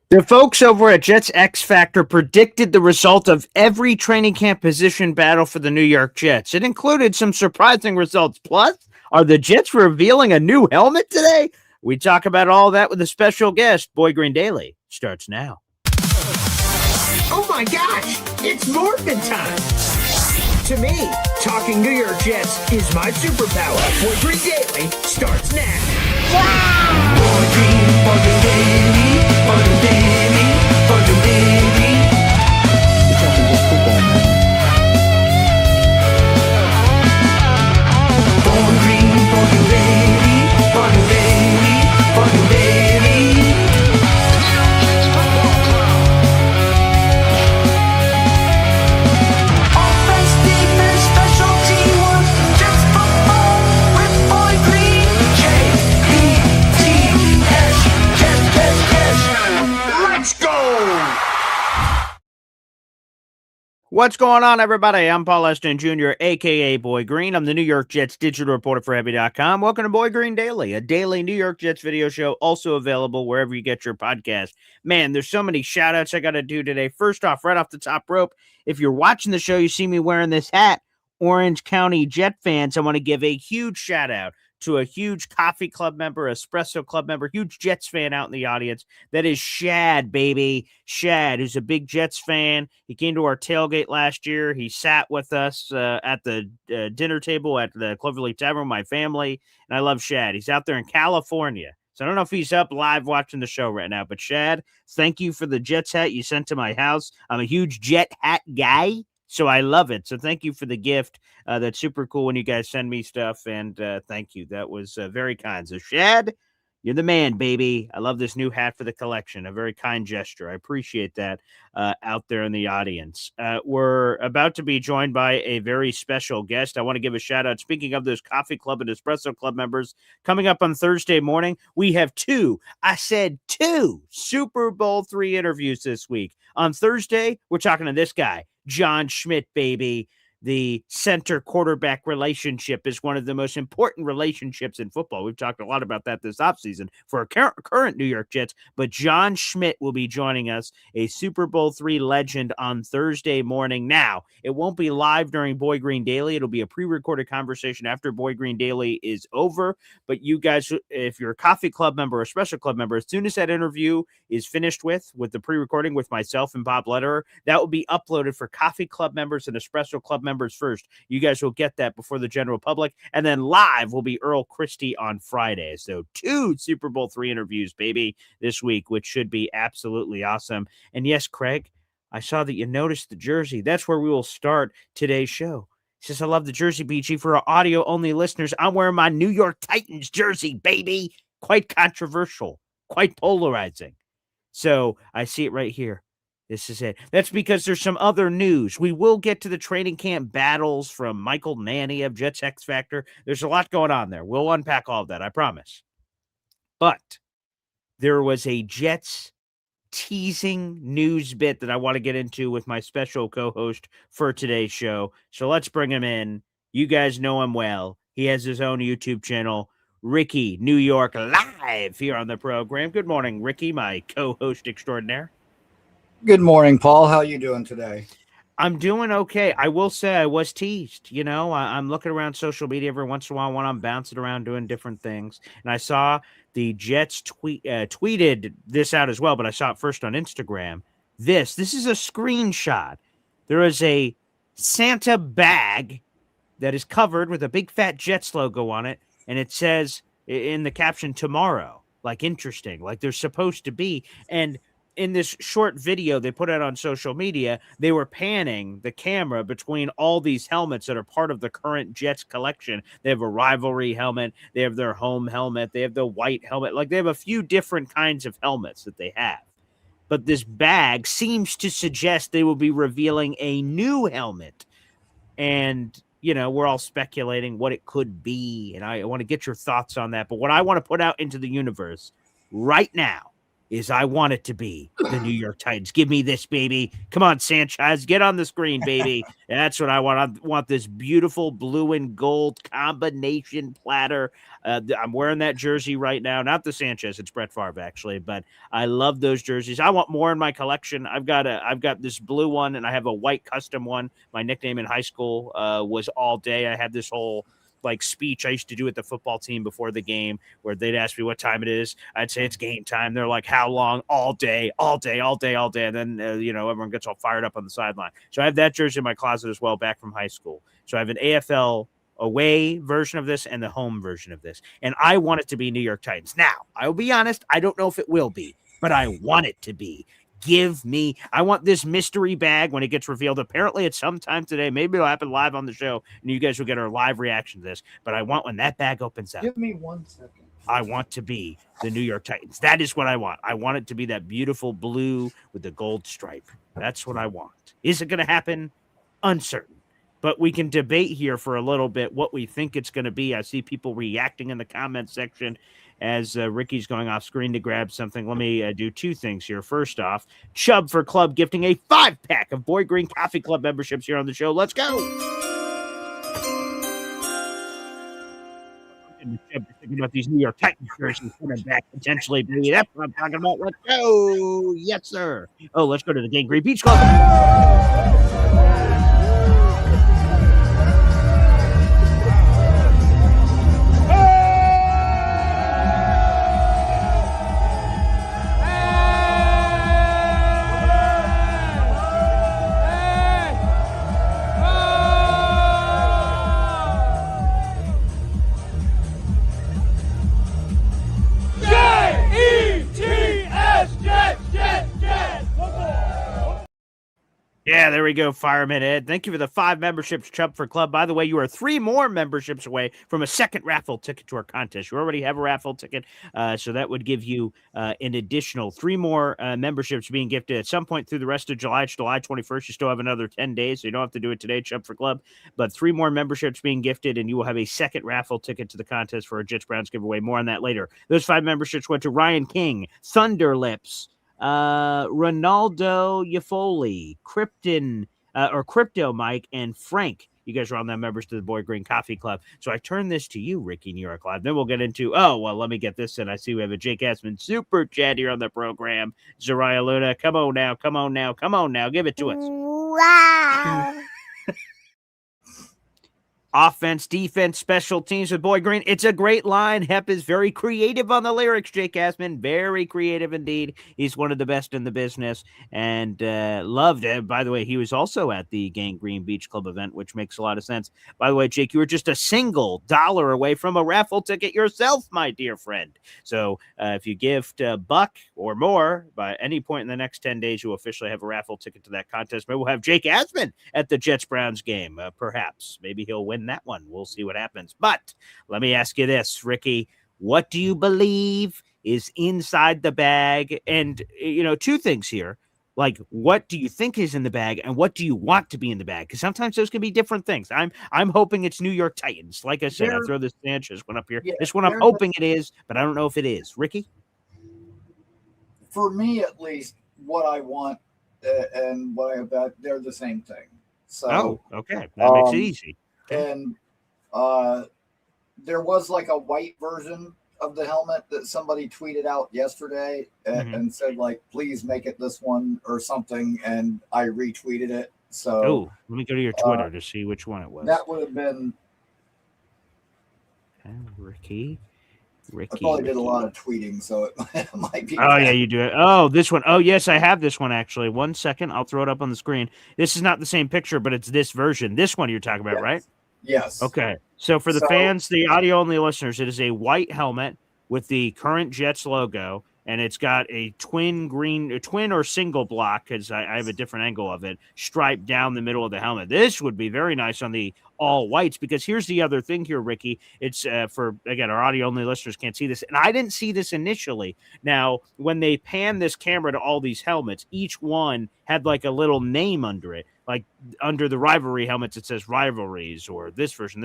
The folks over at Jets X Factor predicted the result of every training camp position battle for the New York Jets. It included some surprising results. Plus, are the Jets revealing a new helmet today? We talk about all that with a special guest. Boy Green Daily starts now. Oh my gosh, it's morphin' time! To me, talking New York Jets is my superpower. Boy Green Daily starts now. Wow! Boy Green Daily, Boy Green Daily, Boy Green Daily. You're talking just football, man. Boy Green Daily, Boy Green Daily, Boy Green Daily. Offense, defense, special teamwork, just football with Boy Green. J-E-T-S, let's go! What's going on, everybody? I'm Paul Esden Jr., a.k.a. Boy Green. I'm the New York Jets digital reporter for Heavy.com. Welcome to Boy Green Daily, a daily New York Jets video show, also available wherever you get your podcast. Man, there's so many shout-outs I got to do today. First off, right off the top rope, if you're watching the show, you see me wearing this hat, Orange County Jet fans, I want to give a huge shout-out to a huge coffee club member, espresso club member, huge Jets fan out in the audience. That is Shad, baby. Shad, who's a big Jets fan. He came to our tailgate last year. He sat with us at the dinner table at the Cloverleaf Tavern, my family, and I love Shad. He's out there in California. So I don't know if he's up live watching the show right now, but Shad, thank you for the Jets hat you sent to my house. I'm a huge Jet hat guy, so I love it. So thank you for the gift. That's super cool when you guys send me stuff, and thank you. That was very kind. So Shad, you're the man, baby. I love this new hat for the collection. A very kind gesture. I appreciate that out there in the audience. We're about to be joined by a very special guest. I want to give a shout out. Speaking of those Coffee Club and Espresso Club members, coming up on Thursday morning, we have two Super Bowl III interviews this week. On Thursday, we're talking to this guy, John Schmidt, baby. The center quarterback relationship is one of the most important relationships in football. We've talked a lot about that this offseason for our current New York Jets, but John Schmidt will be joining us, a Super Bowl III legend, on Thursday morning. Now, it won't be live during Boy Green Daily. It'll be a pre-recorded conversation after Boy Green Daily is over, but you guys, if you're a coffee club member or a special club member, as soon as that interview is finished with the pre-recording with myself and Bob Lederer, that will be uploaded for coffee club members and espresso club members first. You guys will get that before the general public, and then live will be Earl Christie on Friday. So two Super Bowl III interviews, baby, this week, which should be absolutely awesome. And yes, Craig, I saw that you noticed the jersey. That's where we will start today's show. He says, I love the jersey, BG. For our audio-only listeners, I'm wearing my New York Titans jersey, baby. Quite controversial, quite polarizing. So I see it right here. This is it. That's because there's some other news. We will get to the training camp battles from Michael Nanny of Jets X Factor. There's a lot going on there. We'll unpack all of that, I promise. But there was a Jets teasing news bit that I want to get into with my special co-host for today's show. So let's bring him in. You guys know him well. He has his own YouTube channel, Ricky New York Live, here on the program. Good morning, Ricky, my co-host extraordinaire. Good morning, Paul. How you doing today? I'm doing okay. I will say I was teased. You know, I'm looking around social media every once in a while when I'm bouncing around doing different things. And I saw the Jets tweeted this out as well, but I saw it first on Instagram. This is a screenshot. There is a Santa bag that is covered with a big fat Jets logo on it. And it says in the caption, tomorrow, like interesting, like they're supposed to be. And in this short video they put out on social media, they were panning the camera between all these helmets that are part of the current Jets collection. They have a rivalry helmet, they have their home helmet, they have the white helmet. Like they have a few different kinds of helmets that they have. But this bag seems to suggest they will be revealing a new helmet. And, you know, we're all speculating what it could be. And I want to get your thoughts on that. But what I want to put out into the universe right now is I want it to be the New York Titans. Give me this, baby. Come on, Sanchez, get on the screen, baby. That's what I want. I want this beautiful blue and gold combination platter. I'm wearing that jersey right now. Not the Sanchez, it's Brett Favre actually, but I love those jerseys. I want more in my collection. I've got this blue one, and I have a white custom one. My nickname in high school was All Day. I had this whole like speech I used to do with the football team before the game where they'd ask me what time it is. I'd say it's game time. They're like, how long? All day, all day, all day, all day. And then, everyone gets all fired up on the sideline. So I have that jersey in my closet as well, back from high school. So I have an AFL away version of this and the home version of this. And I want it to be New York Titans. Now, I will be honest, I don't know if it will be, but I want it to be. I want this mystery bag when it gets revealed. Apparently, it's sometime today. Maybe it'll happen live on the show, and you guys will get our live reaction to this. But I want when that bag opens up. Give me 1 second. I want to be the New York Titans. That is what I want. I want it to be that beautiful blue with the gold stripe. That's what I want. Is it going to happen? Uncertain. But we can debate here for a little bit what we think it's going to be. I see people reacting in the comment section as Ricky's going off screen to grab something. Let me do two things here. First off, Chubb for Club gifting a 5-pack of Boy Green Coffee Club memberships here on the show. Let's go. And Chubb is thinking about these New York Titans jerseys coming back potentially. Baby. That's what I'm talking about. Let's go. Yes, sir. Oh, let's go to the Gang Green Beach Club. Yeah, there we go, Fireman Ed. Thank you for the 5 memberships, Chubb for Club. By the way, you are 3 more memberships away from a second raffle ticket to our contest. You already have a raffle ticket, so that would give you an additional 3 more memberships being gifted at some point through the rest of July. It's July 21st. You still have another 10 days, so you don't have to do it today, Chubb for Club. But 3 more memberships being gifted, and you will have a second raffle ticket to the contest for a Jets Browns giveaway. More on that later. Those 5 memberships went to Ryan King, Thunderlips, Ronaldo Yafoli, Crypto Mike, and Frank. You guys are on that members to the Boy Green Coffee Club. So I turn this to you, Ricky New York Live. Then we'll get into, let me get this in. I see we have a Jake Asman super chat here on the program. Zariah Luna, come on now. Give it to us. Wow. Offense, defense, special teams with Boy Green. It's a great line. Hep is very creative on the lyrics, Jake Asman. Very creative indeed. He's one of the best in the business and loved it. By the way, he was also at the Gang Green Beach Club event, which makes a lot of sense. By the way, Jake, you were just a single $1 away from a raffle ticket yourself, my dear friend. So if you gift a buck or more by any point in the next 10 days, you officially have a raffle ticket to that contest. Maybe we'll have Jake Asman at the Jets-Browns game, perhaps. Maybe he'll win that one. We'll see what happens. But let me ask you this, Ricky. What do you believe is inside the bag? And, 2 things here. Like, what do you think is in the bag, and what do you want to be in the bag? Because sometimes those can be different things. I'm hoping it's New York Titans. Like I said, I throw this Sanchez one up here. Yeah, this one I'm hoping it is, but I don't know if it is. Ricky? For me, at least, what I want and what I have, they're the same thing. So, okay. That makes it easy. And there was like a white version of the helmet that somebody tweeted out yesterday and said, like, please make it this one or something. And I retweeted it. So let me go to your Twitter to see which one it was. That would have been Ricky. I probably did a lot of tweeting, so it might be. Oh, yeah, you do it. Oh, this one. Oh, yes, I have this one, actually. 1 second. I'll throw it up on the screen. This is not the same picture, but it's this version. This one you're talking about, right? Yes. Okay. So for the fans, the audio-only listeners, it is a white helmet with the current Jets logo, and it's got a twin or single block, because I have a different angle of it, striped down the middle of the helmet. This would be very nice on the all whites, because here's the other thing here, Ricky. It's for, again, our audio-only listeners can't see this, and I didn't see this initially. Now, when they pan this camera to all these helmets, each one had like a little name under it. Like under the rivalry helmets, it says rivalries or this version.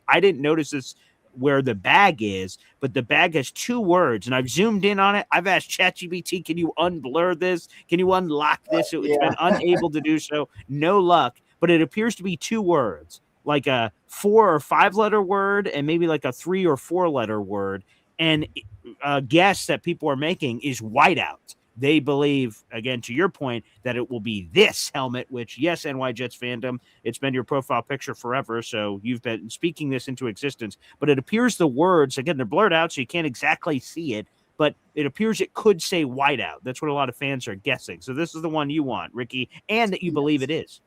I didn't notice this where the bag is, but the bag has 2 words, and I've zoomed in on it. I've asked ChatGPT, can you unblur this? Can you unlock this? It's Yeah. been unable to do so. No luck, but it appears to be 2 words, like a 4 or 5 letter word and maybe like a 3 or 4 letter word. And a guess that people are making is whiteout. They believe, again, to your point, that it will be this helmet, which, yes, NY Jets fandom, it's been your profile picture forever, so you've been speaking this into existence. But it appears the words, again, they're blurred out, so you can't exactly see it, but it appears it could say whiteout. That's what a lot of fans are guessing. So this is the one you want, Ricky, and that you believe it is.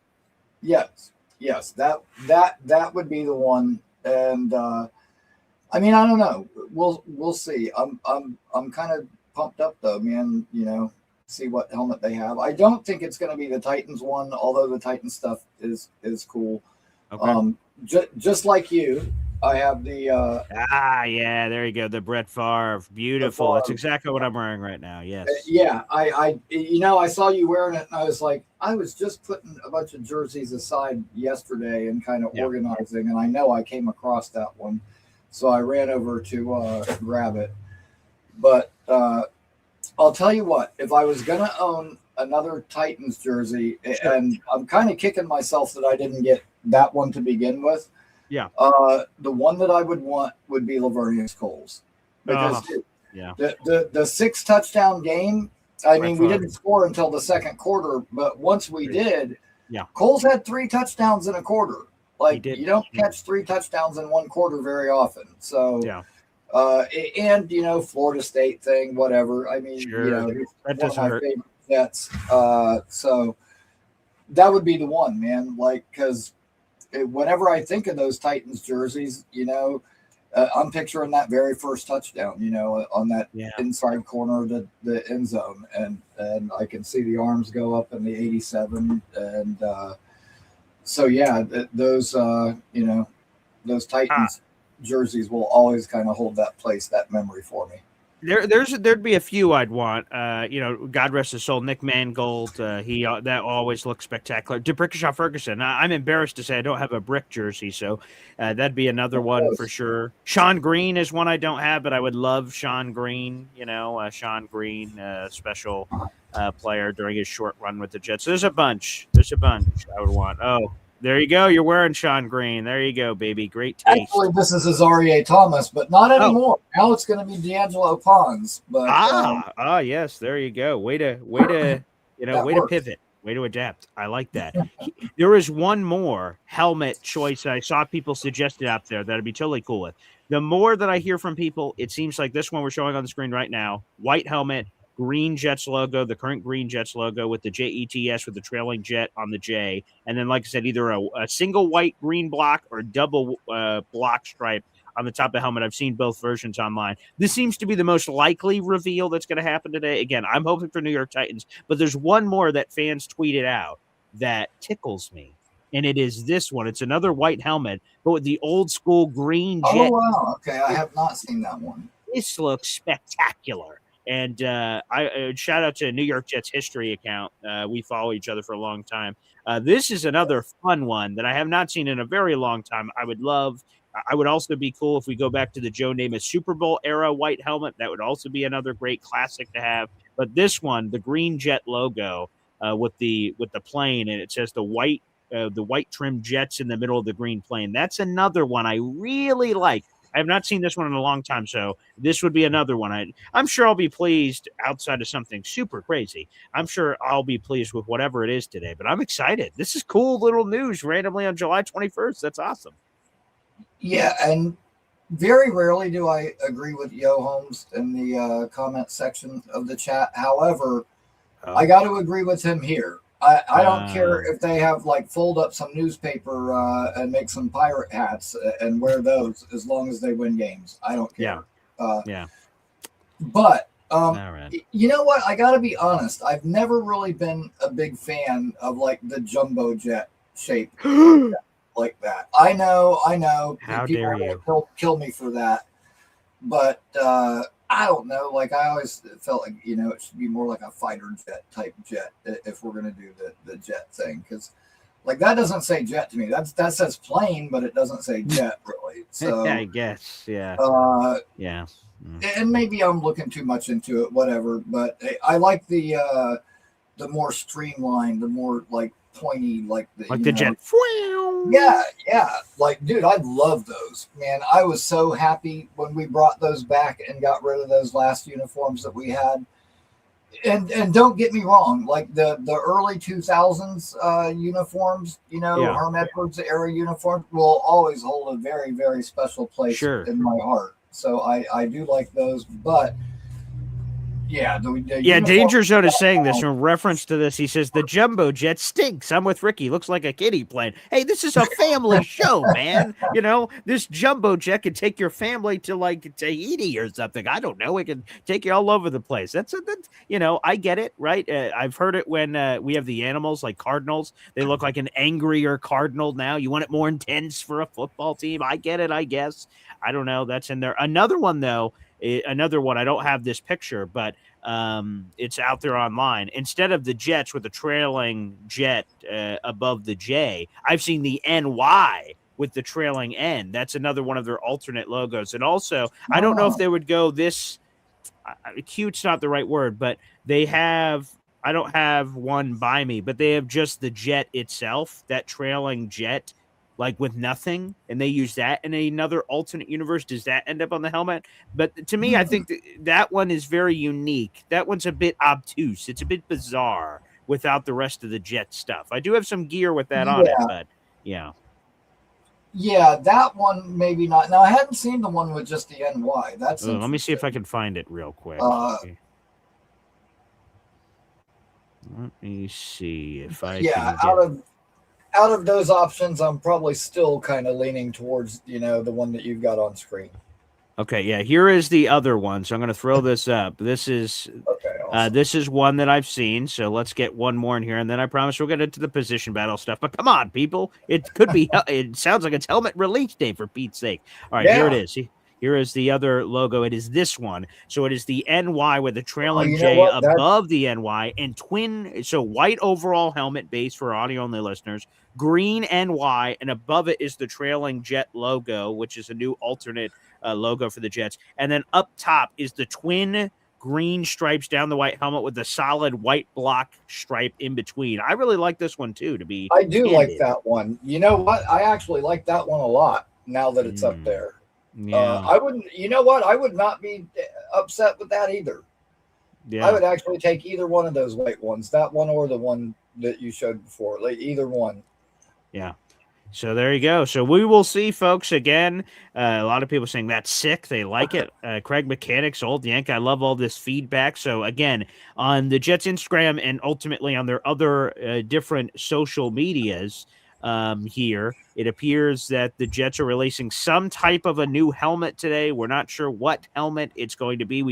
Yes, that would be the one. And I mean, I don't know. We'll see. I'm kind of pumped up though, man. See what helmet they have. I don't think it's going to be the Titans one, although the Titans stuff is cool. Okay. Just like you, I have the yeah, there you go. The Brett Favre, beautiful. That's exactly what I'm wearing right now. Yes. Yeah, I saw you wearing it, and I was like, I was just putting a bunch of jerseys aside yesterday and kind of organizing, and I know I came across that one, so I ran over to grab it. But I'll tell you what, if I was going to own another Titans jersey, and I'm kind of kicking myself that I didn't get that one to begin with. Yeah. The one that I would want would be Laveranues Coles, because the 6 touchdown game. I mean, we didn't score until the second quarter, but once we did, Coles had 3 touchdowns in a quarter. Like, you don't catch 3 touchdowns in one quarter very often. So, and Florida State thing, whatever. I mean, that doesn't hurt. Favorite Jets. So that would be the one, man. Like, because whenever I think of those Titans jerseys, I'm picturing that very first touchdown, on that inside corner of the end zone, and I can see the arms go up in the 87, and so those those Titans jerseys will always kind of hold that memory for me. There'd be a few I'd want. God rest his soul, Nick Mangold. That always looks spectacular. DeBrickashaw Ferguson. I'm embarrassed to say I don't have a brick jersey, so that'd be another one for sure. Sean Green is one I don't have, but I would love Sean Green. Sean Green, special player during his short run with the Jets. There's a bunch I would want. Oh, there you go. You're wearing Sean Green. There you go, baby. Great taste. Actually, this is Azaria Thomas, but not anymore. Now it's going to be D'Angelo Pons. But yes. There you go. Way to pivot. Way to adapt. I like that. There is one more helmet choice that I saw people suggested out there that I'd be totally cool with. The more that I hear from people, it seems like this one we're showing on the screen right now, white helmet, green Jets logo, the current green Jets logo with the JETS with the trailing jet on the J. And then, like I said, either a single white green block or double block stripe on the top of the helmet. I've seen both versions online. This seems to be the most likely reveal that's going to happen today. Again, I'm hoping for New York Titans, but there's one more that fans tweeted out that tickles me. And it is this one. It's another white helmet, but with the old school green jet. Oh, wow. Okay. I have not seen that one. This looks spectacular. And I shout out to New York Jets history account. We follow each other for a long time. This is another fun one that I have not seen in a very long time. I would love. I would also be cool if we go back to the Joe Namath Super Bowl era white helmet. That would also be another great classic to have. But this one, the green jet logo with the plane, and it says the white trimmed jets in the middle of the green plane. That's another one I really like. I have not seen this one in a long time, so this would be another one. I'm sure I'll be pleased outside of something super crazy. I'm sure I'll be pleased with whatever it is today, but I'm excited. This is cool little news randomly on July 21st. That's awesome. Yeah, and very rarely do I agree with Yo Holmes in the comment section of the chat. However, I got to agree with him here. I don't care if they have fold up some newspaper and make some pirate hats and wear those as long as they win games. I don't care. But you know what? I got to be honest. I've never really been a big fan of the jumbo jet shape like that. I know. How people dare you? Kill me for that. But I don't know. I always felt it should be more like a fighter jet type jet if we're going to do the jet thing. Because, Like that doesn't say jet to me. That says plane, but it doesn't say jet really. So I guess, yeah, uh, yeah. and maybe I'm looking too much into it, whatever. But I like the more streamlined, the more like pointy, like The jet. Yeah. Like, dude, I love those, man. I was so happy when we brought those back and got rid of those last uniforms that we had. And don't get me wrong, like the early 2000s uniforms, Herm Edwards era uniforms will always hold a very, very special place in my heart. So I do like those, but yeah, Danger Zone is saying this in reference to this. He says the jumbo jet stinks. I'm with Ricky. Looks like a kiddie plane. Hey, this is a family show, man. This jumbo jet could take your family to like Tahiti or something. I don't know. It can take you all over the place. That's I get it, right? I've heard it when we have the animals like cardinals. They look like an angrier cardinal now. You want it more intense for a football team. I get it. I guess. I don't know. That's in there. Another one though. Another one, I don't have this picture, but it's out there online. Instead of the Jets with the trailing jet above the J, I've seen the NY with the trailing N. That's another one of their alternate logos. And also, I don't know if they would go this cute's not the right word, but they have, I don't have one by me, but they have just the jet itself, that trailing jet, like with nothing, and they use that in another alternate universe. Does that end up on the helmet? But to me, I think that one is very unique. That one's a bit obtuse. It's a bit bizarre without the rest of the jet stuff. I do have some gear with that on it, but yeah. Yeah, that one maybe not. Now I hadn't seen the one with just the NY. Let me see if I can find it real quick. Let me see if I can out of those options, I'm probably still kind of leaning towards, the one that you've got on screen. Okay, yeah, here is the other one. So I'm going to throw this up. This is awesome. This is one that I've seen. So let's get one more in here, and then I promise we'll get into the position battle stuff. But come on, people. It could be, it sounds like it's helmet release day, for Pete's sake. All right, Here it is. Here is the other logo. It is this one. So it is the NY with the trailing J above the NY and twin. So white overall helmet base for audio-only listeners, green NY, and above it is the trailing jet logo, which is a new alternate logo for the Jets. And then up top is the twin green stripes down the white helmet with the solid white block stripe in between. I really like this one too, I do candid. Like that one. You know what? I actually like that one a lot now that it's up there. Yeah. I wouldn't, I would not be upset with that either. Yeah. I would actually take either one of those white ones, that one or the one that you showed before, like either one. Yeah. So there you go. So we will see, folks. Again, a lot of people saying that's sick. They like it. Craig Mechanics, Old Yank. I love all this feedback. So again, on the Jets Instagram and ultimately on their other different social medias, here, it appears that the Jets are releasing some type of a new helmet today. We're not sure what helmet it's going to be.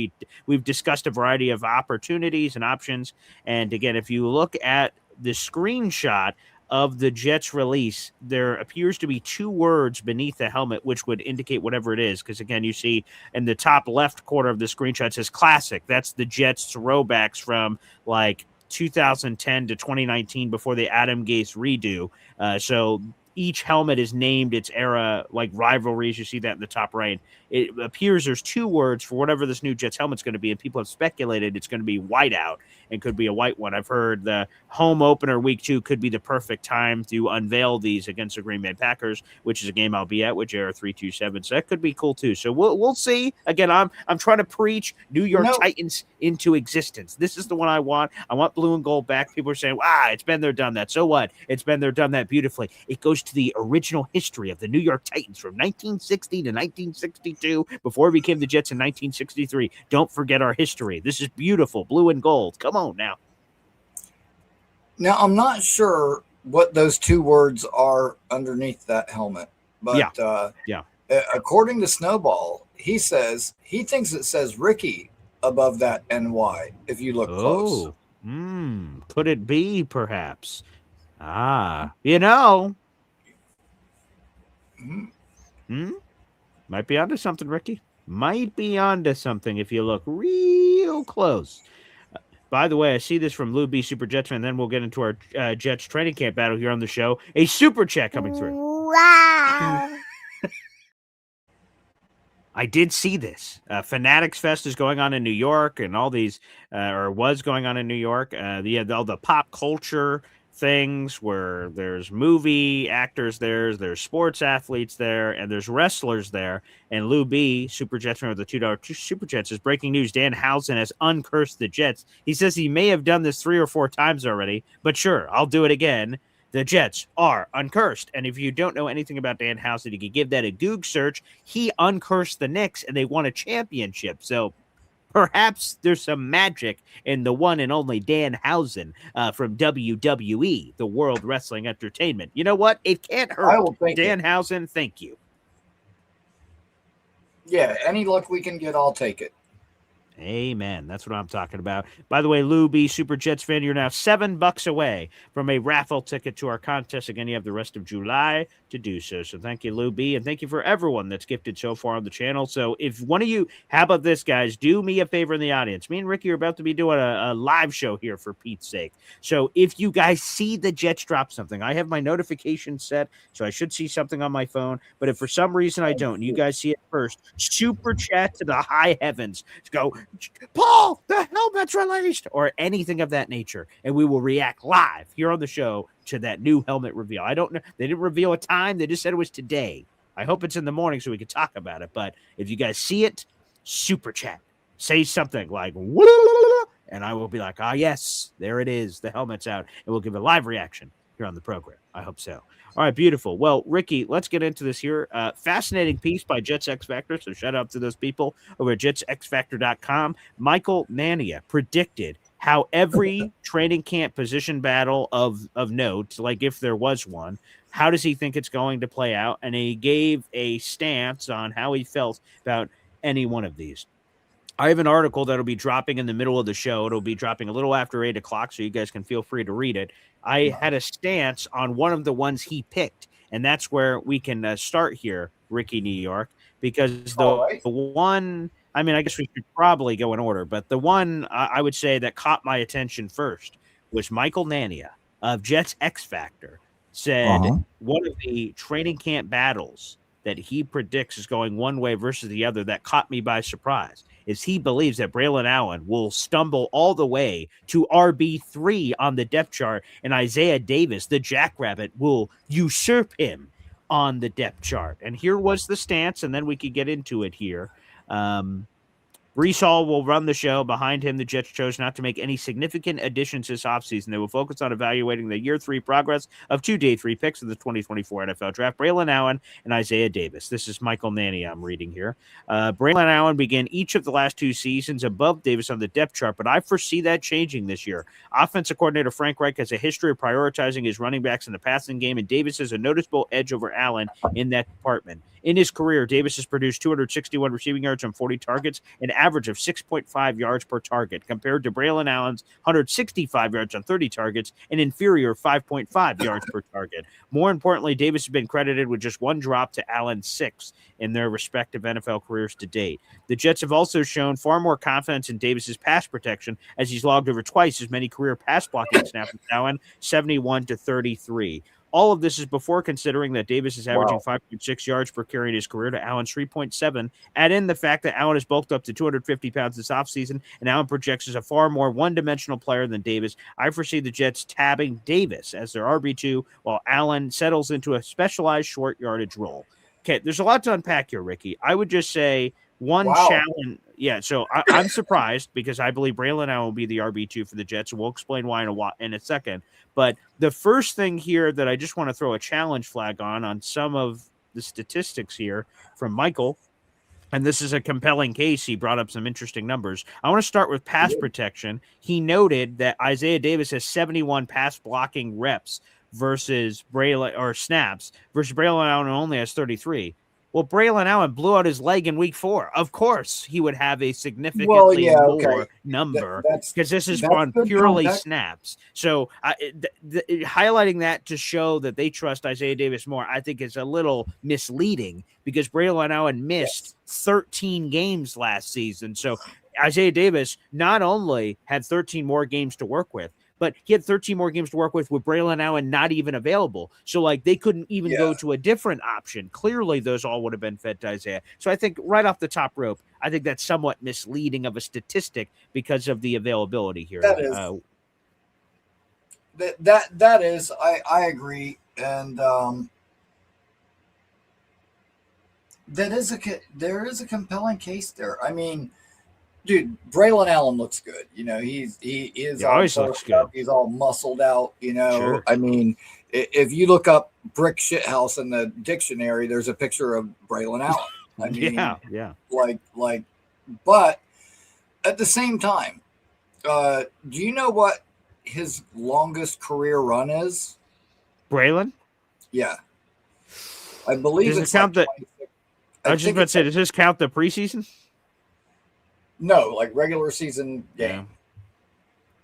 We've discussed a variety of opportunities and options. And again, if you look at the screenshot of the Jets release, there appears to be two words beneath the helmet, which would indicate whatever it is. Because again, you see in the top left corner of the screenshot, it says classic. That's the Jets throwbacks from like 2010 to 2019 before the Adam Gase redo. So each helmet is named its era, like rivalries. You see that in the top right. It appears there's two words for whatever this new Jets helmet's going to be, and people have speculated it's going to be whiteout and could be a white one. I've heard the home opener week 2 could be the perfect time to unveil these against the Green Bay Packers, which is a game I'll be at with JR327. So that could be cool too. So we'll see. Again, I'm trying to preach New York Titans into existence. This is the one I want. I want blue and gold back. People are saying, it's been there, done that. So what? It's been there, done that beautifully. It goes to the original history of the New York Titans from 1960 to 1962 before it became the Jets in 1963. Don't forget our history. This is beautiful. Blue and gold. Come on now. Now, I'm not sure what those two words are underneath that helmet, but according to Snowball, he says he thinks it says Ricky above that NY if you look close. Could it be perhaps? Might be onto something, Ricky. Might be onto something if you look real close. By the way, I see this from Lou B. Super Jets fan. Then we'll get into our Jets training camp battle here on the show. A super chat coming through. Wow. I did see this. Fanatics Fest is going on in New York, and all these, or was going on in New York. All the pop culture things where there's movie actors there, there's sports athletes there, and there's wrestlers there. And Lou B, Super Jets fan with the $2 Super Jets, is breaking news. Dan Housen has uncursed the Jets. He says he may have done this 3 or 4 times already, but sure, I'll do it again. The Jets are uncursed. And if you don't know anything about Dan Housen, you can give that a Goog search. He uncursed the Knicks, and they won a championship. So perhaps there's some magic in the one and only Dan Housen from WWE, the World Wrestling Entertainment. You know what? It can't hurt. Dan Housen, thank you. Yeah, any luck we can get, I'll take it. Amen. That's what I'm talking about. By the way, Lou B, Super Jets fan, you're now $7 away from a raffle ticket to our contest. Again, you have the rest of July to do so. So thank you, Lou B, and thank you for everyone that's gifted so far on the channel. So if one of you, how about this, guys? Do me a favor in the audience. Me and Ricky are about to be doing a live show here for Pete's sake. So if you guys see the Jets drop something, I have my notification set, so I should see something on my phone. But if for some reason I don't, you guys see it first, super chat to the high heavens. Go, Paul, the helmet's released, or anything of that nature, and we will react live here on the show to that new helmet reveal. I don't know. They didn't reveal a time. They just said it was today. I hope it's in the morning so we can talk about it. But if you guys see it, super chat. Say something like, and I will be like, yes, there it is. The helmet's out. And we'll give a live reaction here on the program. I hope so. All right, beautiful. Well, Ricky, let's get into this here. Fascinating piece by Jets X Factor. So shout out to those people over at jetsxfactor.com. Michael Nania predicted how every training camp position battle of note, like if there was one, how does he think it's going to play out? And he gave a stance on how he felt about any one of these. I have an article that'll be dropping in the middle of the show. It'll be dropping a little after 8 o'clock, so you guys can feel free to read it. I had a stance on one of the ones he picked, and that's where we can start here, Ricky, New York, because the one, I mean, I guess we should probably go in order, but the one I would say that caught my attention first was Michael Nania of Jets X Factor said one of the training camp battles that he predicts is going one way versus the other that caught me by surprise is he believes that Braylon Allen will stumble all the way to RB3 on the depth chart, and Isaiah Davis, the jackrabbit, will usurp him on the depth chart. And here was the stance, and then we could get into it here. Breece Hall will run the show. Behind him, the Jets chose not to make any significant additions this offseason. They will focus on evaluating the year 3 progress of 2 day 3 picks of the 2024 NFL Draft, Braylon Allen and Isaiah Davis. This is Michael Nania I'm reading here. Braylon Allen began each of the last 2 seasons above Davis on the depth chart, but I foresee that changing this year. Offensive coordinator Frank Reich has a history of prioritizing his running backs in the passing game, and Davis has a noticeable edge over Allen in that department. In his career, Davis has produced 261 receiving yards on 40 targets, an average of 6.5 yards per target, compared to Braylon Allen's 165 yards on 30 targets, an inferior 5.5 yards per target. More importantly, Davis has been credited with just 1 drop to Allen's 6 in their respective NFL careers to date. The Jets have also shown far more confidence in Davis's pass protection, as he's logged over twice as many career pass blocking snaps with Allen, 71 to 33. All of this is before considering that Davis is averaging 5.6 yards per carry in his career to Allen's 3.7. Add in the fact that Allen has bulked up to 250 pounds this offseason, and Allen projects as a far more one-dimensional player than Davis. I foresee the Jets tabbing Davis as their RB2 while Allen settles into a specialized short yardage role. Okay, there's a lot to unpack here, Ricky. I would just say one challenge. Yeah, so I'm surprised because I believe Braylon Allen will be the RB2 for the Jets, and we'll explain why in a second. But the first thing here that I just want to throw a challenge flag on some of the statistics here from Michael, and this is a compelling case. He brought up some interesting numbers. I want to start with pass protection. He noted that Isaiah Davis has 71 pass blocking reps versus snaps versus Braylon Allen only has 33. Well, Braylon Allen blew out his leg in week 4. Of course, he would have a significantly more number because this is on purely snaps. So highlighting that to show that they trust Isaiah Davis more, I think is a little misleading because Braylon Allen missed 13 games last season. So Isaiah Davis not only had 13 more games to work with, but he had 13 more games to work with Braylon Allen not even available. So, like, they couldn't even go to a different option. Clearly, those all would have been fed to Isaiah. So I think right off the top rope, I think that's somewhat misleading of a statistic because of the availability here. That is. That is. I agree, and there is a compelling case there. I mean, dude, Braylon Allen looks good. You know, he always looks good. He's all muscled out. You know, sure. I mean, if you look up brick shithouse in the dictionary, there's a picture of Braylon Allen. I mean, yeah. Like, but at the same time, do you know what his longest career run is? Braylon? Yeah, I believe does it's it count like I was just about to say, does this count the preseason? No, like regular season game.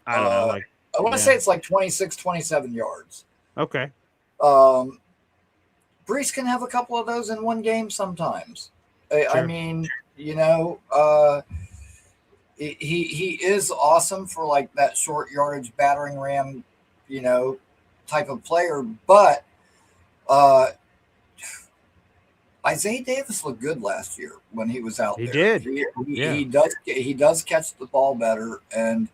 I don't know. Like, I want to say it's like 26, 27 yards. Okay. Brees can have a couple of those in one game sometimes. Sure. I mean, you know, he is awesome for like that short yardage battering ram, you know, type of player. But Isaiah Davis looked good last year when he was out there. He does catch the ball better, and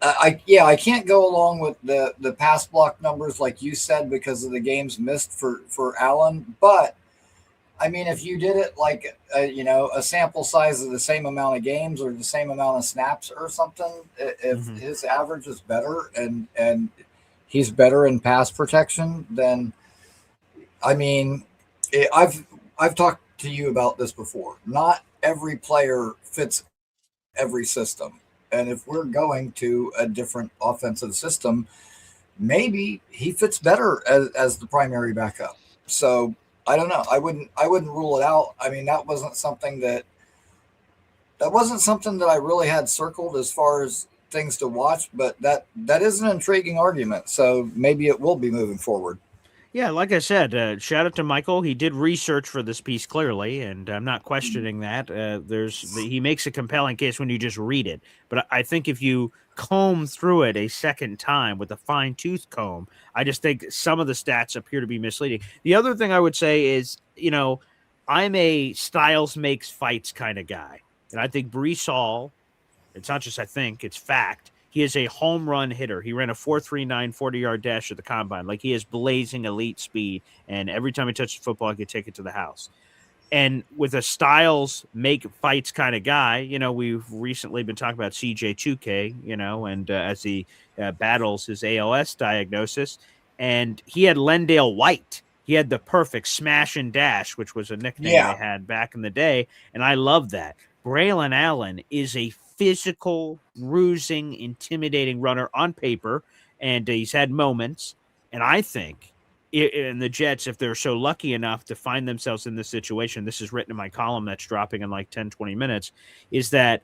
I can't go along with the pass block numbers like you said because of the games missed for Allen. But I mean, if you did it like a sample size of the same amount of games or the same amount of snaps or something, if his average is better and he's better in pass protection, then I mean. I've talked to you about this before. Not every player fits every system. And if we're going to a different offensive system, maybe he fits better as the primary backup. So I don't know. I wouldn't rule it out. I mean, that wasn't something that I really had circled as far as things to watch, but that is an intriguing argument. So maybe it will be moving forward. Yeah, like I said, shout out to Michael. He did research for this piece clearly, and I'm not questioning that. He makes a compelling case when you just read it. But I think if you comb through it a second time with a fine-tooth comb, I just think some of the stats appear to be misleading. The other thing I would say is, you know, I'm a styles makes fights kind of guy. And I think Breece Hall, it's not just I think, it's fact. He is a home run hitter. He ran a 4.39 40-yard dash at the combine. Like, he is blazing elite speed, and every time he touches the football, he can take it to the house. And with a styles make fights kind of guy, you know, we've recently been talking about CJ2K, you know, and as he battles his ALS diagnosis, and he had Lendale White. He had the perfect smash and dash, which was a nickname they had back in the day, and I love that. Braylon Allen is a physical, bruising, intimidating runner on paper, and he's had moments. And I think in the Jets, if they're so lucky enough to find themselves in this situation, this is written in my column that's dropping in like 10, 20 minutes, is that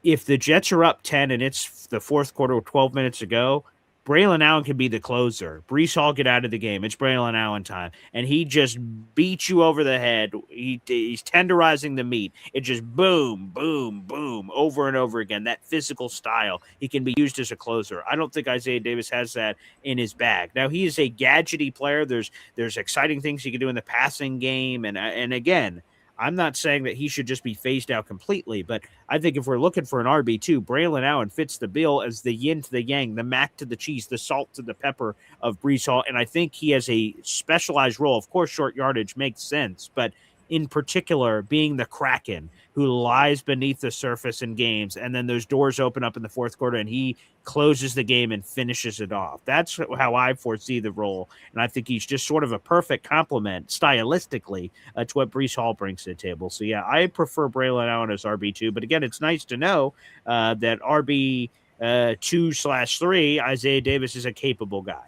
if the Jets are up 10 and it's the fourth quarter with 12 minutes to go, Braylon Allen can be the closer. Breece Hall get out of the game. It's Braylon Allen time. And he just beats you over the head. He's tenderizing the meat. It just boom, boom, boom, over and over again. That physical style. He can be used as a closer. I don't think Isaiah Davis has that in his bag. Now, he is a gadgety player. There's exciting things he can do in the passing game. And again, I'm not saying that he should just be phased out completely, but I think if we're looking for an RB2, Braylon Allen fits the bill as the yin to the yang, the mac to the cheese, the salt to the pepper of Breece Hall. And I think he has a specialized role. Of course, short yardage makes sense, but in particular, being the Kraken who lies beneath the surface in games, and then those doors open up in the fourth quarter, and he closes the game and finishes it off. That's how I foresee the role, and I think he's just sort of a perfect complement, stylistically, to what Breece Hall brings to the table. So, yeah, I prefer Braylon Allen as RB2, but again, it's nice to know that RB2/3, Isaiah Davis is a capable guy.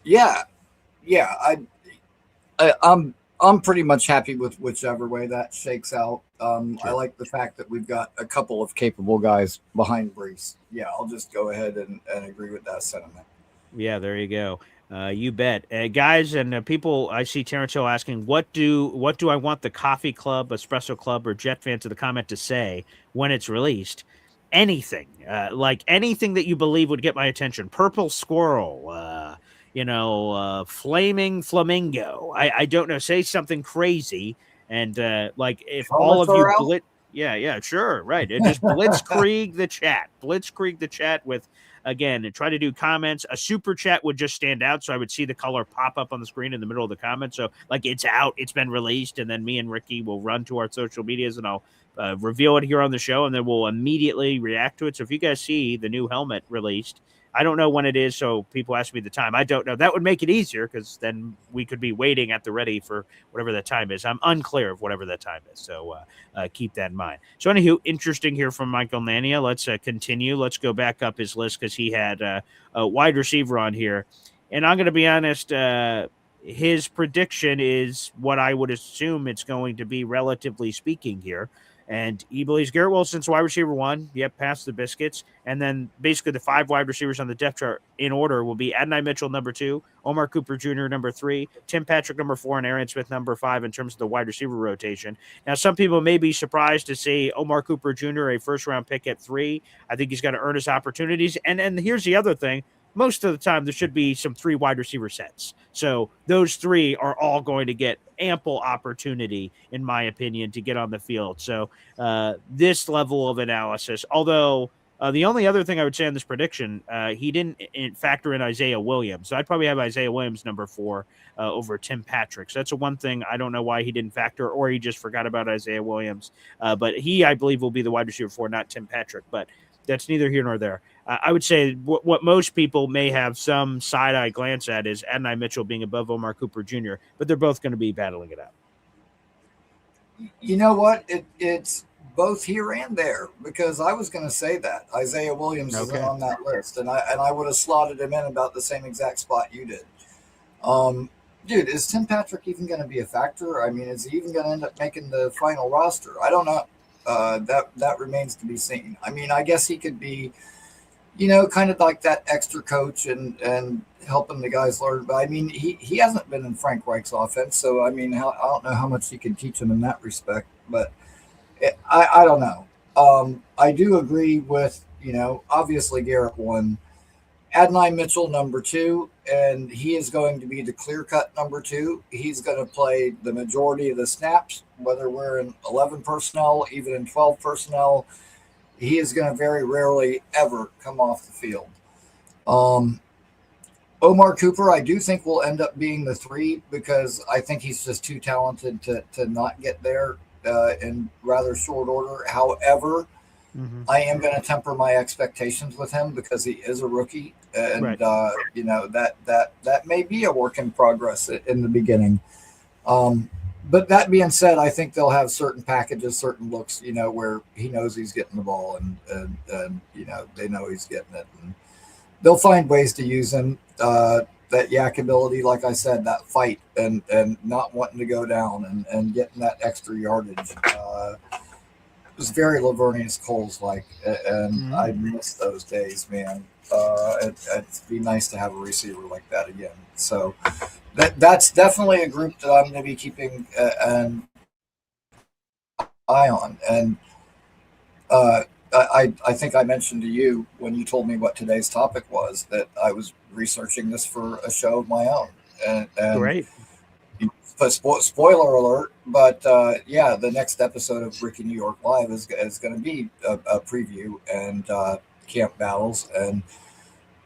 Yeah, I'm pretty much happy with whichever way that shakes out. Sure. I like the fact that we've got a couple of capable guys behind Breece. Yeah, I'll just go ahead and agree with that sentiment. Yeah, there you go. You bet, guys, and people. I see Terrence Hill asking, what do I want the Coffee Club, Espresso Club, or Jet fans of the comment to say when it's released? Anything, like anything that you believe would get my attention. Purple squirrel, flaming flamingo. I don't know. Say something crazy, and like if all of you Pharrell? yeah, sure, right. And just blitzkrieg the chat with again and try to do comments. A super chat would just stand out, so I would see the color pop up on the screen in the middle of the comment. So like it's out, it's been released, and then me and Ricky will run to our social medias and I'll reveal it here on the show, and then we'll immediately react to it. So if you guys see the new helmet released, I don't know when it is, so people ask me the time. I don't know. That would make it easier because then we could be waiting at the ready for whatever that time is. I'm unclear of whatever that time is, so keep that in mind. So, anywho, interesting here from Michael Nania. Let's continue. Let's go back up his list because he had a wide receiver on here. And I'm going to be honest, his prediction is what I would assume it's going to be, relatively speaking here. And he believes Garrett Wilson's wide receiver 1. Yep, past the biscuits. And then basically the 5 wide receivers on the depth chart in order will be Adonai Mitchell, number 2, Omar Cooper Jr., number 3, Tim Patrick, number 4, and Aaron Smith, number 5 in terms of the wide receiver rotation. Now, some people may be surprised to see Omar Cooper Jr., a first-round pick at 3. I think he's got to earn his opportunities. And here's the other thing. Most of the time, there should be some 3 wide receiver sets. So those 3 are all going to get ample opportunity, in my opinion, to get on the field. So this level of analysis, although the only other thing I would say on this prediction, he didn't factor in Isaiah Williams. So I'd probably have Isaiah Williams number 4 over Tim Patrick. So that's a one thing. I don't know why he didn't factor, or he just forgot about Isaiah Williams. But he, I believe, will be the wide receiver 4, not Tim Patrick. But that's neither here nor there. I would say what most people may have some side-eye glance at is Adonai Mitchell being above Omar Cooper Jr., but they're both going to be battling it out. You know what? It's both here and there, because I was going to say that Isaiah Williams isn't on that list, and I would have slotted him in about the same exact spot you did. Dude, is Tim Patrick even going to be a factor? I mean, is he even going to end up making the final roster? I don't know. That remains to be seen. I mean, I guess he could be, kind of like that extra coach and helping the guys learn. But I mean, he hasn't been in Frank Reich's offense, so I mean, I don't know how much he can teach him in that respect. But I don't know. I do agree with, obviously Garrett 1, Adonai Mitchell number 2, and he is going to be the clear-cut number 2. He's going to play the majority of the snaps, whether we're in 11 personnel, even in 12 personnel. He is going to very rarely ever come off the field. Omar Cooper, I do think will end up being the 3, because I think he's just too talented to not get there in rather short order. However, I am going to temper my expectations with him because he is a rookie, and Right. That may be a work in progress in the beginning. But that being said, I think they'll have certain packages, certain looks, where he knows he's getting the ball, and they know he's getting it, and they'll find ways to use him. That yak ability, like I said, that fight and not wanting to go down and getting that extra yardage. It was very Lavernius Coles like, and I miss those days, man. It'd be nice to have a receiver like that again. So that's definitely a group that I'm going to be keeping an eye on. And I think I mentioned to you when you told me what today's topic was that I was researching this for a show of my own. And Great. But spoiler alert, but yeah, the next episode of Ricky New York Live is going to be a preview and camp battles. And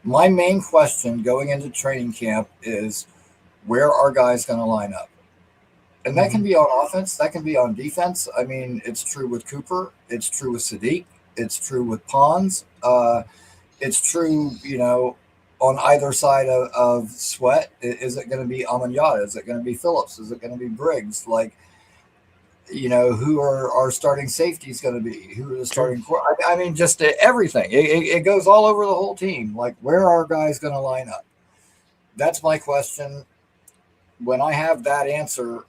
my main question going into training camp is, where are guys going to line up? And that can be on offense, that can be on defense. I mean, it's true with Cooper, it's true with Sadiq, it's true with Pons, it's true, on either side of Sweat. Is it going to be Amanyada? Is it going to be Phillips? Is it going to be Briggs? Like, who are our starting safeties going to be? Who are the starting? I mean, just everything. It goes all over the whole team. Like, where are guys going to line up? That's my question. When I have that answer,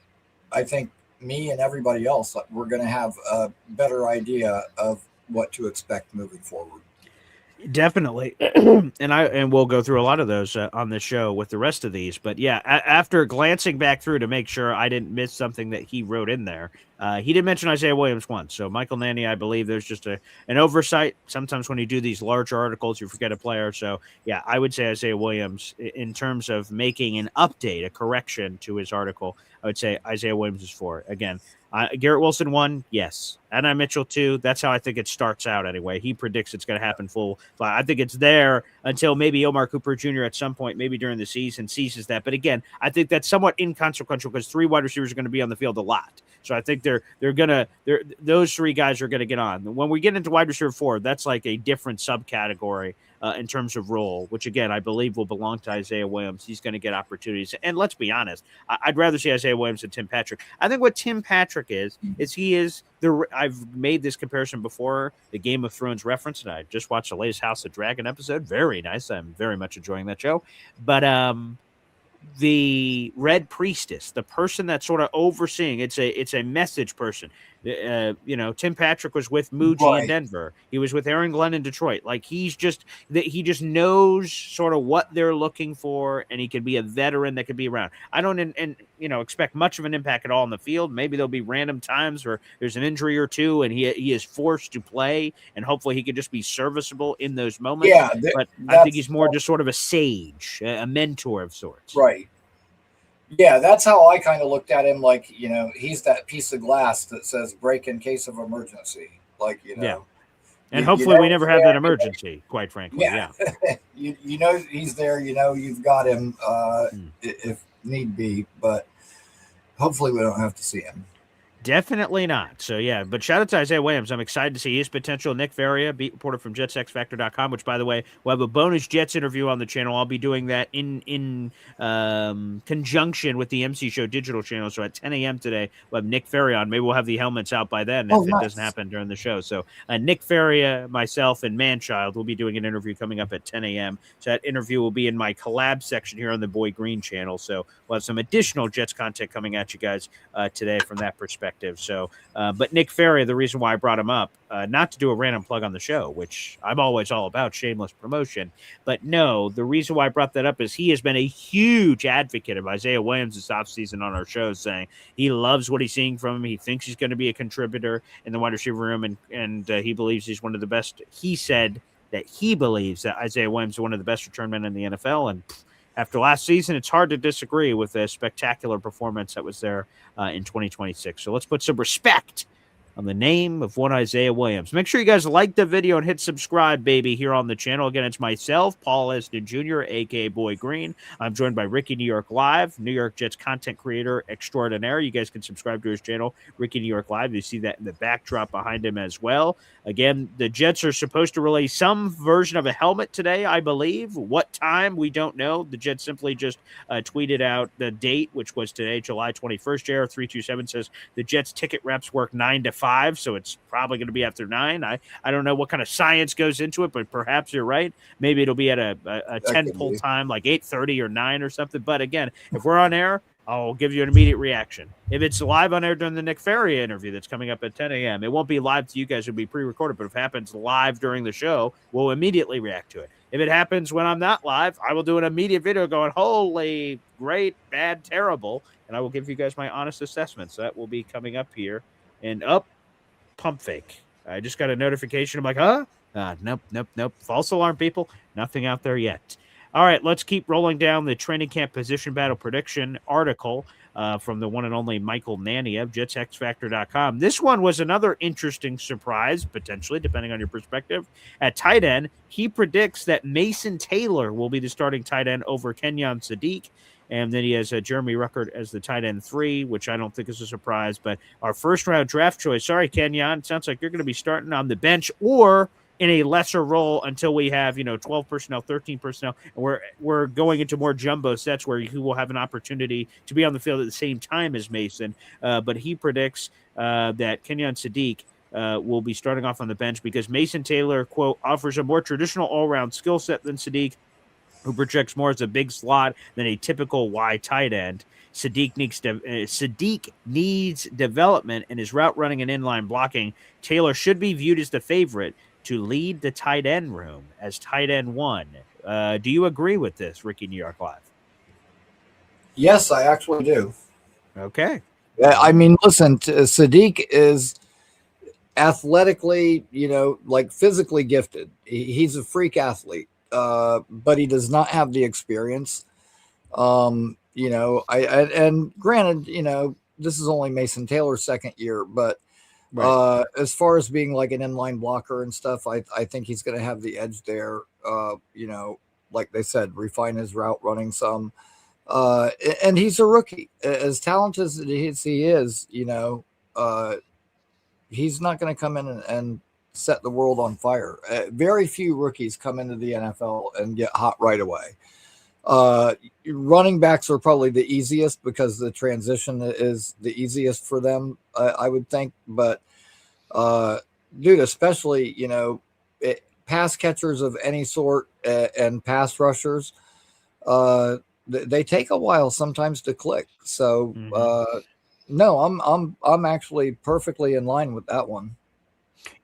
I think me and everybody else, we're going to have a better idea of what to expect moving forward. Definitely. And we'll go through a lot of those on the show with the rest of these. But yeah, after glancing back through to make sure I didn't miss something that he wrote in there, he did mention Isaiah Williams once. So Michael Nanny, I believe there's just an oversight. Sometimes when you do these larger articles, you forget a player. So yeah, I would say Isaiah Williams in terms of making an update, a correction to his article. I would say Isaiah Williams is 4. Again, Garrett Wilson 1, yes. Adonai Mitchell 2. That's how I think it starts out anyway. He predicts it's going to happen full. I think it's there until maybe Omar Cooper Jr. at some point, maybe during the season, seizes that. But again, I think that's somewhat inconsequential because 3 wide receivers are going to be on the field a lot. So I think those 3 guys are going to get on. When we get into wide receiver 4, that's like a different subcategory in terms of role, which again I believe will belong to Isaiah Williams. He's going to get opportunities, and let's be honest, I'd rather see Isaiah Williams than Tim Patrick. I think what Tim Patrick is he is the. I've made this comparison before, the Game of Thrones reference, and I just watched the latest House of Dragon episode. Very nice. I'm very much enjoying that show, but the Red Priestess, the person that's sort of overseeing, it's a message person. Tim Patrick was with Muji in Denver. He was with Aaron Glenn in Detroit. Like he just knows sort of what they're looking for, and he can be a veteran that could be around. I don't expect much of an impact at all in the field. Maybe there'll be random times where there's an injury or two, and he is forced to play, and hopefully he can just be serviceable in those moments. Yeah, but I think he's more just sort of a sage, a mentor of sorts. Right. Yeah, that's how I kind of looked at him. Like, he's that piece of glass that says break in case of emergency. Like, Yeah. And hopefully we never have that emergency, quite frankly. Yeah. He's there, you've got him if need be, but hopefully we don't have to see him. Definitely not. So, yeah, but shout out to Isaiah Williams. I'm excited to see his potential. Nick Faria, beat reporter from JetsXFactor.com, which, by the way, we'll have a bonus Jets interview on the channel. I'll be doing that in conjunction with the MC Show digital channel. So at 10 a.m. today, we'll have Nick Faria on. Maybe we'll have the helmets out by then if it doesn't happen during the show. So Nick Faria, myself, and Manchild will be doing an interview coming up at 10 a.m. So that interview will be in my collab section here on the Boy Green channel. So we'll have some additional Jets content coming at you guys today from that perspective. So, but Nick Faria, the reason why I brought him up, not to do a random plug on the show, which I'm always all about, shameless promotion, but no, the reason why I brought that up is he has been a huge advocate of Isaiah Williams this offseason on our show, saying he loves what he's seeing from him. He thinks he's going to be a contributor in the wide receiver room, and he believes he's one of the best. He said that he believes that Isaiah Williams is one of the best return men in the NFL, and after last season, it's hard to disagree with the spectacular performance that was there in 2026. So let's put some respect on the name of one Isaiah Williams. Make sure you guys like the video and hit subscribe, baby, here on the channel. Again, it's myself, Paul Esden Jr., a.k.a. Boy Green. I'm joined by Ricky New York Live, New York Jets content creator extraordinaire. You guys can subscribe to his channel, Ricky New York Live. You see that in the backdrop behind him as well. Again, the Jets are supposed to release some version of a helmet today, I believe. What time, we don't know. The Jets simply just tweeted out the date, which was today, July 21st. JR327 says the Jets ticket reps work 9 to 5, so it's probably going to be after 9. I don't know what kind of science goes into it, but perhaps you're right. Maybe it'll be at a 10 pull time, like 8:30 or 9 or something. But again, if we're on air, I'll give you an immediate reaction. If it's live on air during the Nick Faria interview that's coming up at 10 a.m., it won't be live to you guys. It'll be pre-recorded. But if it happens live during the show, we'll immediately react to it. If it happens when I'm not live, I will do an immediate video going, holy, great, bad, terrible. And I will give you guys my honest assessments. That will be coming up here. And pump fake. I just got a notification. I'm like, huh? Nope. False alarm, people. Nothing out there yet. All right, let's keep rolling down the training camp position battle prediction article from the one and only Michael Nanny of JetsXFactor.com. This one was another interesting surprise, potentially, depending on your perspective. At tight end, he predicts that Mason Taylor will be the starting tight end over Kenyon Sadiq. And then he has Jeremy Ruckert as the tight end 3, which I don't think is a surprise. But our first-round draft choice, sorry, Kenyon, it sounds like you're going to be starting on the bench or in a lesser role until we have, 12 personnel, 13 personnel, and we're going into more jumbo sets where he will have an opportunity to be on the field at the same time as Mason. But he predicts that Kenyon Sadiq will be starting off on the bench because Mason Taylor, quote, offers a more traditional all-round skill set than Sadiq, who projects more as a big slot than a typical Y tight end. Sadiq needs development in his route running and inline blocking. Taylor should be viewed as the favorite to lead the tight end room as tight end 1. Do you agree with this, Ricky New York Live? Yes, I actually do. Okay. I mean, listen, Sadiq is athletically, like physically gifted. He's a freak athlete, but he does not have the experience. And granted, this is only Mason Taylor's second year, but Right. as far as being like an inline blocker and stuff, I think he's going to have the edge there. Like they said, refine his route running some. And he's a rookie. As talented as he is, he's not going to come in and set the world on fire. Very few rookies come into the NFL and get hot right away. Running backs are probably the easiest because the transition is the easiest for them, I would think. But dude, especially pass catchers of any sort and pass rushers, they take a while sometimes to click. So no, I'm actually perfectly in line with that one.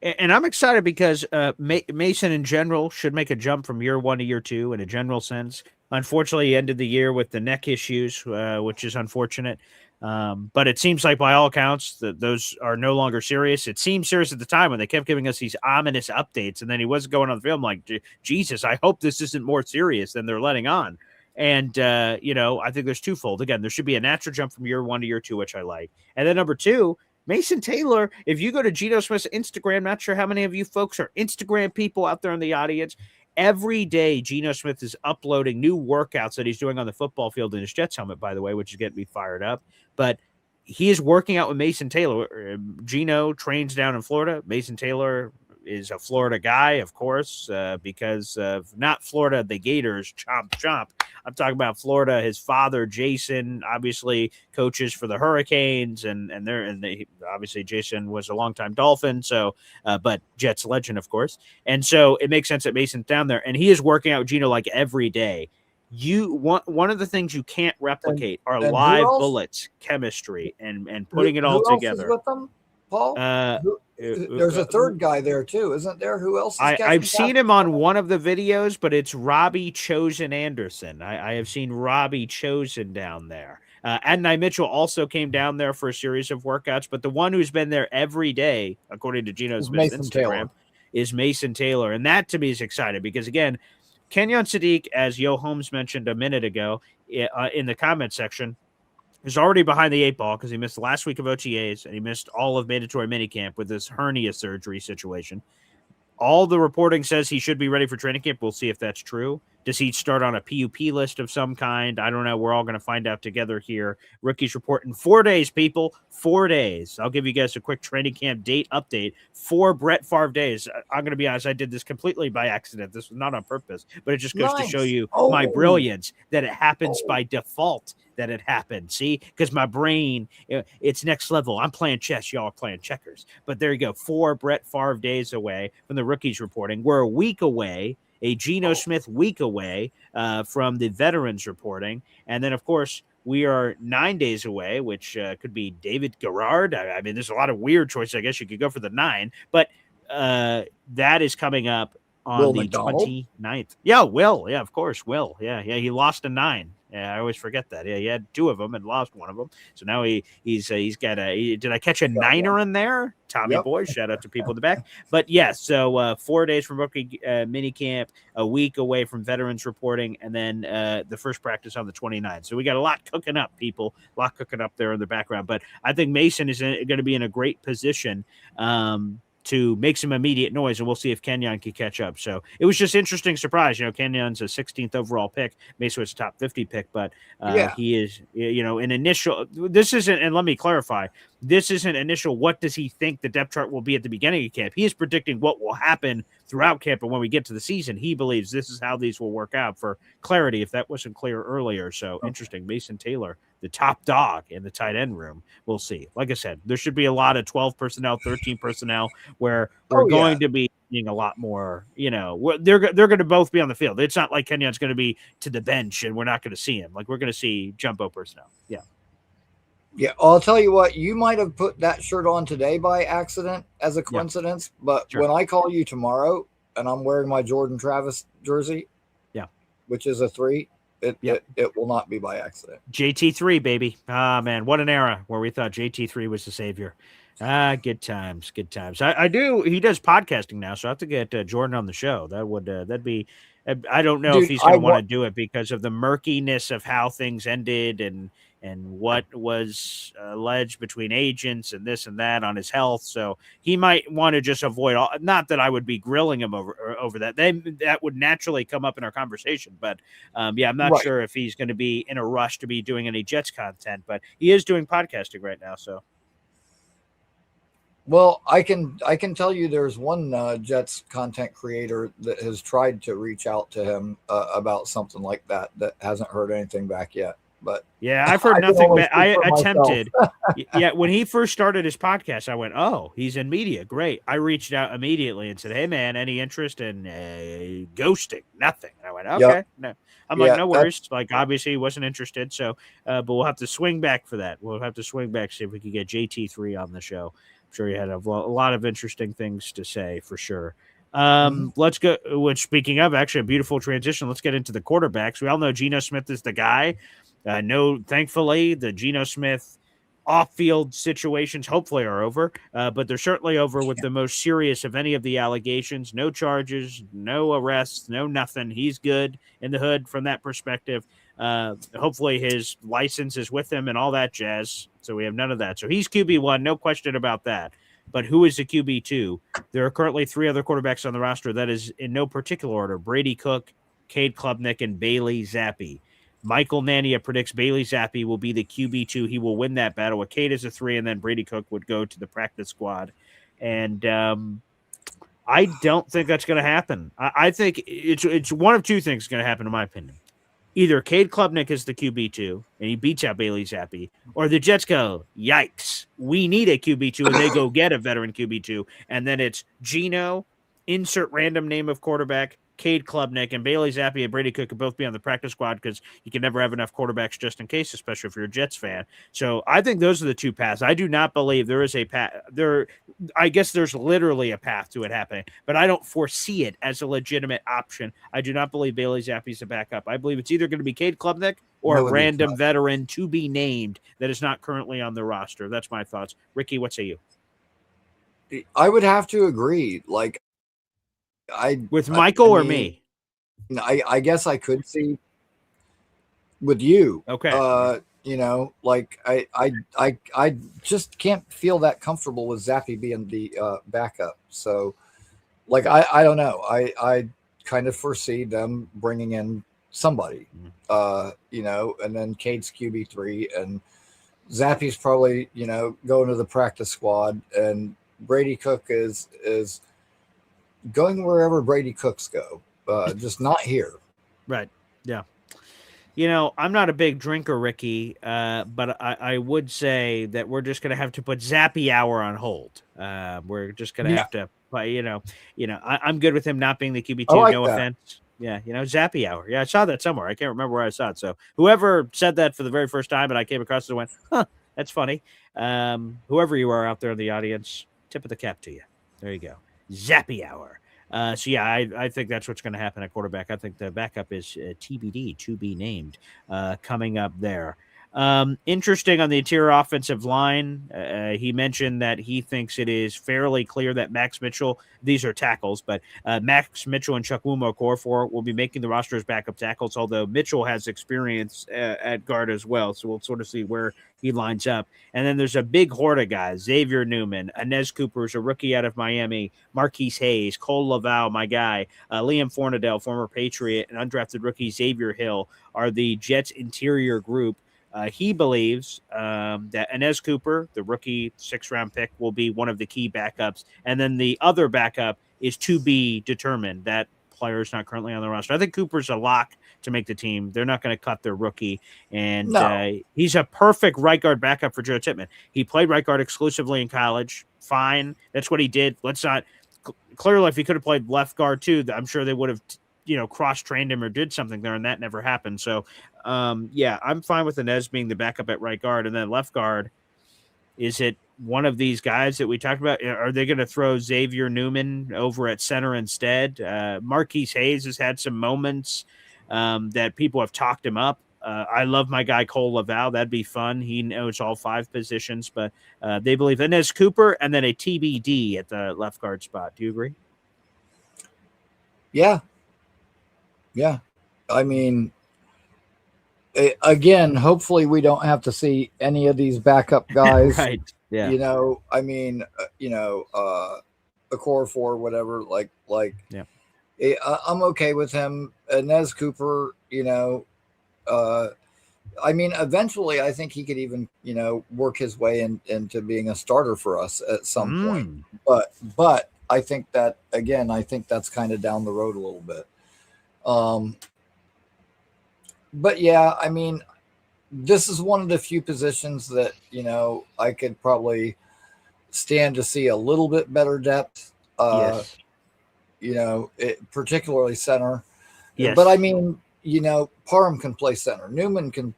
And I'm excited because Mason in general should make a jump from year 1 to year 2 in a general sense. Unfortunately, he ended the year with the neck issues, which is unfortunate. But it seems like, by all accounts, that those are no longer serious. It seemed serious at the time when they kept giving us these ominous updates, and then he wasn't going on the field. I'm like, Jesus, I hope this isn't more serious than they're letting on. And, I think there's twofold. Again, there should be a natural jump from year 1 to year 2, which I like. And then number 2, Mason Taylor, if you go to Geno Smith's Instagram, not sure how many of you folks are Instagram people out there in the audience. Every day, Geno Smith is uploading new workouts that he's doing on the football field in his Jets helmet, by the way, which is getting me fired up. But he is working out with Mason Taylor. Geno trains down in Florida. Mason Taylor is a Florida guy, of course, because of not Florida, the Gators, chomp, chomp. I'm talking about Florida. His father, Jason, obviously coaches for the Hurricanes, and obviously Jason was a longtime Dolphin, so but Jets legend, of course. And so it makes sense that Mason's down there, and he is working out with Geno like every day. One of the things you can't replicate are and live bullets, chemistry, and putting it all who together. Else is with them, Paul? There's a third guy there too, isn't there? Who else? I've seen him on one of the videos, but it's Robbie Chosen Anderson. I have seen Robbie Chosen down there. Adonai Mitchell also came down there for a series of workouts, but the one who's been there every day, according to Geno Smith's Instagram, is Mason Taylor. And that to me is exciting because, again, Kenyon Sadiq, as Yo Holmes mentioned a minute ago in the comment section, is already behind the 8 ball because he missed the last week of OTAs and he missed all of mandatory minicamp with this hernia surgery situation. All the reporting says he should be ready for training camp. We'll see if that's true. Does he start on a PUP list of some kind? I don't know. We're all going to find out together here. Rookies report in 4 days, people. 4 days. I'll give you guys a quick training camp date update. 4 Brett Favre days. I'm going to be honest. I did this completely by accident. This was not on purpose, but it just goes to show you my brilliance that it happens by default. That it happened. See, because my brain, it's next level. I'm playing chess. Y'all are playing checkers. But there you go. 4 Brett Favre days away from the rookies reporting. We're a week away, a Geno Smith week away from the veterans reporting. And then, of course, we are 9 days away, which could be David Garrard. I mean, there's a lot of weird choices. I guess you could go for the 9. But that is coming up on Will the McDonald? 29th. Yeah, Will. Yeah, of course, Will. Yeah, he lost a 9. Yeah, I always forget that. Yeah, he had 2 of them and lost one of them. So now he's got a. Did I catch a 9er in there? Tommy Boy, shout out to people in the back. But yes, so 4 days from rookie mini camp, a week away from veterans reporting, and then the first practice on the 29th. So we got a lot cooking up, people. A lot cooking up there in the background. But I think Mason is going to be in a great position to make some immediate noise, and we'll see if Kenyon can catch up. So it was just interesting surprise. Kenyon's a 16th overall pick. Mason was a top 50 pick, but he is, an initial. This isn't, and let me clarify, this isn't initial. What does he think the depth chart will be at the beginning of camp? He is predicting what will happen throughout camp, and when we get to the season, he believes this is how these will work out. For clarity, if that wasn't clear earlier, so interesting. Mason Taylor, the top dog in the tight end room. We'll see. Like I said, there should be a lot of 12 personnel, 13 personnel, where we're going to be seeing a lot more. They're going to both be on the field. It's not like Kenyon's going to be to the bench and we're not going to see him. Like we're going to see jumbo personnel. Yeah. Yeah, I'll tell you what, you might have put that shirt on today by accident as a Yeah, coincidence, but sure. when I call you tomorrow and I'm wearing my Jordan Travis jersey, Yeah. which is a 3, it, Yep. it, it will not be by accident. JT3, baby. Ah, man, what an era where we thought JT3 was the savior. Ah, good times, good times. I do. He does podcasting now, so I have to get Jordan on the show. That'd be. I don't know if Dude, he's going to want to do it because of the murkiness of how things ended and what was alleged between agents and this and that on his health. So he might want to just avoid all. Not that I would be grilling him over that. That would naturally come up in our conversation, but yeah, I'm not right. sure if he's going to be in a rush to be doing any Jets content, but he is doing podcasting right now. So Well, I can tell you there's one Jets content creator that has tried to reach out to him about something like that hasn't heard anything back yet. But yeah, I've heard I can nothing only back. speak I for myself. attempted. Yeah, when he first started his podcast, I went, "Oh, he's in media. Great." I reached out immediately and said, "Hey, man, any interest in ghosting?" Nothing. And I went, Yep. "Okay." No, I'm like, Yeah. "No That's worries." Like, obviously, he wasn't interested. So, but we'll have to swing back for that. We'll have to swing back see if we can get JT3 on the show. I'm sure he had a lot of interesting things to say for sure. mhm. Let's go. Which, speaking of, actually, a beautiful transition. Let's get into the quarterbacks. We all know Geno Smith is the guy. No, thankfully, the Geno Smith off-field situations hopefully are over, but they're certainly over with the most serious of any of the allegations. No charges, no arrests, no nothing. He's good in the hood from that perspective. Hopefully, his license is with him and all that jazz. So we have none of that. So he's QB1, no question about that. But who is the QB2? There are currently 3 other quarterbacks on the roster. That is in no particular order: Brady Cook, Cade Klubnik, and Bailey Zappi. Michael Nania predicts Bailey Zappi will be the QB2. He will win that battle with Cade as a 3, and then Brady Cook would go to the practice squad. And I don't think that's going to happen. I think it's one of two things going to happen, in my opinion. Either Cade Klubnik is the QB2 and he beats out Bailey Zappi, or the Jets go, yikes, we need a QB2, and they go get a veteran QB2. And then it's Geno, insert random name of quarterback, Cade Klubnik, and Bailey Zappi and Brady Cook could both be on the practice squad because you can never have enough quarterbacks just in case, especially if you're a Jets fan. So I think those are the two paths. I do not believe there is a path. I guess there's literally a path to it happening, but I don't foresee it as a legitimate option. I do not believe Bailey Zappi's a backup. I believe it's either going to be Cade Klubnik or a That would be random tough. veteran to be named that is not currently on the roster. That's my thoughts. Ricky, what say you? I would have to agree. Like With I Michael or mean, me? I guess I could see with you. Okay. Like I just can't feel that comfortable with Zappy being the backup. So like I don't know. I kind of foresee them bringing in somebody. And then Cade's QB3 and Zappy's probably, going to the practice squad, and Brady Cook is going wherever Brady Cooks go. Just not here. Right. Yeah. I'm not a big drinker, Ricky, but I would say that we're just going to have to put Zappy Hour on hold. We're just going to Yeah. have to, I'm good with him not being the I QB2. like No that. offense. Yeah, Zappy Hour. Yeah, I saw that somewhere. I can't remember where I saw it. So whoever said that for the very first time and I came across it and went, huh, that's funny. Whoever you are out there in the audience, tip of the cap to you. There you go. Zappy Hour. So yeah, I think that's what's going to happen at quarterback. I think the backup is TBD, to be named, coming up there. Interesting on the interior offensive line. He mentioned that he thinks it is fairly clear that Max Mitchell, these are tackles, but Max Mitchell and Chukwuma Okorafor will be making the roster as backup tackles, although Mitchell has experience at guard as well. So we'll sort of see where he lines up. And then there's a big horde of guys: Xavier Newman, Inez Cooper is a rookie out of Miami, Marquise Hayes, Cole Laval, my guy, Liam Fornadell, former Patriot, and undrafted rookie Xavier Hill are the Jets interior group. He believes that Inez Cooper, the rookie 6th-round pick, will be one of the key backups. And then the other backup is to be determined. That player is not currently on the roster. I think Cooper's a lock to make the team. They're not going to cut their rookie. And No. he's a perfect right guard backup for Joe Tippmann. He played right guard exclusively in college. Fine. That's what he did. Let's not – clearly, if he could have played left guard too, I'm sure they would have cross-trained him or did something there, and that never happened. So Yeah, I'm fine with Inez being the backup at right guard, and then left guard. Is it one of these guys that we talked about? Are they going to throw Xavier Newman over at center instead? Marquise Hayes has had some moments that people have talked him up. I love my guy Cole Laval. That'd be fun. He knows all 5 positions, but they believe Inez Cooper and then a TBD at the left guard spot. Do you agree? Yeah. Yeah. I mean, again, hopefully we don't have to see any of these backup guys. Right. Yeah. You know, I mean, a core 4, whatever. Like, yeah. I'm okay with him. Nez Cooper, I mean, eventually I think he could even, work his way into being a starter for us at some point. But I think that, again, that's kind of down the road a little bit. But yeah, I mean, this is one of the few positions that, I could probably stand to see a little bit better depth. Yes. Particularly center. Yes. But I mean, Parham can play center. Newman can,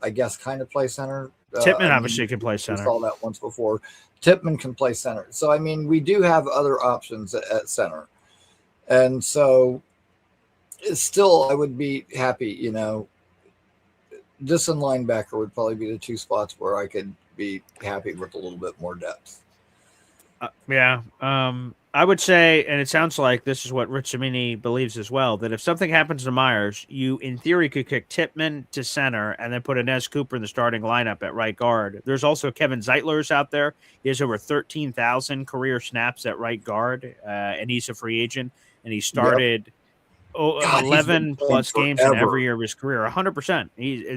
I guess, kind of play center. Tippmann obviously can play center. We saw that once before. Tippmann can play center. So, I mean, we do have other options at center. And so still, I would be happy, this and linebacker would probably be the 2 spots where I could be happy with a little bit more depth. Yeah. I would say, and it sounds like this is what Rich Cimini believes as well, that if something happens to Myers, you, in theory, could kick Tippmann to center and then put Inez Cooper in the starting lineup at right guard. There's also Kevin Zeitler's out there. He has over 13,000 career snaps at right guard, and he's a free agent, and he started 11 plus games in every year of his career, 100%.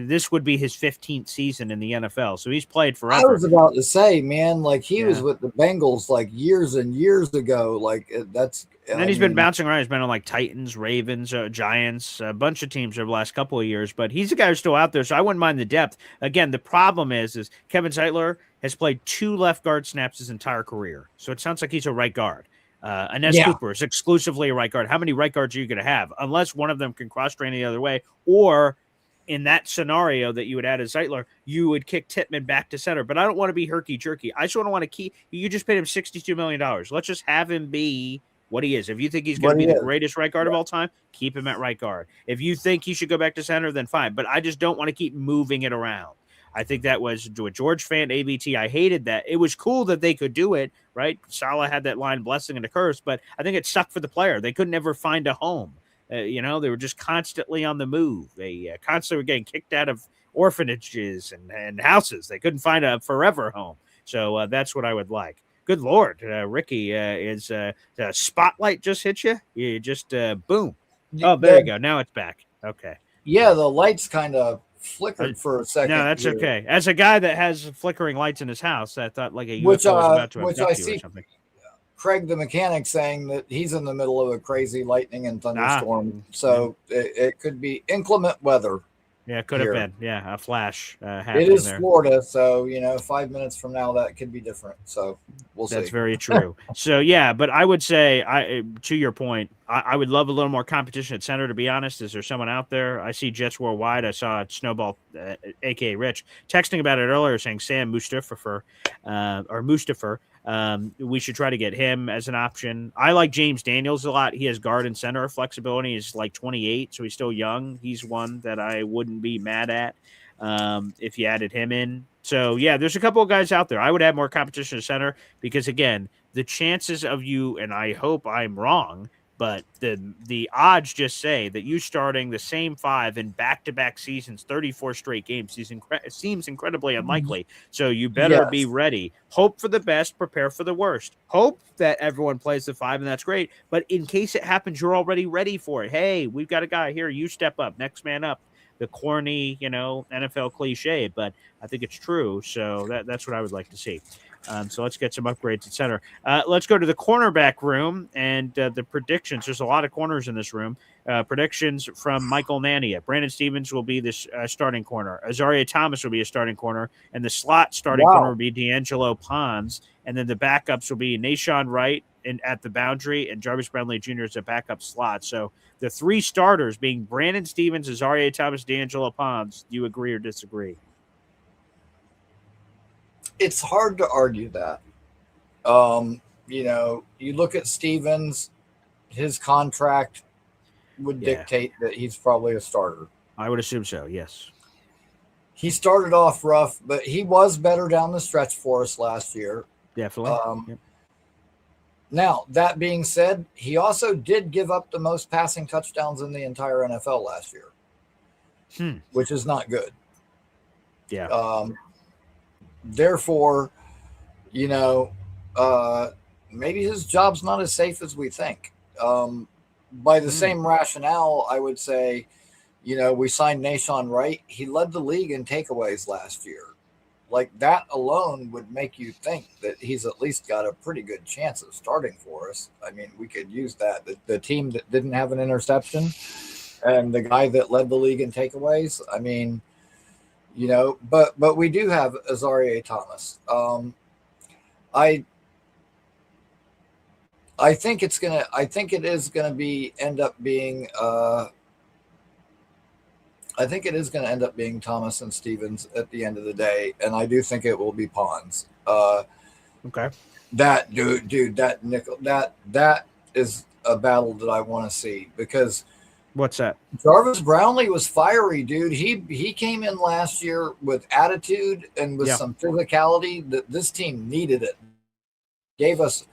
This would be his 15th season in the NFL, so he's played forever. I was about to say, man, like he was with the Bengals like years and years ago. Like that's. And then he's been bouncing around. He's been on like Titans, Ravens, Giants, a bunch of teams over the last couple of years. But he's a guy who's still out there, so I wouldn't mind the depth. Again, the problem is Kevin Zeitler has played 2 left guard snaps his entire career, so it sounds like he's a right guard. Inez Cooper is exclusively a right guard. How many right guards are you going to have? Unless one of them can cross-train the other way, or in that scenario that you would add as Zeitler, you would kick Tippmann back to center. But I don't want to be herky-jerky. I just want to keep – you just paid him $62 million. Let's just have him be what he is. If you think he's going to be the greatest right guard of all time, keep him at right guard. If you think he should go back to center, then fine. But I just don't want to keep moving it around. I think that was a George fan ABT. I hated that. It was cool that they could do it, right? Salah had that line, blessing and a curse, but I think it sucked for the player. They could never find a home. They were just constantly on the move. They constantly were getting kicked out of orphanages and houses. They couldn't find a forever home. So that's what I would like. Good Lord, Ricky, is the spotlight just hit you? You just, boom. Oh, there you go. Now it's back. Okay. Yeah, the lights kind of flickered for a second. No, that's okay. As a guy that has flickering lights in his house, I thought like a UFO was about to abduct you or something. Craig the mechanic saying that he's in the middle of a crazy lightning and thunderstorm, so it could be inclement weather. Yeah, it could have been. Yeah, a flash happened. It is there. Florida, so 5 minutes from now that could be different. So we'll see. That's very true. So yeah, but I would say, to your point, I would love a little more competition at center. To be honest, is there someone out there? I see Jets Worldwide. I saw Snowball, aka Rich, texting about it earlier, saying Sam Mustafa we should try to get him as an option. I like James Daniels a lot. He has guard and center flexibility. He's like 28, so he's still young. He's one that I wouldn't be mad at if you added him in. So, yeah, there's a couple of guys out there. I would add more competition to center because, again, the chances of you, and I hope I'm wrong, but the odds just say that you starting the same 5 in back-to-back seasons, 34 straight games, seems incredibly unlikely. So you better be ready. Hope for the best, prepare for the worst. Hope that everyone plays the 5, and that's great. But in case it happens, you're already ready for it. Hey, we've got a guy here. You step up. Next man up. The corny, NFL cliche, but I think it's true. So that's what I would like to see. So let's get some upgrades at center. Let's go to the cornerback room and the predictions. There's a lot of corners in this room. Predictions from Michael Nania. Brandon Stevens will be this starting corner. Azaria Thomas will be a starting corner. And the slot starting corner will be D'Angelo Pons. And then the backups will be Nashawn Wright, at the boundary, and Jarvis Brownlee Jr. is a backup slot. So the three starters being Brandon Stevens, Azareye'h Thomas, D'Angelo Pons. Do you agree or disagree? It's hard to argue that. You look at Stevens, his contract would dictate that he's probably a starter. I would assume so, yes. He started off rough, but he was better down the stretch for us last year. Definitely. Now, that being said, he also did give up the most passing touchdowns in the entire NFL last year, which is not good. Yeah. Therefore, maybe his job's not as safe as we think. By the same rationale, I would say, we signed Nashawn Wright. He led the league in takeaways last year. Like, that alone would make you think that he's at least got a pretty good chance of starting for us. I mean, we could use that. The team that didn't have an interception and the guy that led the league in takeaways. I mean, but we do have Azareye'h Thomas. I think it is going to end up being Thomas and Stevens at the end of the day, and I do think it will be Pons. Okay. That dude, that nickel, that is a battle that I want to see, because what's that? Jarvis Brownlee was fiery, dude. He came in last year with attitude and with some physicality that this team needed. It gave us,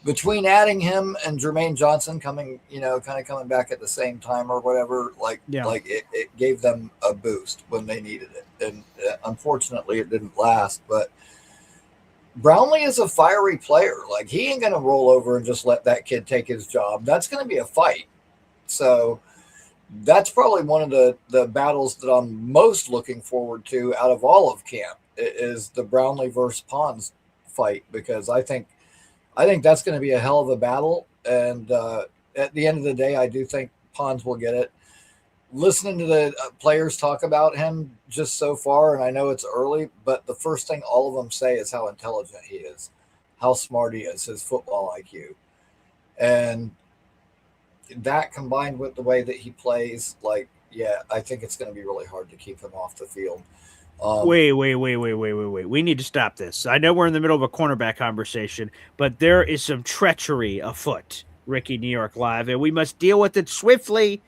between adding him and Jermaine Johnson coming back at the same time or whatever, it gave them a boost when they needed it. And unfortunately, it didn't last. But Brownlee is a fiery player. Like, he ain't going to roll over and just let that kid take his job. That's going to be a fight. So that's probably one of the battles that I'm most looking forward to out of all of camp, is the Brownlee versus Pons fight, because I think that's going to be a hell of a battle. And at the end of the day, I do think Pons will get it. Listening to the players talk about him just so far, and I know it's early, but the first thing all of them say is how intelligent he is, how smart he is, his football IQ. And that combined with the way that he plays, I think it's going to be really hard to keep him off the field. Wait. We need to stop this. I know we're in the middle of a cornerback conversation, but there is some treachery afoot, Ricky New York Live, and we must deal with it swiftly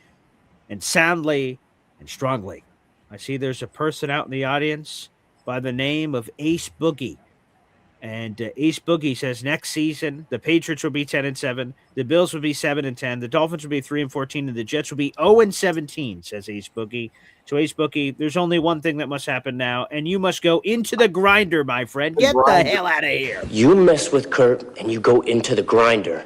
and soundly and strongly. I see there's a person out in the audience by the name of Ace Boogie. And Ace Boogie says next season the Patriots will be 10-7, the Bills will be 7-10, the Dolphins will be 3-14, and the Jets will be 0-17. Says Ace Boogie. So Ace Boogie, there's only one thing that must happen now, and you must go into the grinder, my friend. Get the hell out of here. You mess with Kurt, and you go into the grinder.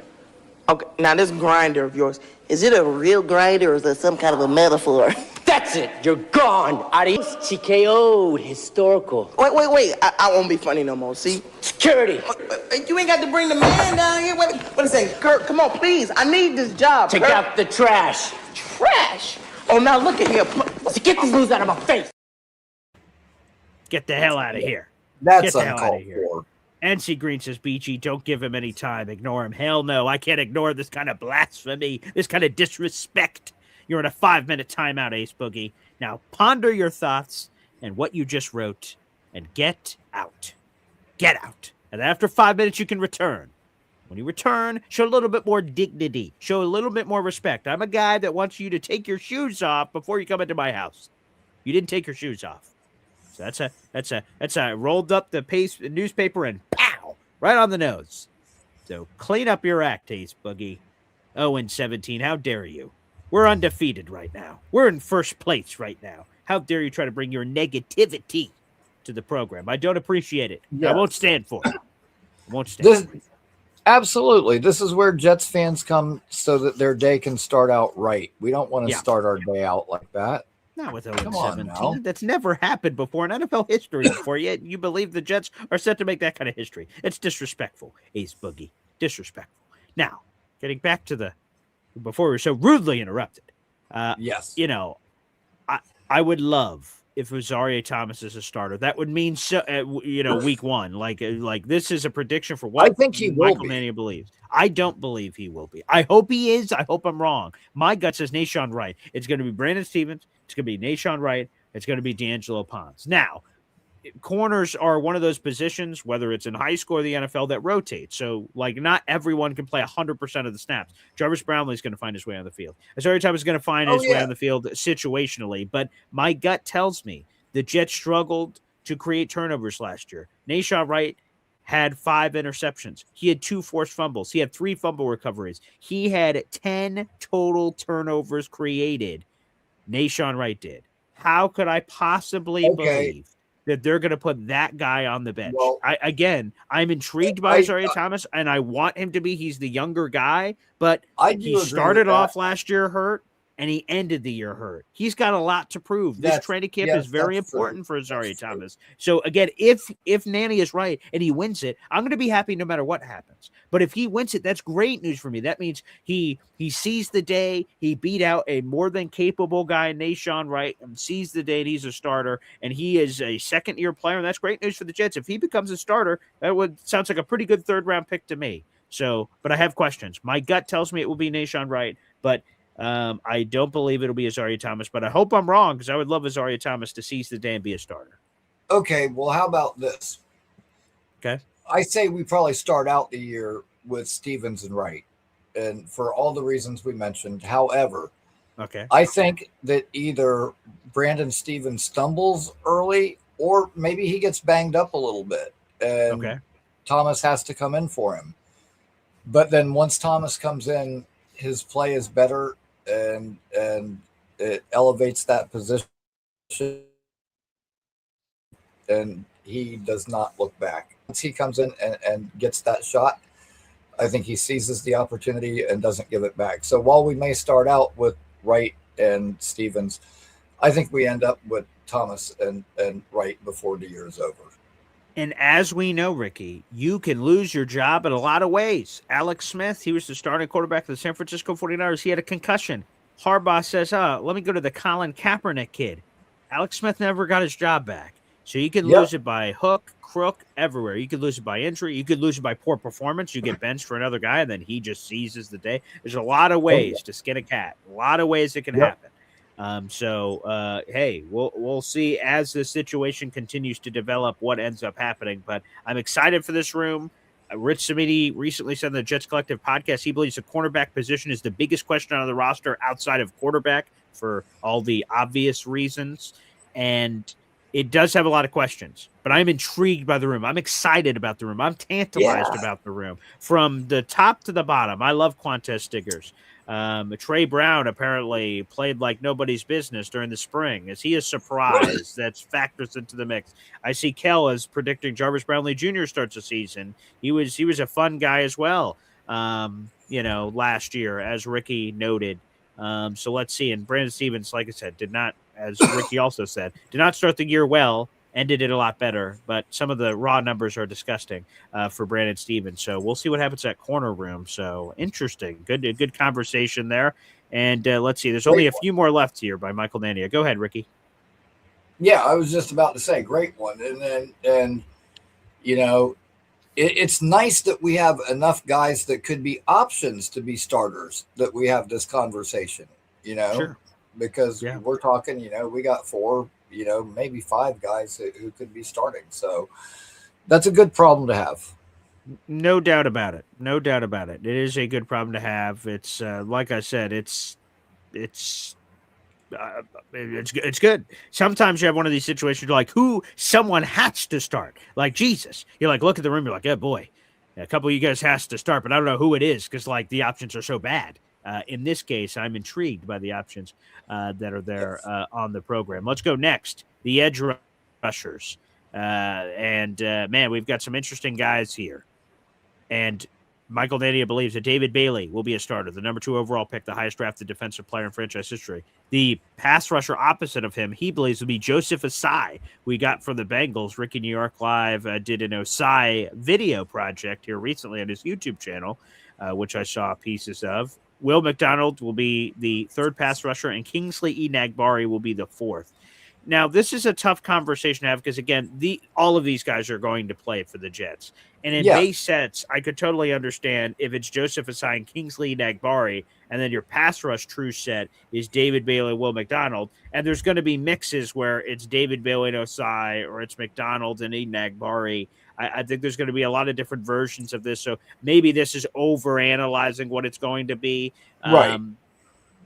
Okay, now this grinder of yours, is it a real grinder or is it some kind of a metaphor? That's it. You're gone. Adios, TKO, historical. Wait. I won't be funny no more, see? Security. You ain't got to bring the man down here. Wait a second. Kurt, come on, please. I need this job. Take Kurt. out the trash. Trash? Oh, now look at here. Get these moves out of my face. Get the hell out of here. That's uncalled for. NC Green says, BG, don't give him any time. Ignore him. Hell no. I can't ignore this kind of blasphemy, this kind of disrespect. You're in a 5-minute timeout, Ace Boogie. Now ponder your thoughts and what you just wrote and get out. Get out. And after 5 minutes, you can return. When you return, show a little bit more dignity. Show a little bit more respect. I'm a guy that wants you to take your shoes off before you come into my house. You didn't take your shoes off. So that's a rolled up the newspaper and pow, right on the nose. So clean up your act, Ace Boogie. 0-17, how dare you? We're undefeated right now. We're in first place right now. How dare you try to bring your negativity to the program? I don't appreciate it. Yes. I won't stand for it. I won't stand for it. Absolutely. This is where Jets fans come so that their day can start out right. We don't want to start our day out like that. Not with 0-17. That's never happened before in NFL history before. Yet you believe the Jets are set to make that kind of history. It's disrespectful, Ace Boogie. Disrespectful. Now, getting back to before we were so rudely interrupted. Yes. I would love if Azaria Thomas is a starter. That would mean week one. Like this is a prediction for what I think he will Michael be. Nania believes. I don't believe he will be. I hope he is. I hope I'm wrong. My gut says Nashawn Wright. It's going to be Brandon Stevens. It's going to be Nashawn Wright. It's going to be D'Angelo Ponce. Now, corners are one of those positions, whether it's in high school or the NFL, that rotates. So, like, not everyone can play 100% of the snaps. Jarvis Brownlee is going to find his way on the field. Azaria Thomas is going to find his way on the field situationally. But my gut tells me the Jets struggled to create turnovers last year. Nashawn Wright had 5 interceptions. He had 2 forced fumbles. He had 3 fumble recoveries. He had 10 total turnovers created. Nashawn Wright did. How could I possibly believe that they're going to put that guy on the bench? Well, I'm intrigued by Azaria Thomas, and I want him to be. He's the younger guy, but he started off last year hurt, and he ended the year hurt. He's got a lot to prove. This training camp is very important for Azaria Thomas. So again, if Nanny is right and he wins it, I'm going to be happy no matter what happens. But if he wins it, that's great news for me. That means he sees the day. He beat out a more than capable guy, Nashawn Wright, and sees the day and he's a starter, and he is a second-year player, and that's great news for the Jets. If he becomes a starter, sounds like a pretty good third-round pick to me. So, but I have questions. My gut tells me it will be Nashawn Wright, but I don't believe it'll be Azaria Thomas, but I hope I'm wrong because I would love Azaria Thomas to seize the day and be a starter. Okay, well, how about this? Okay. I say we probably start out the year with Stevens and Wright, and for all the reasons we mentioned. However, I think that either Brandon Stevens stumbles early or maybe he gets banged up a little bit, and Thomas has to come in for him. But then once Thomas comes in, his play is better, and it elevates that position, and he does not look back. Once he comes in and gets that shot, I think he seizes the opportunity and doesn't give it back. So while we may start out with Wright and Stevens, I think we end up with Thomas and Wright before the year is over. And as we know, Ricky, you can lose your job in a lot of ways. Alex Smith, he was the starting quarterback of the San Francisco 49ers. He had a concussion. Harbaugh says, let me go to the Colin Kaepernick kid. Alex Smith never got his job back. So you can lose it by hook, crook, everywhere. You could lose it by injury. You could lose it by poor performance. You get benched for another guy, and then he just seizes the day. There's a lot of ways to skin a cat. A lot of ways it can happen. Hey, we'll see as the situation continues to develop what ends up happening. But I'm excited for this room. Rich Samiti recently said in the Jets Collective podcast he believes the cornerback position is the biggest question on the roster outside of quarterback for all the obvious reasons. And it does have a lot of questions, but I'm intrigued by the room. I'm excited about the room. I'm tantalized about the room. From the top to the bottom, I love Quantez Stiggers. Trey Brown apparently played like nobody's business during the spring. Is he a surprise that factors into the mix? I see Kel as predicting Jarvis Brownlee Jr. starts the season. He was a fun guy as well, last year, as Ricky noted. So let's see. And Brandon Stevens, like I said, did not, as Ricky also said, did not start the year well, ended it a lot better, but some of the raw numbers are disgusting for Brandon Stevens. So we'll see what happens at corner room. So interesting. Good conversation there. And let's see. There's only a few more left here by Michael Nania. Go ahead, Ricky. Yeah, I was just about to say, great one. And it's nice that we have enough guys that could be options to be starters, that we have this conversation, because we're talking, we got 4, maybe 5 guys who could be starting. So that's a good problem to have. No doubt about it. No doubt about it. It is a good problem to have. It's like I said, it's good. Sometimes you have one of these situations like someone has to start. Like Jesus, you're like, look at the room. You're like, oh boy, a couple of you guys has to start, but I don't know who it is because like the options are so bad. In this case, I'm intrigued by the options that are there on the program. Let's go next. The edge rushers. Man, we've got some interesting guys here. And Michael Nania believes that David Bailey will be a starter, the number 2 overall pick, the highest drafted defensive player in franchise history. The pass rusher opposite of him, he believes, will be Joseph Osai. We got from the Bengals. Ricky New York Live did an Osai video project here recently on his YouTube channel, which I saw pieces of. Will McDonald will be the 3rd pass rusher, and Kingsley Enagbari will be the 4th. Now, this is a tough conversation to have because, again, all of these guys are going to play for the Jets. And in base sets, I could totally understand if it's Joseph Asai and Kingsley Nagbari, and then your pass rush true set is David Bailey, Will McDonald. And there's going to be mixes where it's David Bailey and Osai, or it's McDonald and Nagbari. I think there's going to be a lot of different versions of this. So maybe this is over-analyzing what it's going to be. Right.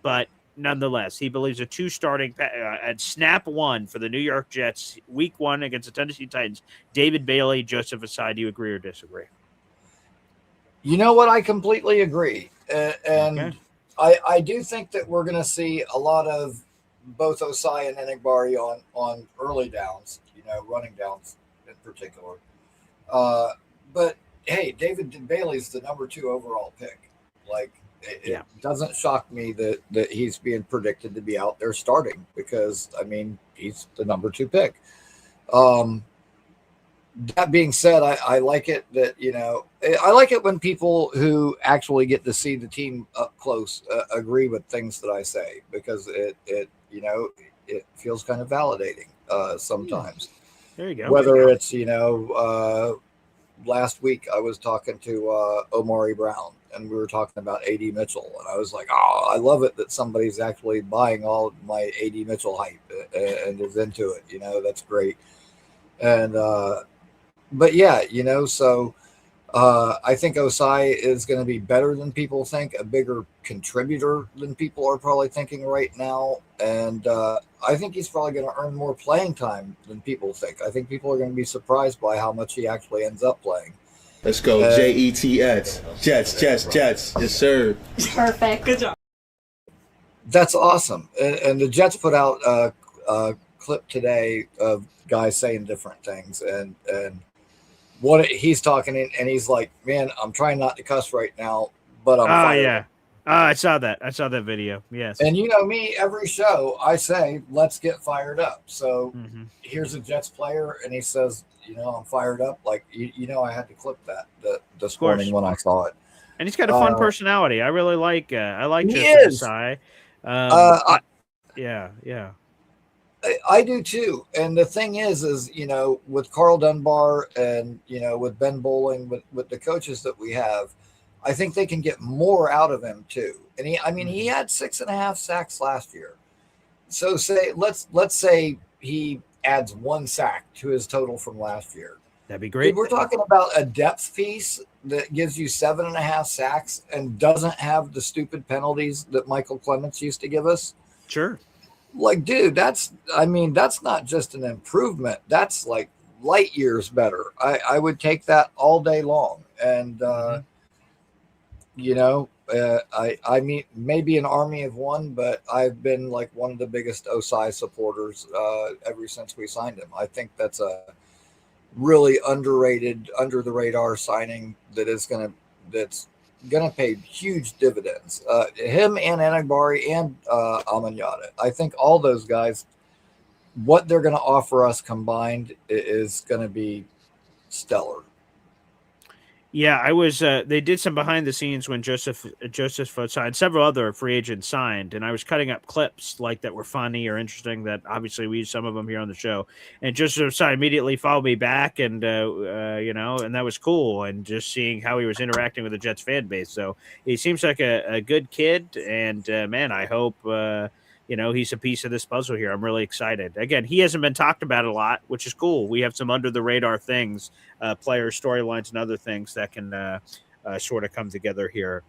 But nonetheless, he believes a two starting at snap one for the New York Jets, week 1 against the Tennessee Titans. David Bailey, Joseph Asai. Do you agree or disagree? You know what? I completely agree. And Okay. I do think that we're going to see a lot of both Osai and Enigbari on early downs, running downs in particular. But hey, David Bailey's the number 2 overall pick. Like, it doesn't shock me that he's being predicted to be out there starting because, I mean, he's the number 2 pick. That being said, I like it that, I like it when people who actually get to see the team up close agree with things that I say because it feels kind of validating sometimes. There you go. Whether it's, last week I was talking to Omari Brown and we were talking about AD Mitchell and I was like, oh, I love it that somebody's actually buying all of my AD Mitchell hype and is into it. That's great. And, but yeah, so I think Osai is going to be better than people think, a bigger contributor than people are probably thinking right now. And I think he's probably going to earn more playing time than people think. I think people are going to be surprised by how much he actually ends up playing. Let's go, Jets. Jets. Yes, sir. Perfect. Good job. That's awesome. And the Jets put out a clip today of guys saying different things. And what he's talking and he's like, man, I'm trying not to cuss right now, but I'm fired. Yeah. I saw that. I saw that video. Yes. And me, every show I say, let's get fired up. So here's a Jets player and he says, I'm fired up. Like, I had to clip that this morning when I saw it. And he's got a fun personality. I really like Joseph Asai. Yeah. I do too. And the thing is, with Carl Dunbar and, with Ben Bowling, with the coaches that we have, I think they can get more out of him too. And he had 6.5 sacks last year. So let's say he adds 1 sack to his total from last year. That'd be great. We're talking about a depth piece that gives you 7.5 sacks and doesn't have the stupid penalties that Michael Clements used to give us. Sure. Like, dude, that's not just an improvement. That's like light years better. I would take that all day long. And, I mean, maybe an army of one, but I've been like one of the biggest Osai supporters ever since we signed him. I think that's a really underrated, under the radar signing that's going to pay huge dividends. Him and Enigbari and Amanyada. I think all those guys, what they're going to offer us combined is going to be stellar. Yeah, I was. They did some behind the scenes when Joseph signed. Several other free agents signed, and I was cutting up clips like that were funny or interesting. That obviously we use some of them here on the show. And Joseph immediately followed me back, and and that was cool. And just seeing how he was interacting with the Jets fan base. So he seems like a good kid, and man, I hope. He's a piece of this puzzle here. I'm really excited. Again, he hasn't been talked about a lot, which is cool. We have some under the radar things, player storylines and other things that can sort of come together here,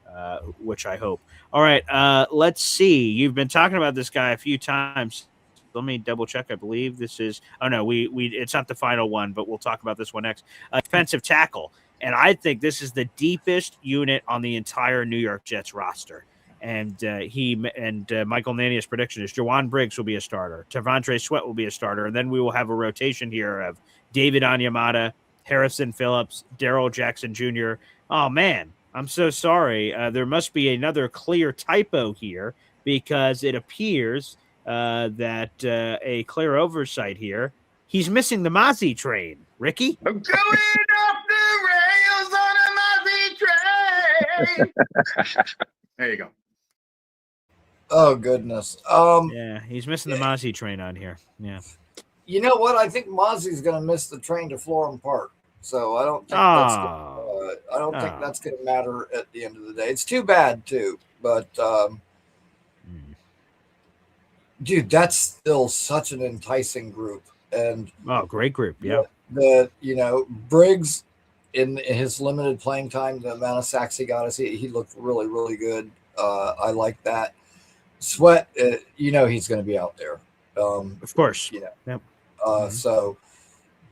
which I hope. All right, let's see. You've been talking about this guy a few times. Let me double check. I believe this is. Oh no, we it's not the final one, but we'll talk about this one next. Defensive tackle, and I think this is the deepest unit on the entire New York Jets roster. And Michael Nania's prediction is Jawan Briggs will be a starter. Tavondre Sweat will be a starter. And then we will have a rotation here of David Onyemata, Harrison Phillips, Darrell Jackson Jr. Oh, man, I'm so sorry. There must be another clear typo here because it appears that a clear oversight here. He's missing the Mozzie train. Ricky? I'm going off the rails on a Mozzie train. There you go. Oh, goodness. Yeah, he's missing the Mozzie train on here. Yeah. You know what? I think Mozzie's going to miss the train to Florham Park, so I don't think I don't think that's going to matter at the end of the day. It's too bad too, but dude, that's still such an enticing group, and great group, yeah. Briggs in his limited playing time, the amount of sacks he got, he looked really, really good. I like that. Sweat, he's going to be out there. Of course. Yep. So,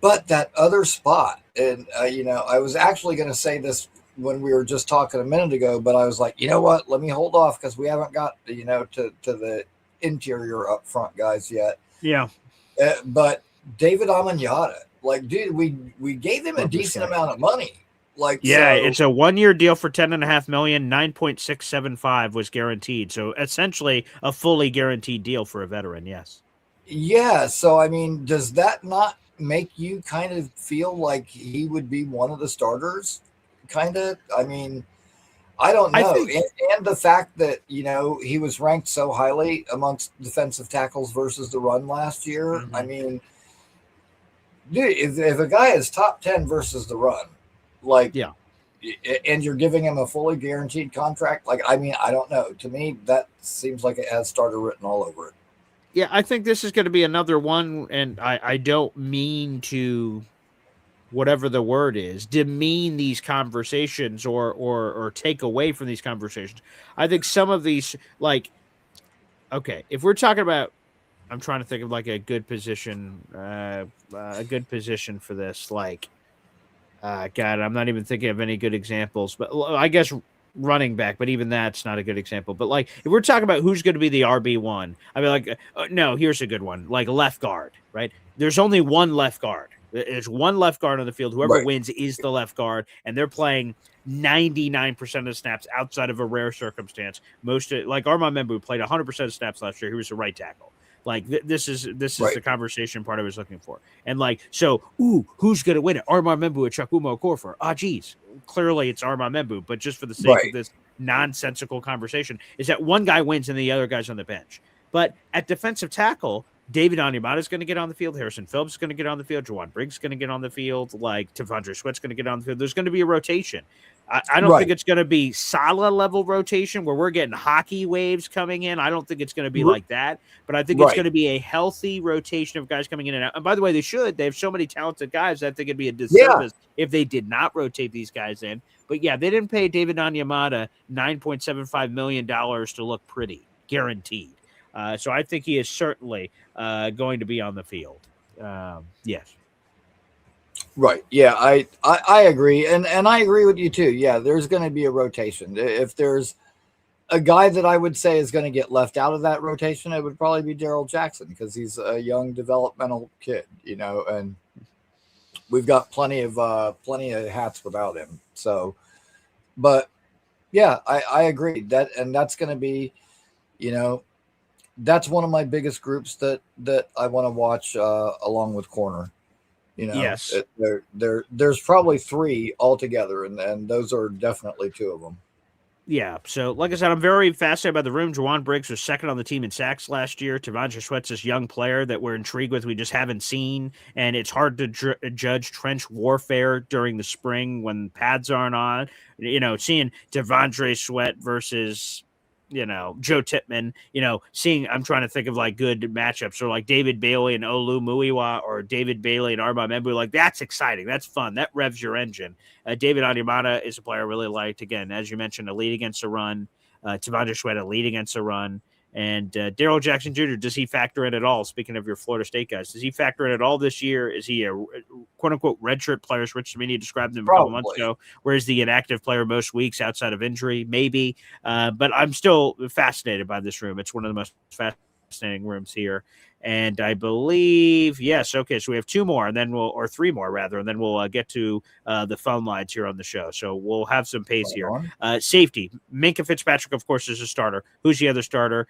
but that other spot, and I was actually going to say this when we were just talking a minute ago, but I was like, you know what? Let me hold off because we haven't got to the interior up front guys yet. Yeah. But David Amanyata, like, dude, we gave him a decent amount of money. Like, yeah, it's a 1-year deal for $10.5 million. 9.675 was guaranteed. So essentially a fully guaranteed deal for a veteran. Yes. Yeah. So, I mean, does that not make you kind of feel like he would be one of the starters? Kind of. I mean, I don't know. And the fact that, he was ranked so highly amongst defensive tackles versus the run last year. Mm-hmm. I mean, dude, if a guy is top 10 versus the run, like, yeah, and you're giving him a fully guaranteed contract, like, I mean, I don't know. To me, that seems like it has starter written all over it. Yeah, I think this is going to be another one, and I don't mean to, whatever the word is, demean these conversations or take away from these conversations. I think some of these, like, okay, if we're talking about, I'm trying to think of like a good position for this, like, God, I'm not even thinking of any good examples, but I guess running back, but even that's not a good example. But like, if we're talking about who's going to be the RB1, I mean, like, no, here's a good one, like left guard, right? There's only one left guard. There's one left guard on the field. Whoever wins is the left guard, and they're playing 99% of the snaps outside of a rare circumstance. Like Armand Membu played 100% of snaps last year. He was a right tackle. Like this is the conversation part I was looking for. And like, so, who's going to win it? Armand Membu or Chukwuma Okorafor? Geez, clearly it's Armand Membu, but just for the sake of this nonsensical conversation, is that one guy wins and the other guy's on the bench. But at defensive tackle, David Onyemata is going to get on the field. Harrison Phillips is going to get on the field. Juwan Briggs is going to get on the field. Like T'Vondre Sweat's going to get on the field. There's going to be a rotation. I don't think it's going to be Salah level rotation where we're getting hockey waves coming in. I don't think it's going to be like that. But I think it's going to be a healthy rotation of guys coming in and out. And by the way, they should. They have so many talented guys that I think it'd be a disservice if they did not rotate these guys in. But yeah, they didn't pay David Onyemata $9.75 million to look pretty, guaranteed. So I think he is certainly going to be on the field. Yes. Right. Yeah, I agree. And I agree with you too. Yeah, there's going to be a rotation. If there's a guy that I would say is going to get left out of that rotation, it would probably be Darrell Jackson because he's a young developmental kid, and we've got plenty of hats without him. So, but yeah, I agree that's going to be, that's one of my biggest groups that I want to watch along with corner. Yes, there's probably three altogether, and those are definitely two of them. Yeah, so like I said, I'm very fascinated by the room. Juwan Briggs was second on the team in sacks last year. T'Vondre Sweat's this young player that we're intrigued with. We just haven't seen, and it's hard to judge trench warfare during the spring when pads aren't on. Seeing T'Vondre Sweat versus Joe Tippmann, I'm trying to think of like good matchups or like David Bailey and Olu Muiwa or David Bailey and Armand Membu. Like that's exciting. That's fun. That revs your engine. David Onyemata is a player I really liked. Again, as you mentioned, a lead against a run. T'Vondre Sweat, a lead against a run. And Darrell Jackson Jr., does he factor in at all? Speaking of your Florida State guys, does he factor in at all this year? Is he a quote-unquote redshirt player, as Rich Cimini described him a couple months ago? Where is the inactive player most weeks outside of injury? Maybe. But I'm still fascinated by this room. It's one of the most fascinating rooms here. And I believe, yes, okay, so we have two more, and then or three more, rather, and then we'll get to the phone lines here on the show. So we'll have some pace here. Safety, Minkah Fitzpatrick, of course, is a starter. Who's the other starter?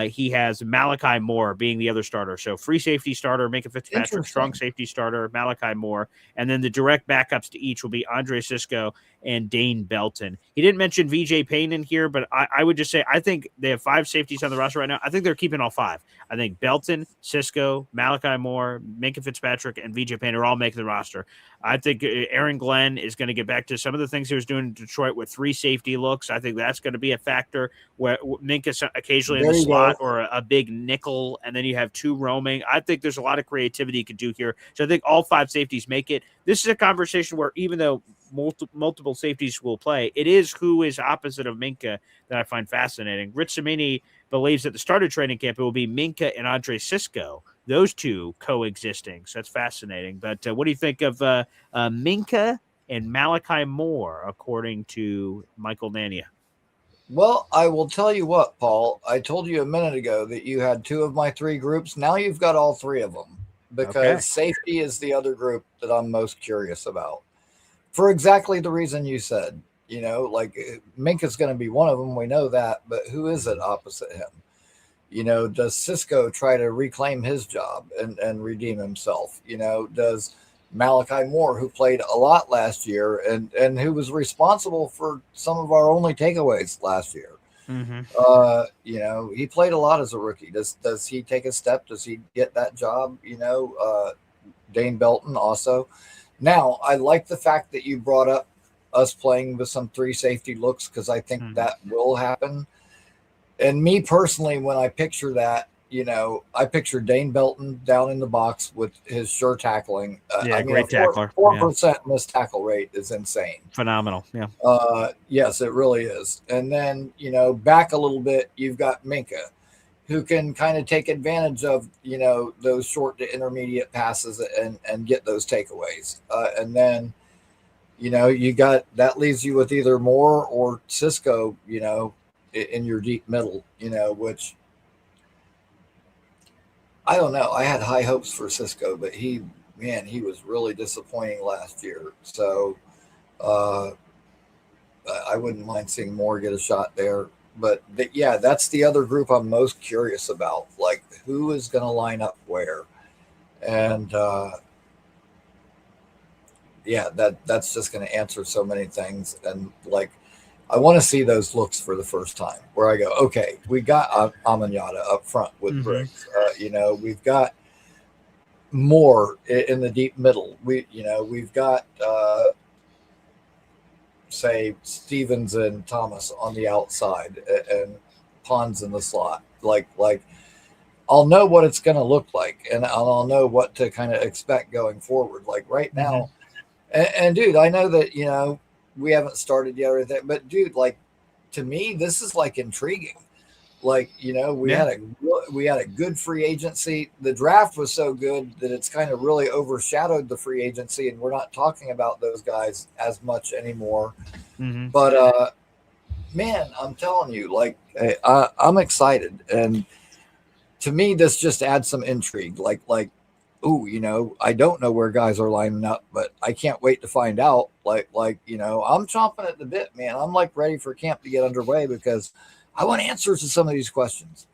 He has Malachi Moore being the other starter. So free safety starter, Minkah Fitzpatrick, strong safety starter, Malachi Moore. And then the direct backups to each will be Andre Sisco and Dane Belton. He didn't mention VJ Payne in here, but I would just say I think they have 5 safeties on the roster right now. I think they're keeping all 5. I think Belton, Cisco, Malachi Moore, Minka Fitzpatrick, and VJ Payne are all making the roster. I think Aaron Glenn is going to get back to some of the things he was doing in Detroit with 3 safety looks. I think that's going to be a factor where Minka's occasionally in the slot or a big nickel, and then you have 2 roaming. I think there's a lot of creativity you could do here. So I think all 5 safeties make it. This is a conversation where even though multiple safeties will play, it is who is opposite of Minka that I find fascinating. Rich Cimini believes at the start of training camp it will be Minka and Andre Cisco, those 2 coexisting. So that's fascinating. But what do you think of Minka and Malachi Moore, according to Michael Nania? Well, I will tell you what, Paul. I told you a minute ago that you had 2 of my 3 groups. Now you've got all 3 of them, because safety is the other group that I'm most curious about, for exactly the reason you said. You know, like Minka's going to be one of them. We know that, but who is it opposite him? You know, does Cisco try to reclaim his job and redeem himself? You know, does Malachi Moore, who played a lot last year and who was responsible for some of our only takeaways last year, you know, he played a lot as a rookie. Does he take a step? Does he get that job? You know, Dane Belton also. Now, I like the fact that you brought up us playing with some 3 safety looks, because I think that will happen. And me personally, when I picture that, you know, I picture Dane Belton down in the box with his sure tackling. Great tackler. 4% missed tackle rate is insane. Phenomenal. Yeah. Yes, it really is. And then, you know, back a little bit, you've got Minka, who can kind of take advantage of, you know, those short to intermediate passes and get those takeaways. And then, you know, that leaves you with either Moore or Cisco, you know, in your deep middle, you know, which I don't know. I had high hopes for Cisco, but he was really disappointing last year. So I wouldn't mind seeing Moore get a shot there. But that's the other group I'm most curious about, like who is going to line up where. And that's just going to answer so many things. And like, I want to see those looks for the first time where I go, okay, we got Amanyata up front with Briggs. You know, we've got Moore in the deep middle. We've got, say, Stevens and Thomas on the outside and Pons in the slot. Like I'll know what it's going to look like, and I'll know what to kind of expect going forward. Like right now, and dude, I know that, you know, we haven't started yet or anything, but dude, like to me, this is like intriguing. Like, you know, we had a good free agency. The draft was so good that it's kind of really overshadowed the free agency, and we're not talking about those guys as much anymore. But man, I'm telling you, like, I'm excited, and to me, this just adds some intrigue. Like, ooh, you know, I don't know where guys are lining up, but I can't wait to find out. Like, you know, I'm chomping at the bit, man. I'm like ready for camp to get underway because I want answers to some of these questions.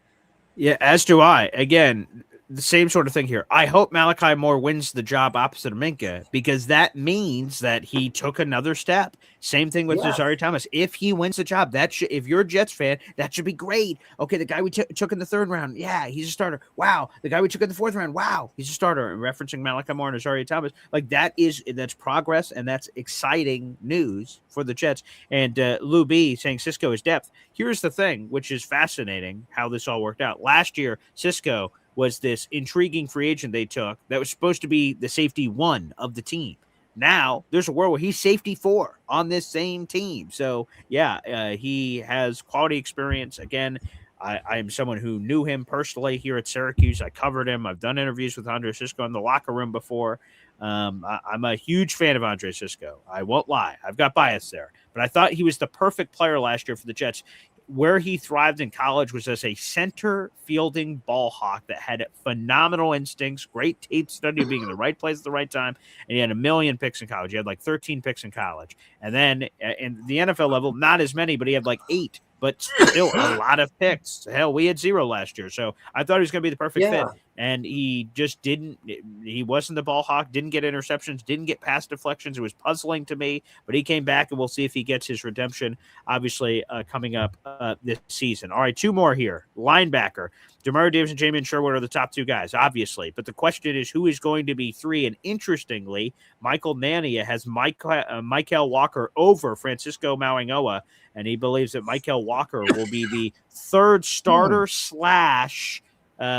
Yeah, as do I. Again, the same sort of thing here. I hope Malachi Moore wins the job opposite of Minka, because that means that he took another step. Same thing with Desiree Thomas. If he wins the job, if you're a Jets fan, that should be great. Okay, the guy we took in the 3rd round, yeah, he's a starter. Wow. The guy we took in the 4th round, wow, he's a starter. And referencing Malachi Moore and Desiree Thomas, like that's progress, and that's exciting news for the Jets. And Lou B saying Cisco is depth. Here's the thing, which is fascinating how this all worked out. Last year, Cisco was this intriguing free agent they took that was supposed to be the safety 1 of the team. Now there's a world where he's safety 4 on this same team. So he has quality experience. Again, I am someone who knew him personally here at Syracuse. I covered him. I've done interviews with Andre Cisco in the locker room before. I'm a huge fan of Andre Cisco. I won't lie. I've got bias there, but I thought he was the perfect player last year for the Jets. Where he thrived in college was as a center fielding ball hawk that had phenomenal instincts, great tape study, being in the right place at the right time, and he had 1 million picks in college. He had like 13 picks in college. And then in the NFL level, not as many, but he had like 8, but still a lot of picks. Hell, we had 0 last year. So I thought he was going to be the perfect fit. And he just didn't. He wasn't the ball hawk. Didn't get interceptions. Didn't get pass deflections. It was puzzling to me. But he came back, and we'll see if he gets his redemption. Obviously, coming up this season. All right, two more here. Linebacker. Demario Davis and Jamin Sherwood are the top two guys, obviously. But the question is, who is going to be three? And interestingly, Michael Nania has Michael Walker over Francisco Mauigoa, and he believes that Michael Walker will be the third starter slash.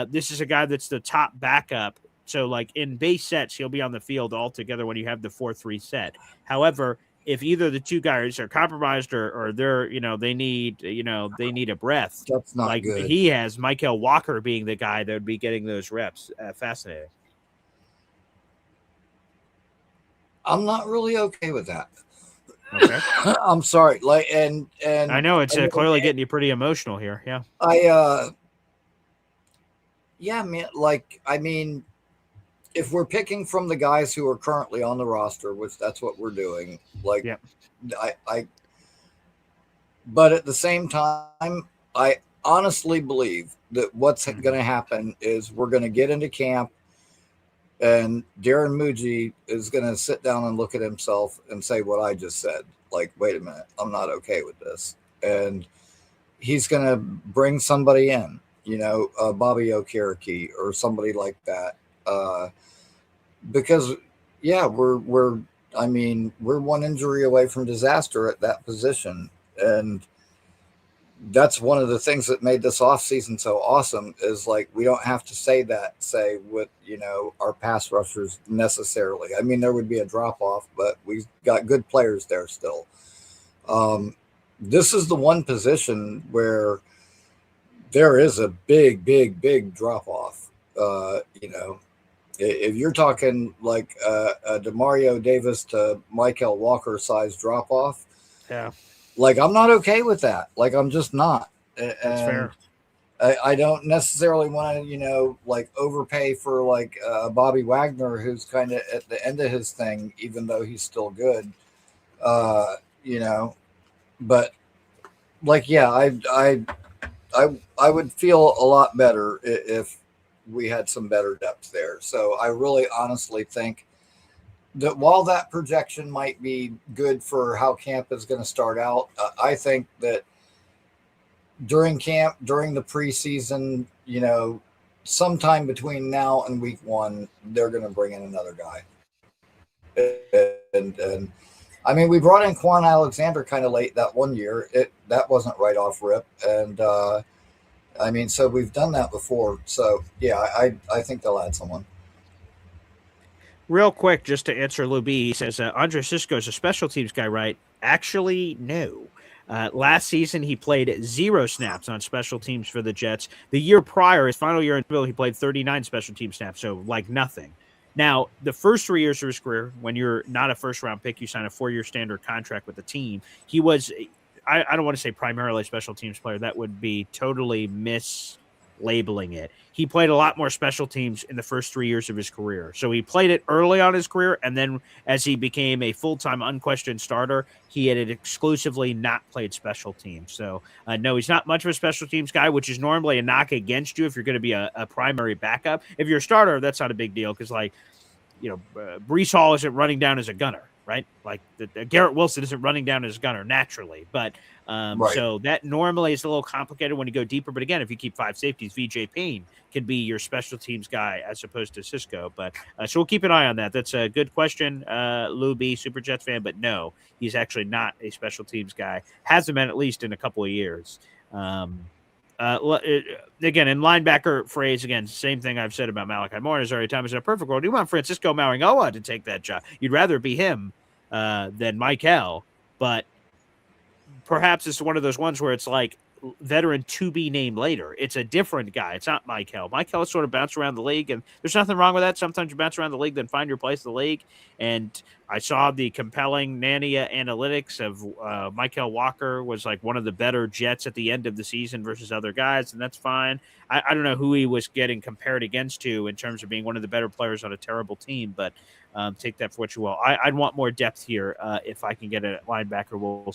This is a guy that's the top backup. So, like in base sets, he'll be on the field altogether when you have the 4-3 set. However, if either of the two guys are compromised or they're, they need a breath. That's not like good. He has Michael Walker being the guy that would be getting those reps. Fascinating. I'm not really okay with that. Okay. I'm sorry. And I know it's clearly getting you pretty emotional here. Yeah. Yeah, man. I mean, if we're picking from the guys who are currently on the roster, which that's what we're doing, yep. But at the same time, I honestly believe that what's going to happen is we're going to get into camp and Darren Muji is going to sit down and look at himself and say what I just said. Wait a minute, I'm not okay with this. And he's going to bring somebody in. Bobby Okereke or somebody like that. Because we're one injury away from disaster at that position. And that's one of the things that made this offseason so awesome is we don't have to say with, our pass rushers necessarily. I mean, there would be a drop off, but we've got good players there still. This is the one position where there is a big drop off. If you're talking a Demario Davis to Michael Walker size drop off, yeah, I'm not okay with that. I'm just not. That's fair. I don't necessarily want to, overpay for Bobby Wagner, who's kind of at the end of his thing, even though he's still good. But I would feel a lot better if we had some better depth there. So I really honestly think that while that projection might be good for how camp is going to start out, I think that during camp, during the preseason, sometime between now and week 1, they're going to bring in another guy. And I mean, we brought in Quan Alexander kind of late that one year. That wasn't right off rip. And, so we've done that before. So, yeah, I think they'll add someone. Real quick, just to answer Lou B, he says, Andre Cisco is a special teams guy, right? Actually, no. Last season, he played 0 snaps on special teams for the Jets. The year prior, his final year in Bill, he played 39 special team snaps, so nothing. Now, the first 3 years of his career, when you're not a first-round pick, you sign a 4-year standard contract with the team. He was, I don't want to say primarily a special teams player. That would be totally mislabeling it. He played a lot more special teams in the first 3 years of his career. So he played it early on in his career, and then as he became a full-time unquestioned starter, he had exclusively not played special teams. So, no, he's not much of a special teams guy, which is normally a knock against you if you're going to be a primary backup. If you're a starter, that's not a big deal because, Breece Hall isn't running down as a gunner, right? Garrett Wilson isn't running down as a gunner naturally. But right. So that normally is a little complicated when you go deeper. But again, if you keep 5 safeties, VJ Payne can be your special teams guy as opposed to Cisco. But so we'll keep an eye on that. That's a good question, Lou B, Super Jets fan. But no, he's actually not a special teams guy. Hasn't been at least in a couple of years. Again, in linebacker phrase, again, same thing I've said about Malachi Moore. Is every time is in a perfect world, you want Francisco Mauigoa to take that job. You'd rather be him than Michael, but perhaps it's one of those ones where it's veteran to be named later. It's a different guy. It's not Michael. Michael sort of bounced around the league, and there's nothing wrong with that. Sometimes you bounce around the league, then find your place in the league. And I saw the compelling Nania analytics of Michael Walker was one of the better Jets at the end of the season versus other guys, and that's fine. I don't know who he was getting compared against to in terms of being one of the better players on a terrible team, but take that for what you will. I'd want more depth here if I can get a linebacker. We'll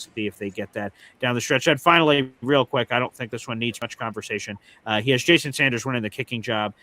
see if they get that down the stretch. And finally, real quick, I don't think this one needs much conversation. He has Jason Sanders winning the kicking job.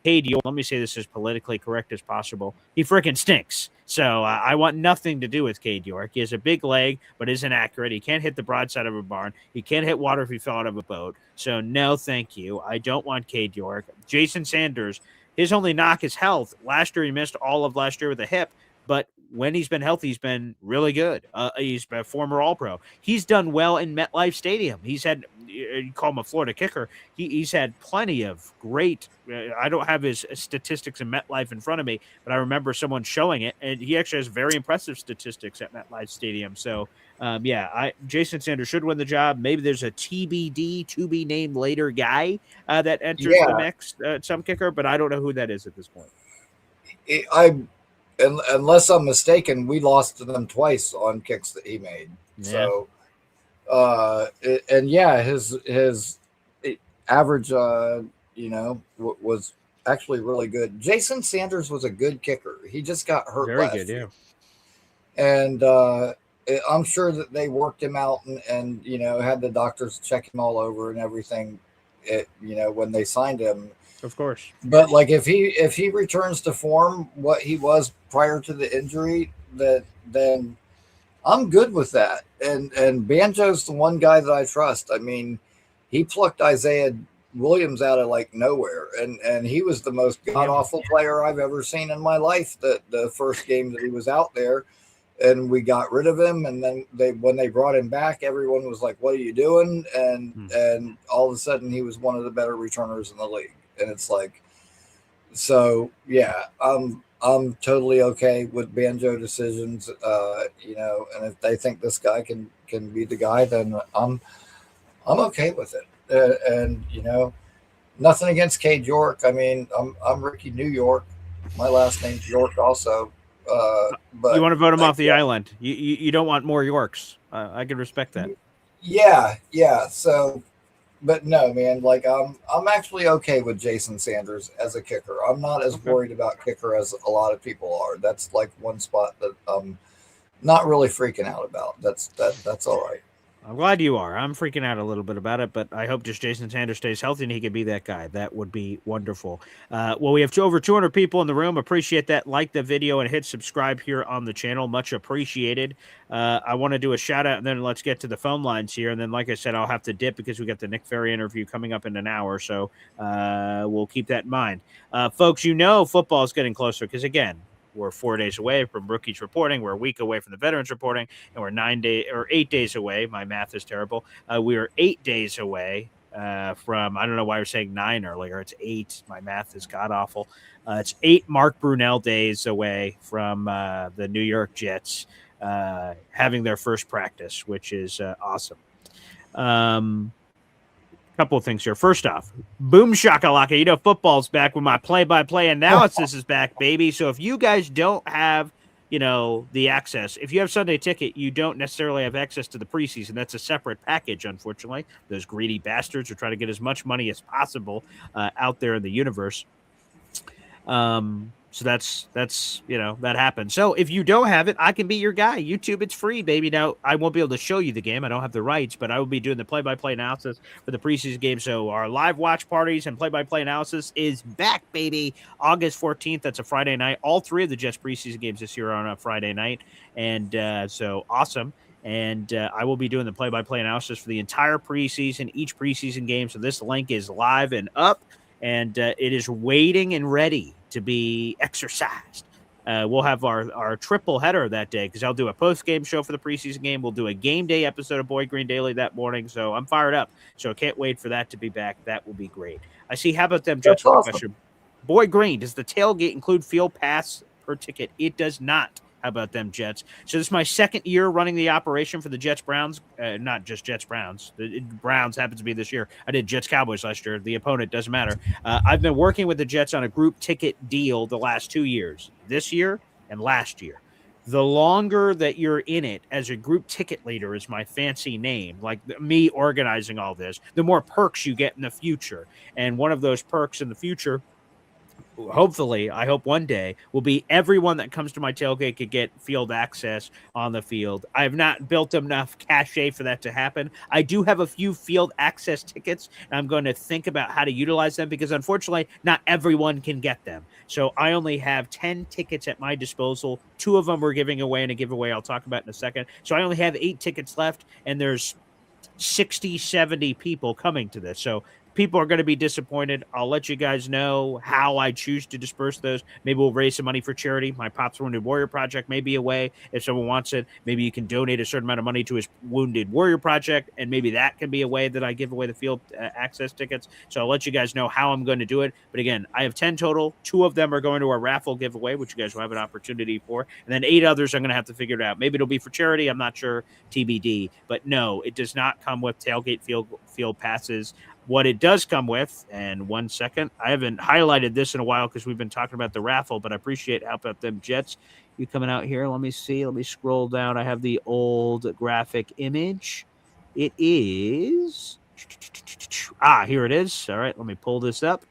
Cade York, let me say this as politically correct as possible. He freaking stinks. So I want nothing to do with Cade York. He has a big leg, but isn't accurate. He can't hit the broadside of a barn. He can't hit water if he fell out of a boat. So no, thank you. I don't want Cade York. Jason Sanders, his only knock is health. Last year, he missed all of last year with a hip, but when he's been healthy, he's been really good. He's a former All-Pro. He's done well in MetLife Stadium. He's had, you call him a Florida kicker. He's had plenty of great. I don't have his statistics in MetLife in front of me, but I remember someone showing it, and he actually has very impressive statistics at MetLife Stadium. So, Jason Sanders should win the job. Maybe there's a TBD, to be named later guy that enters the mix, some kicker, but I don't know who that is at this point. Unless I'm mistaken, we lost to them twice on kicks that he made. Yeah. So, his average, was actually really good. Jason Sanders was a good kicker. He just got hurt. Very good, yeah. And I'm sure that they worked him out and had the doctors check him all over and everything. When they signed him. Of course. But like if he returns to form what he was prior to the injury, then I'm good with that. And Banjo's the one guy that I trust. I mean, he plucked Isaiah Williams out of like nowhere, and he was the most god awful player I've ever seen in my life. The first game that he was out there, and we got rid of him, and then when they brought him back, everyone was like, "What are you doing?" And all of a sudden, he was one of the better returners in the league. And it's like, so yeah, I'm totally okay with Banjo decisions, and if they think this guy can be the guy, then I'm okay with it. And nothing against Cade York. I mean, I'm Ricky New York. My last name's York also. But you want to vote him off the island. You don't want more Yorks. I can respect that. Yeah. So. But no, man, like I'm actually okay with Jason Sanders as a kicker. I'm not as worried about kicker as a lot of people are. That's like one spot that I'm not really freaking out about. That's all right. I'm glad you are. I'm freaking out a little bit about it, but I hope just Jason Sanders stays healthy and he can be that guy. That would be wonderful. Well, we have over 200 people in the room. Appreciate that. Like the video and hit subscribe here on the channel. Much appreciated. I want to do a shout out and then let's get to the phone lines here. And then, like I said, I'll have to dip because we got the Nick Ferry interview coming up in an hour. So we'll keep that in mind. Folks, football is getting closer because, again, we're 4 days away from rookies reporting. We're a week away from the veterans reporting, and we're 8 days away. My math is terrible. We are 8 days away from, I don't know why you're saying 9 earlier. It's 8. My math is god awful. It's 8 Mark Brunell days away from the New York Jets having their first practice, which is awesome. Couple of things here. First off, boom shakalaka. Football's back when my play-by-play analysis is back, baby. So if you guys don't have, the access, if you have Sunday Ticket, you don't necessarily have access to the preseason. That's a separate package, unfortunately. Those greedy bastards are trying to get as much money as possible out there in the universe. So that's that happens. So if you don't have it, I can be your guy. YouTube, it's free, baby. Now, I won't be able to show you the game. I don't have the rights, but I will be doing the play-by-play analysis for the preseason game. So our live watch parties and play-by-play analysis is back, baby. August 14th. That's a Friday night. All 3 of the Jets preseason games this year are on a Friday night. And so awesome. And I will be doing the play-by-play analysis for the entire preseason, each preseason game. So this link is live and up, and it is waiting and ready to be exercised. We'll have our triple header that day because I'll do a post-game show for the preseason game. We'll do a game day episode of Boy Green Daily that morning. So I'm fired up. So I can't wait for that to be back. That will be great. I see. How about them Jets? Awesome. Question. Boy Green, does the tailgate include field pass per ticket? It does not. How about them Jets? So this is my second year running the operation for the Jets Browns. Not just Jets Browns. The Browns happens to be this year. I did Jets Cowboys last year. The opponent doesn't matter. I've been working with the Jets on a group ticket deal the last 2 years, this year and last year. The longer that you're in it as a group ticket leader is my fancy name, like me organizing all this, the more perks you get in the future. And one of those perks in the future hopefully, I hope one day, will be everyone that comes to my tailgate could get field access on the field. I have not built enough cachet for that to happen. I do have a few field access tickets, and I'm going to think about how to utilize them because, unfortunately, not everyone can get them. So I only have 10 tickets at my disposal. 2 of them we're giving away in a giveaway I'll talk about in a second. So I only have 8 tickets left, and there's 60, 70 people coming to this. So people are going to be disappointed. I'll let you guys know how I choose to disperse those. Maybe we'll raise some money for charity. My Pop's Wounded Warrior Project may be a way if someone wants it. Maybe you can donate a certain amount of money to his Wounded Warrior Project, and maybe that can be a way that I give away the field access tickets. So I'll let you guys know how I'm going to do it. But again, I have 10 total. 2 of them are going to a raffle giveaway, which you guys will have an opportunity for. And then 8 others I'm going to have to figure it out. Maybe it'll be for charity. I'm not sure. TBD. But no, it does not come with tailgate field passes. What it does come with, and 1 second, I haven't highlighted this in a while because we've been talking about the raffle, but I appreciate how about them Jets. You coming out here? Let me see. Let me scroll down. I have the old graphic image. It is. Here it is. All right, let me pull this up.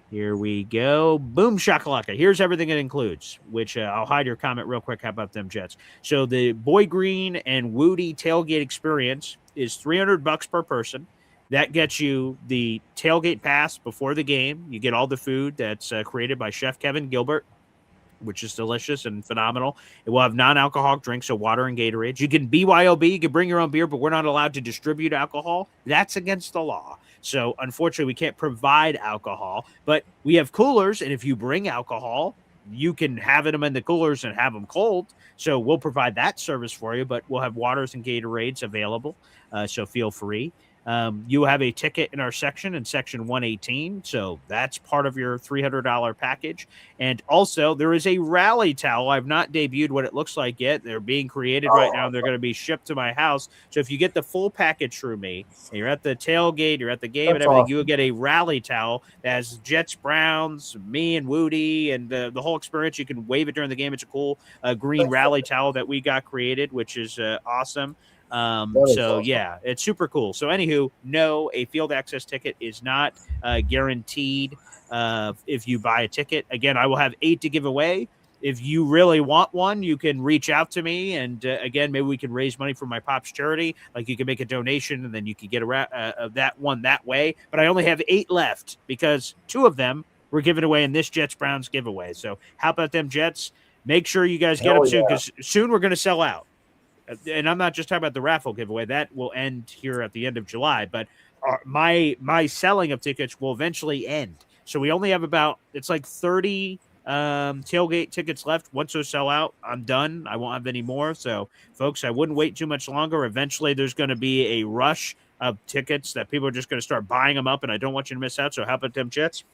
Here we go. Boom shakalaka. Here's everything it includes, which I'll hide your comment real quick. How about them Jets? So the Boy Green and Woody tailgate experience is $300 per person. That gets you the tailgate pass before the game. You get all the food that's created by Chef Kevin Gilbert, which is delicious and phenomenal. It will have non-alcoholic drinks, so water and Gatorade. You can BYOB, you can bring your own beer, but we're not allowed to distribute alcohol. That's against the law. So unfortunately, we can't provide alcohol, but we have coolers, and if you bring alcohol, you can have them in the coolers and have them cold. So we'll provide that service for you, but we'll have waters and Gatorades available, so feel free. You have a ticket in our section in section 118. So that's part of your $300 package. And also there is a rally towel. I've not debuted what it looks like yet. They're being created right now. They're going to be shipped to my house. So if you get the full package through me and you're at the tailgate, you're at the game and everything, awesome. You will get a rally towel that has Jets, Browns, me and Woody and the whole experience. You can wave it during the game. It's a cool green rally towel that we got created, which is awesome. So yeah, it's super cool. So anywho, no, a field access ticket is not guaranteed if you buy a ticket. Again, I will have 8 to give away. If you really want one, you can reach out to me. And again, maybe we can raise money for my Pop's charity. Like you can make a donation and then you can get that one that way. But I only have 8 left because 2 of them were given away in this Jets Browns giveaway. So how about them Jets? Make sure you guys get them soon because soon we're going to sell out. And I'm not just talking about the raffle giveaway. That will end here at the end of July. But my selling of tickets will eventually end. So we only have it's like 30 tailgate tickets left. Once those sell out, I'm done. I won't have any more. So, folks, I wouldn't wait too much longer. Eventually, there's going to be a rush of tickets that people are just going to start buying them up, and I don't want you to miss out. So how about them Jets?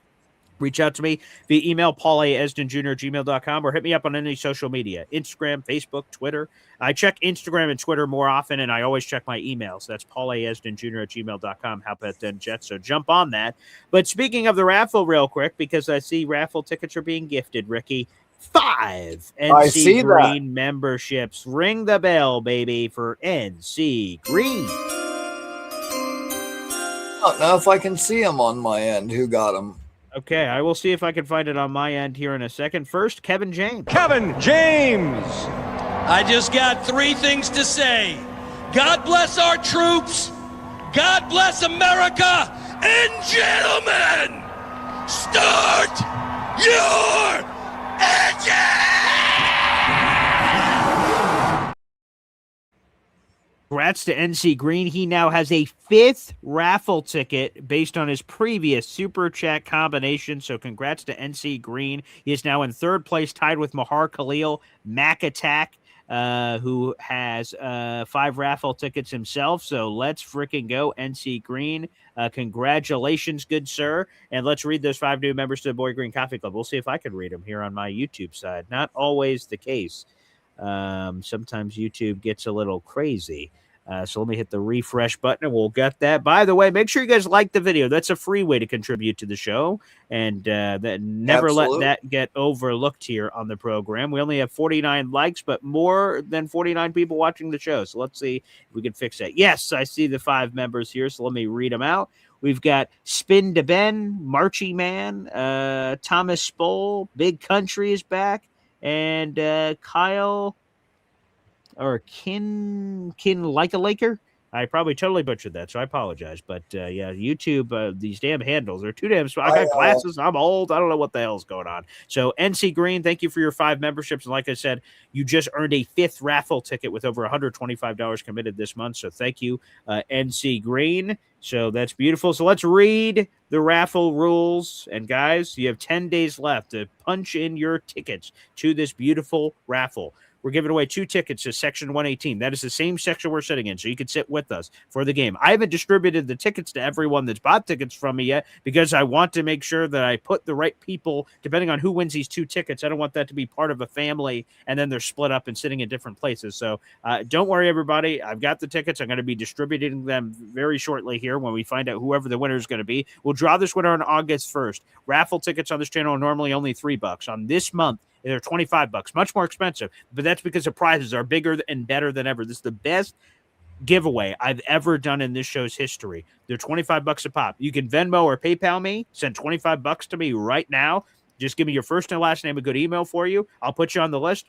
Reach out to me via email, paul@esdenjr@gmail.com, or hit me up on any social media, Instagram, Facebook, Twitter. I check Instagram and Twitter more often, and I always check my emails. That's paul@esdenjr@gmail.com. How about them Jets? So jump on that. But speaking of the raffle real quick, because I see raffle tickets are being gifted, Ricky, 5 NC Green memberships. Ring the bell, baby, for NC Green. I don't know if I can see them on my end. Who got them? Okay, I will see if I can find it on my end here in a second. First, Kevin James. Kevin James! I just got 3 things to say. God bless our troops, God bless America, and gentlemen, start your engine! Congrats to NC Green. He now has a 5th raffle ticket based on his previous Super Chat combination. So congrats to NC Green. He is now in 3rd place, tied with Mahar Khalil, Mac Attack, who has 5 raffle tickets himself. So let's freaking go, NC Green. Congratulations, good sir. And let's read those 5 new members to the Boy Green Coffee Club. We'll see if I can read them here on my YouTube side. Not always the case. Sometimes YouTube gets a little crazy. So let me hit the refresh button and we'll get that. By the way, make sure you guys like the video. That's a free way to contribute to the show. And that never let that get overlooked here on the program. We only have 49 likes, but more than 49 people watching the show. So let's see if we can fix that. Yes, I see the 5 members here. So let me read them out. We've got Spin to Ben, Marchy Man, Thomas Spoll, Big Country is back, and Kyle or Kin like a Laker. I probably totally butchered that, so I apologize. But yeah, YouTube, these damn handles are too damn small. I got glasses. I'm old. I don't know what the hell's going on. So NC Green, thank you for your 5 memberships. And like I said, you just earned a 5th raffle ticket with over $125 committed this month. So thank you, NC Green. So that's beautiful. So let's read the raffle rules. And guys, you have 10 days left to punch in your tickets to this beautiful raffle. We're giving away 2 tickets to Section 118. That is the same section we're sitting in, so you can sit with us for the game. I haven't distributed the tickets to everyone that's bought tickets from me yet because I want to make sure that I put the right people, depending on who wins these 2 tickets. I don't want that to be part of a family, and then they're split up and sitting in different places. So don't worry, everybody. I've got the tickets. I'm going to be distributing them very shortly here when we find out whoever the winner is going to be. We'll draw this winner on August 1st. Raffle tickets on this channel are normally only $3. On this month, they're $25, much more expensive, but that's because the prizes are bigger and better than ever. This is the best giveaway I've ever done in this show's history. They're $25 a pop. You can Venmo or PayPal me, send $25 to me right now. Just give me your first and last name, a good email for you. I'll put you on the list.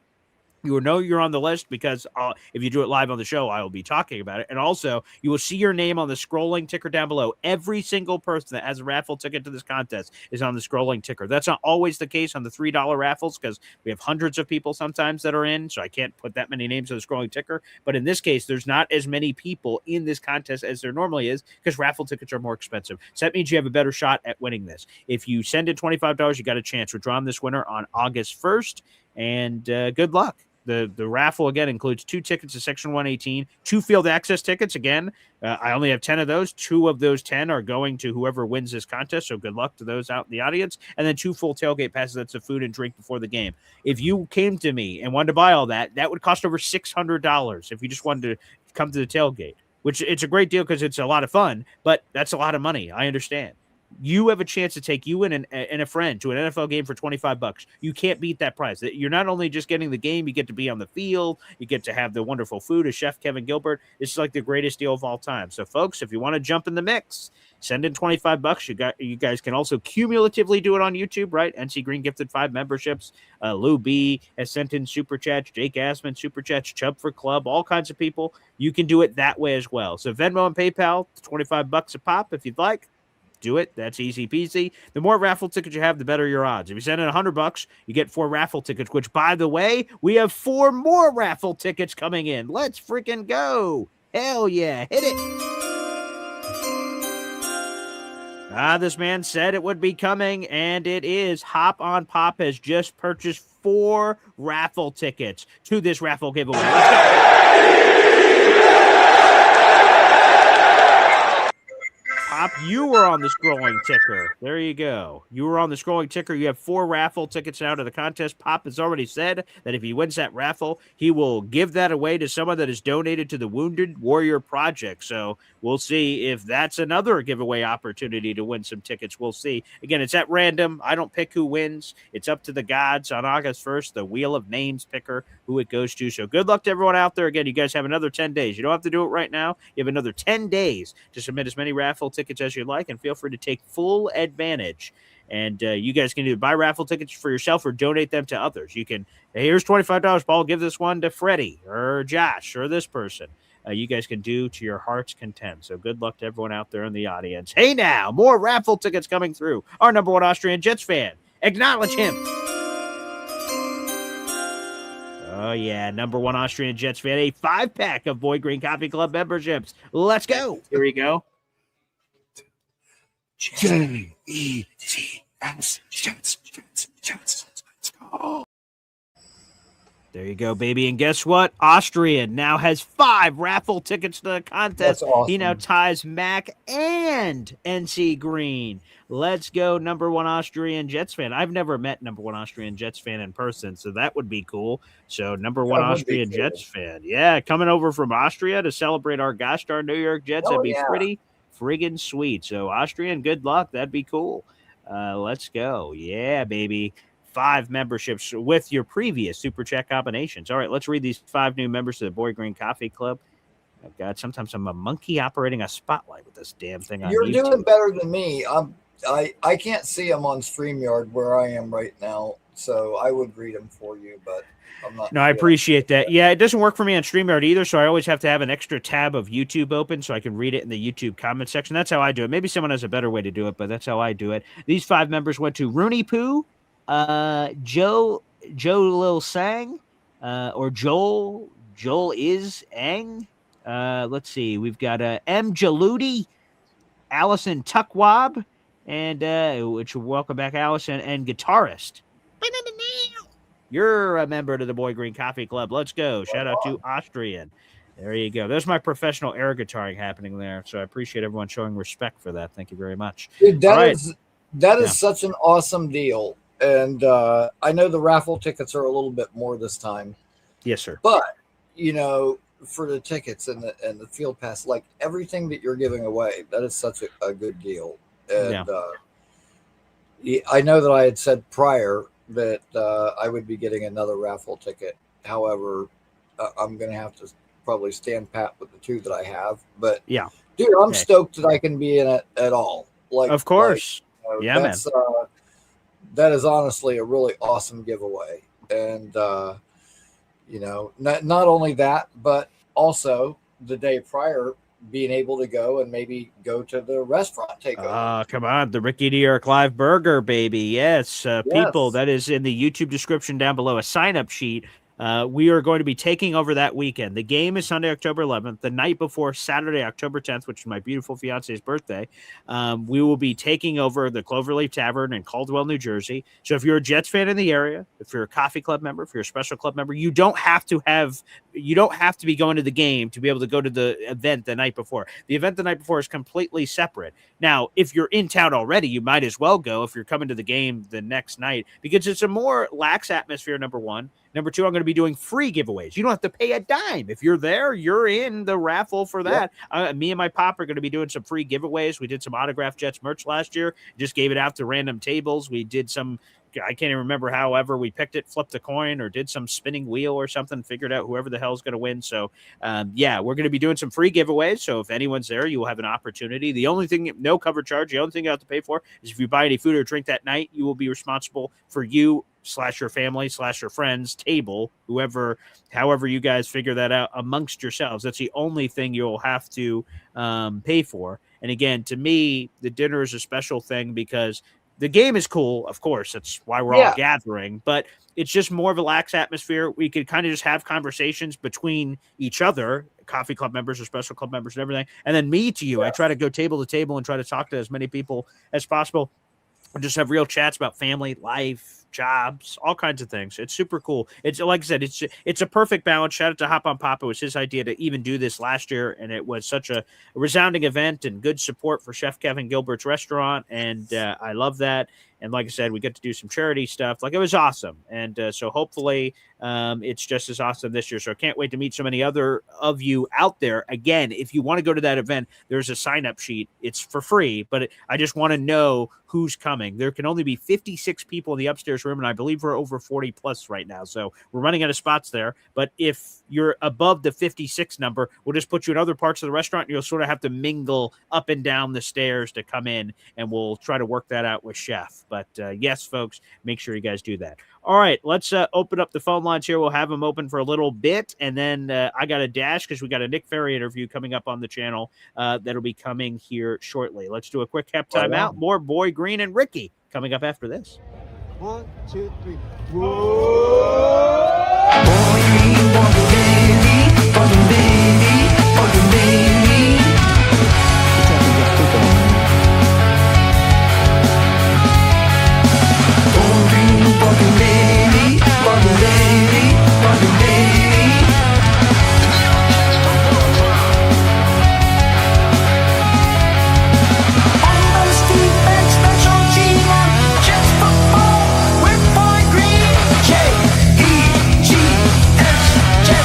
You will know you're on the list because if you do it live on the show, I will be talking about it. And also, you will see your name on the scrolling ticker down below. Every single person that has a raffle ticket to this contest is on the scrolling ticker. That's not always the case on the $3 raffles because we have hundreds of people sometimes that are in, so I can't put that many names on the scrolling ticker. But in this case, there's not as many people in this contest as there normally is because raffle tickets are more expensive. So that means you have a better shot at winning this. If you send in $25, you got a chance. We're drawing this winner on August 1st, and good luck. The raffle, again, includes 2 tickets to Section 118, 2 field access tickets. Again, I only have 10 of those. 2 of those 10 are going to whoever wins this contest, so good luck to those out in the audience. And then 2 full tailgate passes. That's the food and drink before the game. If you came to me and wanted to buy all that, that would cost over $600 if you just wanted to come to the tailgate, which it's a great deal because it's a lot of fun, but that's a lot of money. I understand. You have a chance to take you and a friend to an NFL game for $25. You can't beat that price. You're not only just getting the game, you get to be on the field, you get to have the wonderful food of Chef Kevin Gilbert. This is like the greatest deal of all time. So, folks, if you want to jump in the mix, send in $25. You guys can also cumulatively do it on YouTube, right? NC Green gifted 5 memberships. Lou B has sent in super chats. Jake Assman super chats. Chubb for Club. All kinds of people. You can do it that way as well. So Venmo and PayPal, $25 a pop if you'd like. Do it. That's easy peasy. The more raffle tickets you have, the better your odds. If you send in $100, you get 4 raffle tickets, which, by the way, we have 4 more raffle tickets coming in. Let's freaking go. Hell yeah. Hit it. This man said it would be coming, and it is. Hop on Pop has just purchased 4 raffle tickets to this raffle giveaway. Let's go. Pop, you were on the scrolling ticker. There you go. You were on the scrolling ticker. You have 4 raffle tickets now to the contest. Pop has already said that if he wins that raffle, he will give that away to someone that is donated to the Wounded Warrior Project. So we'll see if that's another giveaway opportunity to win some tickets. We'll see. Again, it's at random. I don't pick who wins. It's up to the gods on August 1st, the Wheel of Names picker, who it goes to. So good luck to everyone out there. Again, you guys have another 10 days. You don't have to do it right now. You have another 10 days to submit as many raffle tickets as you like, and feel free to take full advantage. And you guys can either buy raffle tickets for yourself or donate them to others. You can, hey, here's $25, Paul, give this one to Freddie or Josh or this person. You guys can do to your heart's content. So good luck to everyone out there in the audience. Hey, now, more raffle tickets coming through. Our number 1 Austrian Jets fan. Acknowledge him. Oh, yeah, number 1 Austrian Jets fan. A 5-pack of Boy Green Coffee Club memberships. Let's go. Here we go. J-E-T-S. Jets. Let's go. There you go, baby. And guess what? Austrian now has 5 raffle tickets to the contest. That's awesome. He now ties Mac and NC Green. Let's go, number 1 Austrian Jets fan. I've never met number 1 Austrian Jets fan in person, so that would be cool. So number 1 Austrian Jets fan. Yeah, coming over from Austria to celebrate our gosh darn New York Jets. That'd be pretty friggin' sweet. So Austrian, good luck. That'd be cool. Let's go. Yeah, baby. 5 memberships with your previous Super Chat combinations. All right, let's read these 5 new members to the Boy Green Coffee Club. Oh, God, sometimes I'm a monkey operating a spotlight with this damn thing on You're YouTube. doing better than me. I can't see them on StreamYard where I am right now, so I would read them for you, but I'm not. No, I appreciate that. Yeah, it doesn't work for me on StreamYard either, so I always have to have an extra tab of YouTube open so I can read it in the YouTube comment section. That's how I do it. Maybe someone has a better way to do it, but that's how I do it. These 5 members went to Rooney Poo, Joe Lil Sang, or Joel is Ang. Let's see. We've got M. Jaludi, Allison Tuckwab, and which welcome back, Allison, and guitarist. You're a member to the Boy Green Coffee Club. Let's go. Shout out to Austrian. There you go. There's my professional air guitaring happening there. So I appreciate everyone showing respect for that. Thank you very much. Dude, that is such an awesome deal. And I know the raffle tickets are a little bit more this time. Yes, sir. But, for the tickets and the field pass, like everything that you're giving away, that is such a good deal. And I know that I had said prior that I would be getting another raffle ticket. However, I'm going to have to probably stand pat with the 2 that I have. But yeah, dude, I'm stoked that I can be in it at all. Like, of course. Yeah, man. That is honestly a really awesome giveaway. And, not only that, but also the day prior, being able to go and maybe go to the restaurant takeover. Come on, the Ricky D. or Clive Burger, baby. Yes, people, that is in the YouTube description down below, a sign-up sheet. We are going to be taking over that weekend. The game is Sunday, October 11th. The night before, Saturday, October 10th, which is my beautiful fiance's birthday, we will be taking over the Cloverleaf Tavern in Caldwell, New Jersey. So if you're a Jets fan in the area, if you're a coffee club member, if you're a special club member, you don't have to be going to the game to be able to go to the event the night before. The event the night before is completely separate. Now, if you're in town already, you might as well go if you're coming to the game the next night, because it's a more lax atmosphere, number one. Number 2, I'm going to be doing free giveaways. You don't have to pay a dime. If you're there, you're in the raffle for that. Yep. Me and my pop are going to be doing some free giveaways. We did some autographed Jets merch last year. Just gave it out to random tables. We did some, I can't even remember however we picked it, flipped a coin or did some spinning wheel or something, figured out whoever the hell's going to win. So, we're going to be doing some free giveaways. So if anyone's there, you will have an opportunity. The only thing, no cover charge, the only thing you have to pay for is if you buy any food or drink that night, you will be responsible for you / your family / your friends table, however you guys figure that out amongst yourselves. That's the only thing you'll have to pay for. And again, to me, the dinner is a special thing because the game is cool. Of course, that's why we're all gathering, but it's just more of a lax atmosphere. We could kind of just have conversations between each other, coffee club members or special club members and everything. And then me to you, I try to go table to table and try to talk to as many people as possible. And just have real chats about family, life, jobs, all kinds of things. It's super cool. It's like I said, it's a perfect balance. Shout out to Hop on Pop. It was his idea to even do this last year, and it was such a resounding event and good support for Chef Kevin Gilbert's restaurant, and I love that. And like I said, we get to do some charity stuff. Like, it was awesome. And so hopefully it's just as awesome this year. So I can't wait to meet so many other of you out there. Again, if you want to go to that event, there's a sign-up sheet. It's for free, but I just want to know who's coming. There can only be 56 people in the upstairs room, and I believe we're over 40 plus right now. So we're running out of spots there. But if you're above the 56 number, we'll just put you in other parts of the restaurant. And you'll sort of have to mingle up and down the stairs to come in, and we'll try to work that out with Chef. But yes, folks, make sure you guys do that. All right, let's open up the phone lines here. We'll have them open for a little bit, and then I got a dash because we got a Nick Ferry interview coming up on the channel that'll be coming here shortly. Let's do a quick half time out. More Boy Green and Ricky coming up after this. 1, 2, 3. Jets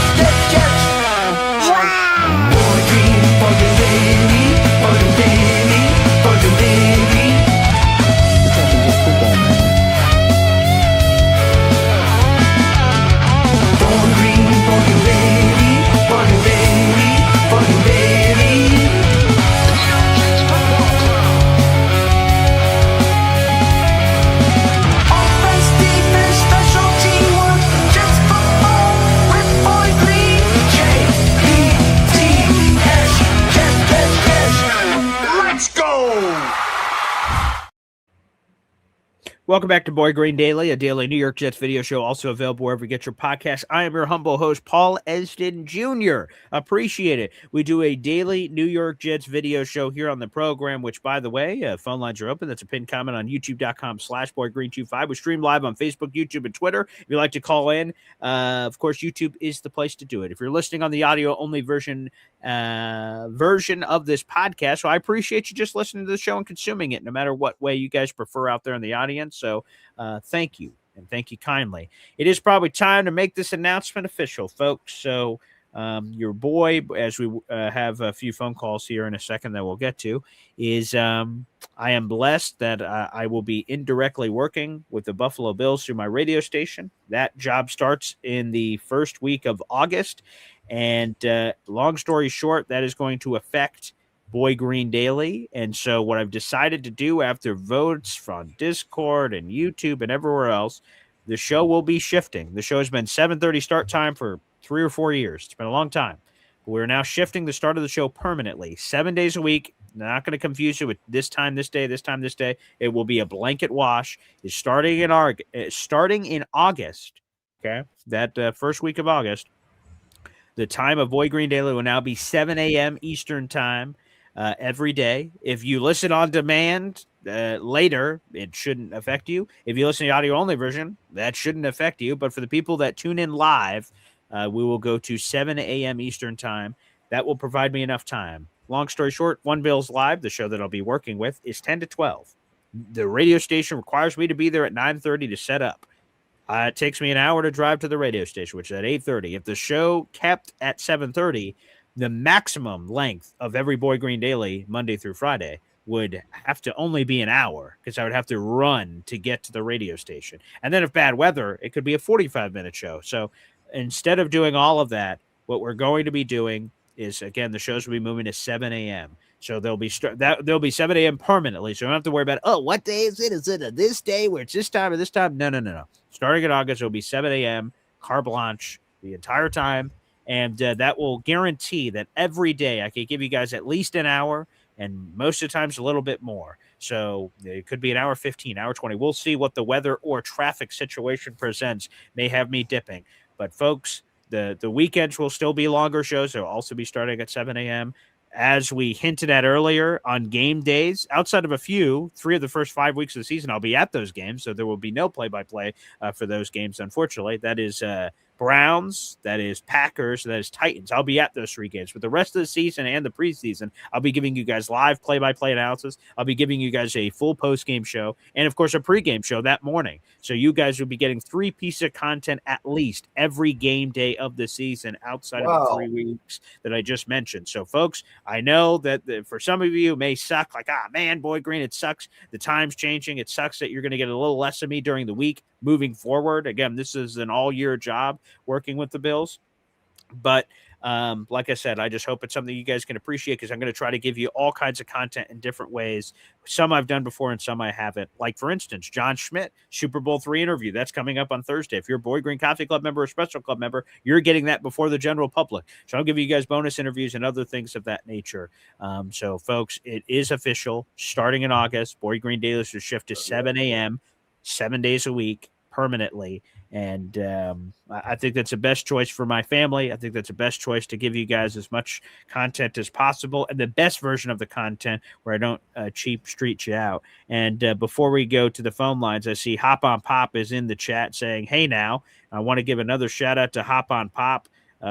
Welcome back to Boy Green Daily, a daily New York Jets video show, also available wherever you get your podcasts. I am your humble host, Paul Esden Jr. Appreciate it. We do a daily New York Jets video show here on the program, which, by the way, phone lines are open. That's a pinned comment on youtube.com/boygreen25. We stream live on Facebook, YouTube, and Twitter. If you'd like to call in, of course, YouTube is the place to do it. If you're listening on the audio-only version of this podcast, so I appreciate you just listening to the show and consuming it, no matter what way you guys prefer out there in the audience. So thank you, and thank you kindly. It is probably time to make this announcement official, folks. So your boy, as we have a few phone calls here in a second that we'll get to, is I am blessed that I will be indirectly working with the Buffalo Bills through my radio station. That job starts in the first week of August. And long story short, that is going to affect Boy Green Daily. And so what I've decided to do after votes from Discord and YouTube and everywhere else, the show will be shifting. The show has been 7:30 start time for 3 or 4 years. It's been a long time. We're now shifting the start of the show permanently, 7 days a week. Not going to confuse you with this time, this day, this time, this day. It will be a blanket wash. It's starting in August. Okay, that first week of August. The time of Boy Green Daily will now be 7 a.m. Eastern time every day. If you listen on demand later, it shouldn't affect you. If you listen to the audio-only version, that shouldn't affect you. But for the people that tune in live, we will go to 7 a.m. Eastern time. That will provide me enough time. Long story short, One Bills Live, the show that I'll be working with, is 10 to 12. The radio station requires me to be there at 9:30 to set up. It takes me an hour to drive to the radio station, which is at 8:30. If the show kept at 7:30, the maximum length of every Boy Green Daily, Monday through Friday, would have to only be an hour because I would have to run to get to the radio station. And then if bad weather, it could be a 45-minute show. So instead of doing all of that, what we're going to be doing is, again, the shows will be moving to 7 a.m. So there'll be 7 a.m. permanently. So you don't have to worry about, oh, what day is it? Is it this day where it's this time or this time? No. Starting in August, it'll be 7 a.m. carte blanche the entire time. And that will guarantee that every day I can give you guys at least an hour, and most of the times a little bit more. So it could be an hour 15, hour 20. We'll see what the weather or traffic situation presents. May have me dipping. But folks, the weekends will still be longer shows. They'll also be starting at 7 a.m. As we hinted at earlier, on game days, outside of a few, 3 of the first 5 weeks of the season, I'll be at those games. So there will be no play-by-play for those games, unfortunately. That is Browns, that is Packers, that is Titans. I'll be at those 3 games. But the rest of the season and the preseason, I'll be giving you guys live play-by-play analysis. I'll be giving you guys a full post-game show and, of course, a pregame show that morning. So you guys will be getting 3 pieces of content at least every game day of the season outside of the 3 weeks that I just mentioned. So, folks, I know that for some of you it may suck, like, man, Boy Green, it sucks. The time's changing. It sucks that you're going to get a little less of me during the week moving forward. Again, this is an all-year job working with the Bills. But like I said, I just hope it's something you guys can appreciate because I'm going to try to give you all kinds of content in different ways. Some I've done before and some I haven't. Like, for instance, John Schmidt, Super Bowl III interview. That's coming up on Thursday. If you're a Boy Green Coffee Club member or Special Club member, you're getting that before the general public. So I'll give you guys bonus interviews and other things of that nature. So, folks, it is official. Starting in August, Boy Green Daily will shift to 7 a.m., 7 days a week, permanently. And I think that's the best choice for my family. I think that's the best choice to give you guys as much content as possible and the best version of the content where I don't cheap street you out. And before we go to the phone lines, I see Hop on Pop is in the chat saying, hey, now. I want to give another shout out to Hop on Pop.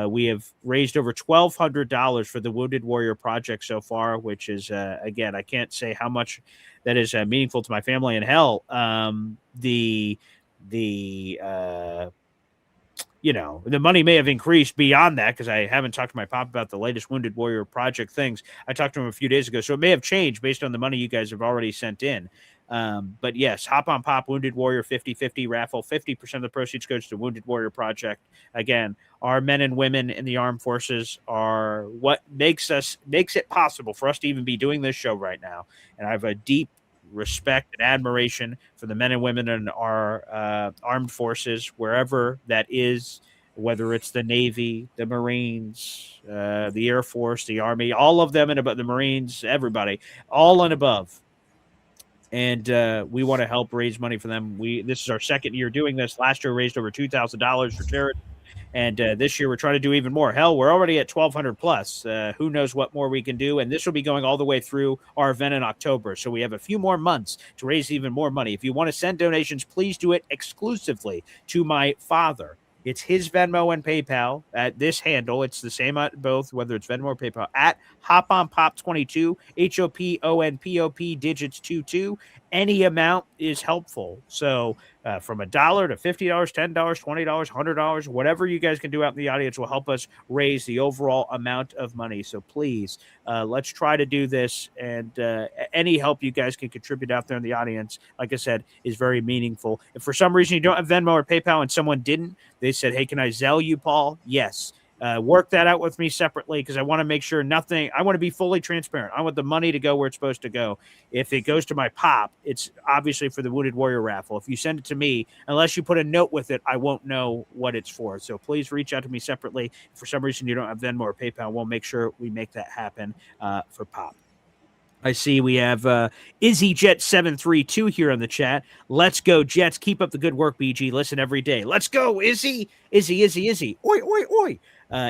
We have raised over $1,200 for the Wounded Warrior Project so far, which is, again, I can't say how much that is meaningful to my family. And hell, the money may have increased beyond that because I haven't talked to my pop about the latest Wounded Warrior Project things. I talked to him a few days ago, so it may have changed based on the money you guys have already sent in. But yes, Hop on Pop, Wounded Warrior 50-50 raffle. 50% of the proceeds goes to Wounded Warrior Project. Again, our men and women in the armed forces are what makes it possible for us to even be doing this show right now. And I have a deep respect and admiration for the men and women in our armed forces, wherever that is, whether it's the Navy, the Marines, the Air Force, the Army, all of them and above, the Marines, everybody, all and above. And we want to help raise money for them. This is our second year doing this. Last year, raised over $2,000 for charity. And this year, we're trying to do even more. Hell, we're already at 1,200 plus. Who knows what more we can do? And this will be going all the way through our event in October. So we have a few more months to raise even more money. If you want to send donations, please do it exclusively to my father. It's his Venmo and PayPal at this handle. It's the same at both, whether it's Venmo or PayPal, at HopOnPop22, HOPONPOP digits 22. Any amount is helpful. So from $1 to $50, $10, $20, $100, whatever you guys can do out in the audience will help us raise the overall amount of money. So please, let's try to do this. And any help you guys can contribute out there in the audience, like I said, is very meaningful. If for some reason you don't have Venmo or PayPal and someone didn't, they said, hey, can I Zelle you, Paul? Yes. Work that out with me separately because I want to make sure I want to be fully transparent. I want the money to go where it's supposed to go. If it goes to my pop, it's obviously for the Wounded Warrior raffle. If you send it to me, unless you put a note with it, I won't know what it's for. So please reach out to me separately. If for some reason you don't have Venmo or PayPal, we'll make sure we make that happen for pop. I see we have IzzyJet732 here on the chat. Let's go, Jets. Keep up the good work, BG. Listen every day. Let's go, Izzy. Izzy. Oi, oi, oi.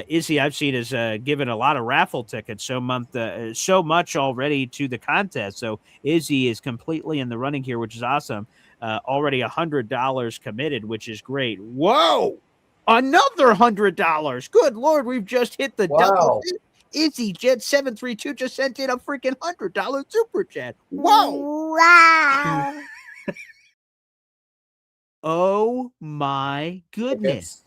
Izzy, I've seen, has given a lot of raffle tickets so much already to the contest. So Izzy is completely in the running here, which is awesome. Already $100 committed, which is great. Whoa! Another $100. Good Lord, we've just hit the double. Izzy Jet 732 just sent in a freaking $100 super chat. Whoa! Wow! Oh my goodness!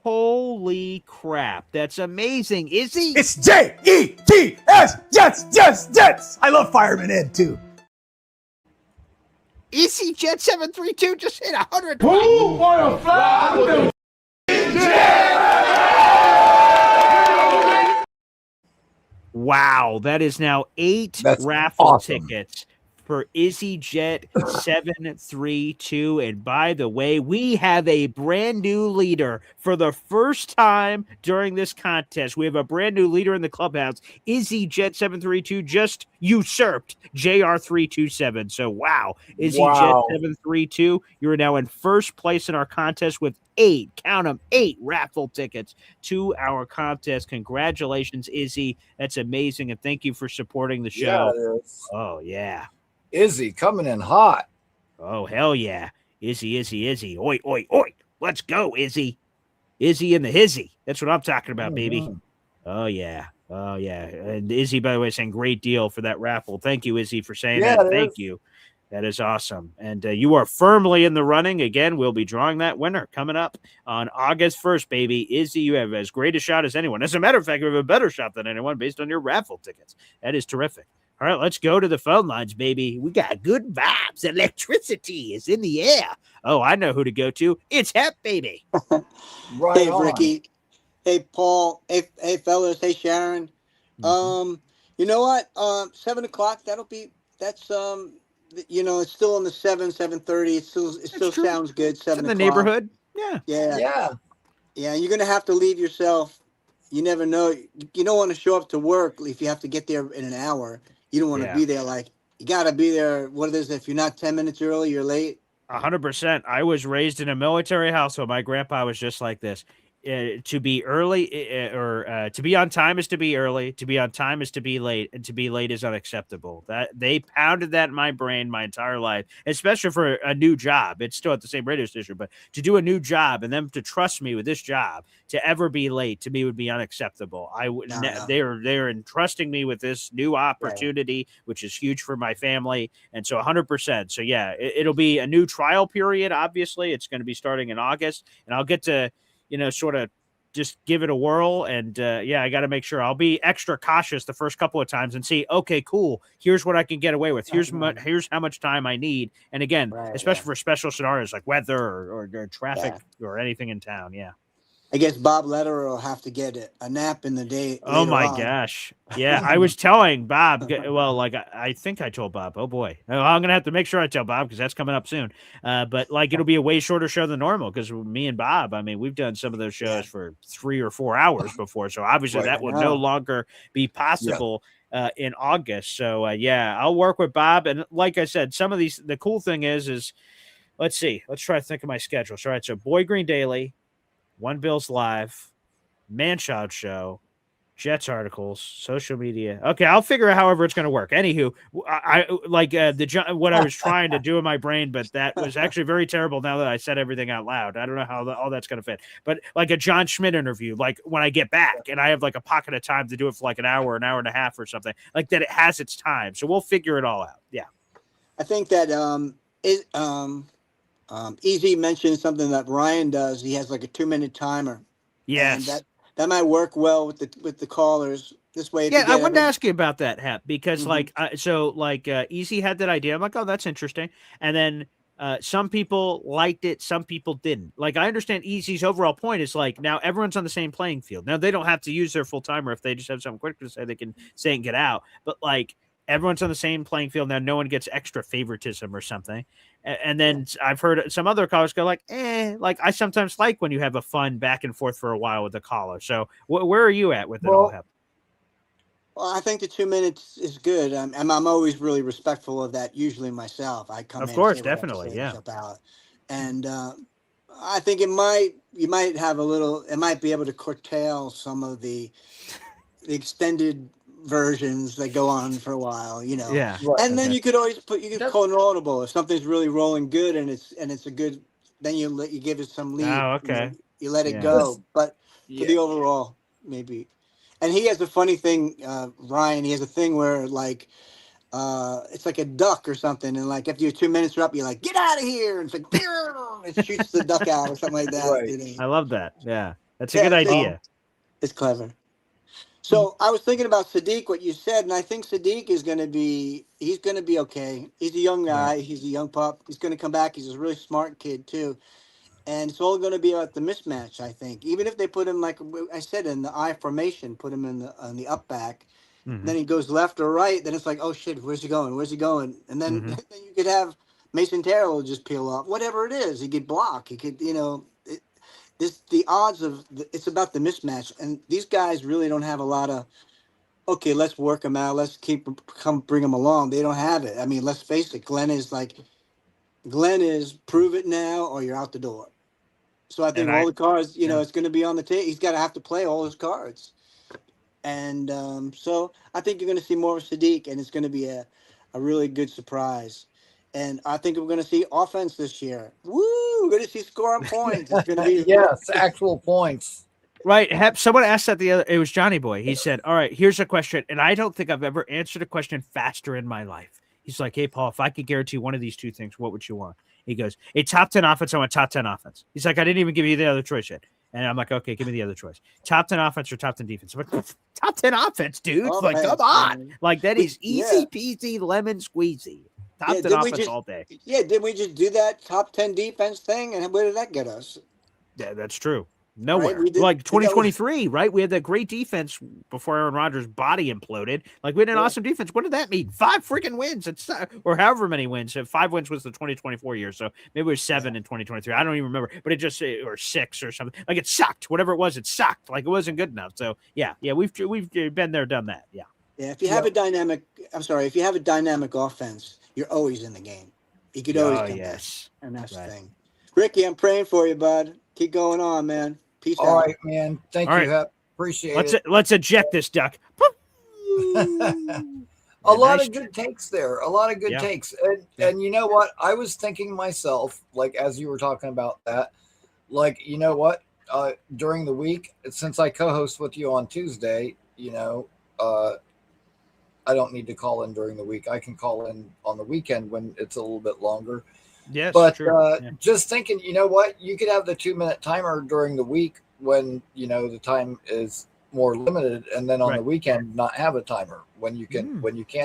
Holy crap! That's amazing, Izzy. It's Jets, Jets. I love Fireman Ed too. Izzy Jet 732 just hit 100. Who for a fly? Wow, that is now 8 raffle tickets for Izzy Jet 732. And by the way, we have a brand new leader for the first time during this contest. We have a brand new leader in the clubhouse. Izzy Jet 732 just usurped JR327. So wow, Izzy Jet 732, you're now in first place in our contest with 8 raffle tickets to our contest. Congratulations, Izzy. That's amazing. And thank you for supporting the show. Yeah, it is. Oh, yeah. Izzy coming in hot. Oh, hell yeah. Izzy. Oi, oi, oi. Let's go, Izzy. Izzy and the hizzy. That's what I'm talking about, baby. Oh, yeah. And Izzy, by the way, saying great deal for that raffle. Thank you, Izzy, for saying that. Thank you. That is awesome. And you are firmly in the running. Again, we'll be drawing that winner coming up on August 1st, baby. Izzy, you have as great a shot as anyone. As a matter of fact, you have a better shot than anyone based on your raffle tickets. That is terrific. All right, let's go to the phone lines, baby. We got good vibes. Electricity is in the air. Oh, I know who to go to. It's Hep, baby. Hey, Ricky. Hey, Paul. Hey, fellas. Hey, Sharon. You know what? 7 o'clock. That's it's still on the 7:30. It still sounds good. 7 in the o'clock. Neighborhood. Yeah. You're gonna have to leave yourself. You never know. You don't want to show up to work if you have to get there in an hour. You don't want to be there you got to be there. What it is, if you're not 10 minutes early, you're late. 100%. I was raised in a military household. My grandpa was just like this. To be early or to be on time is to be early. To be on time is to be late, and to be late is unacceptable. That they pounded that in my brain my entire life, especially for a new job. It's still at the same radio station, but to do a new job and them to trust me with this job, to ever be late to me would be unacceptable. I would. They're entrusting me with this new opportunity, which is huge for my family, and so 100%. So yeah, it'll be a new trial period. Obviously, it's going to be starting in August, and I'll get to sort of just give it a whirl. And I got to make sure I'll be extra cautious the first couple of times and see, okay, cool. Here's what I can get away with. Here's how much time I need. And again, especially for special scenarios like weather or traffic or anything in town. Yeah. I guess Bob Lederer will have to get a nap in the day. Oh my gosh. Yeah. I was telling Bob, I think I told Bob, oh boy, I'm going to have to make sure I tell Bob because that's coming up soon. But it'll be a way shorter show than normal because me and Bob, I mean, we've done some of those shows for 3 or 4 hours before. So obviously that will no longer be possible. in August. So yeah, I'll work with Bob. And like I said, some of these, the cool thing is let's see, let's try to think of my schedule. So, all right, so Boy Green Daily, One Bills Live, Manchild Show, Jets articles, social media. Okay, I'll figure out however it's going to work. Anywho, I like what I was trying to do in my brain, but that was actually very terrible. Now that I said everything out loud, I don't know how all that's going to fit. But like a John Schmidt interview, like when I get back and I have like a pocket of time to do it for like an hour and a half or something, like that, it has its time. So we'll figure it all out. Yeah, I think that Easy mentioned something that Ryan does. He has like a 2-minute timer. Yes. And that might work well with the callers. This way, if yeah, you get I wanted to ask you about that, Hep, because Mhm. Easy had that idea. I'm like, oh, that's interesting. And then some people liked it, some people didn't. Like, I understand Easy's overall point is like, now everyone's on the same playing field. Now they don't have to use their full timer. If they just have something quick to say, they can say and get out. But like, everyone's on the same playing field now. No one gets extra favoritism or something. And then I've heard some other callers go like, like I sometimes like when you have a fun back and forth for a while with the caller. So where are you at with it all, Hep? Well, I think the 2 minutes is good. I'm always really respectful of that. Usually myself, I come Of in course, and say what I have to definitely, say yeah. about, and I think you might have a little. It might be able to curtail some of the extended versions that go on for a while, Yeah. And then you could always call an audible if something's really rolling good and it's a good. Then you give it some lead. Oh, okay. You let it Yeah. go, but for Yeah. the overall, maybe. And he has a funny thing, Ryan. He has a thing where like it's like a duck or something, and like after your 2 minutes are up, you're like, get out of here, and it's like it shoots the duck out or something like that. Right. I love that. Yeah, that's a good idea. It's clever. So I was thinking about Sadiq, what you said, and I think Sadiq is going to be okay. He's a young guy. Right. He's a young pup. He's going to come back. He's a really smart kid too. And it's all going to be about the mismatch, I think. Even if they put him, like I said, in the I formation, put him on the up back, then he goes left or right, then it's like, oh shit, where's he going? Where's he going? And then, then you could have Mason Terrell just peel off. Whatever it is, he could block. He could, the odds of it's about the mismatch, and these guys really don't have a lot of. Okay, let's work them out. Let's bring them along. They don't have it. I mean, let's face it. Glenn is prove it now or you're out the door. So I think all the cards, it's going to be on the table. He's got to have to play all his cards, and so I think you're going to see more of Sadiq, and it's going to be a really good surprise. And I think we're going to see offense this year. Woo! We're going to see scoring points. It's going to be yes, actual points. Right. Hep, someone asked that it was Johnny Boy. He said, all right, here's a question. And I don't think I've ever answered a question faster in my life. He's like, hey, Paul, if I could guarantee one of these two things, what would you want? He goes, a top 10 offense. I want top 10 offense. He's like, I didn't even give you the other choice yet. And I'm like, okay, give me the other choice. Top 10 offense or top 10 defense? I'm like, top 10 offense, dude. Oh, like, man, come on. man. Like, that is easy peasy lemon squeezy. Top 10 offense all day. Yeah, did we just do that top 10 defense thing? And where did that get us? Yeah, that's true. Nowhere. Right? Like 2023, right? We had that great defense before Aaron Rodgers' body imploded. Like, we had an awesome defense. What did that mean? 5 freaking wins. Or however many wins. 5 wins was the 2024 year. So maybe it was 7 in 2023. I don't even remember. But it just, or 6 or something. Like, it sucked. Whatever it was, it sucked. Like, it wasn't good enough. So, yeah, we've been there, done that. Yeah. Yeah, if you have a dynamic offense, you're always in the game. You could always come back. And that's the thing. Ricky, I'm praying for you, bud. Keep going on, man. Peace out. All right, man. Thank you, Hep. Appreciate it. Let's eject this duck. A lot of good takes there. A lot of good takes. And you know what? I was thinking myself, like, as you were talking about that, like, you know what? During the week, since I co-host with you on Tuesday, I don't need to call in during the week. I can call in on the weekend when it's a little bit longer. Yes, but true. just thinking, you know what? You could have the 2-minute timer during the week when, the time is more limited, and then on the weekend not have a timer when you can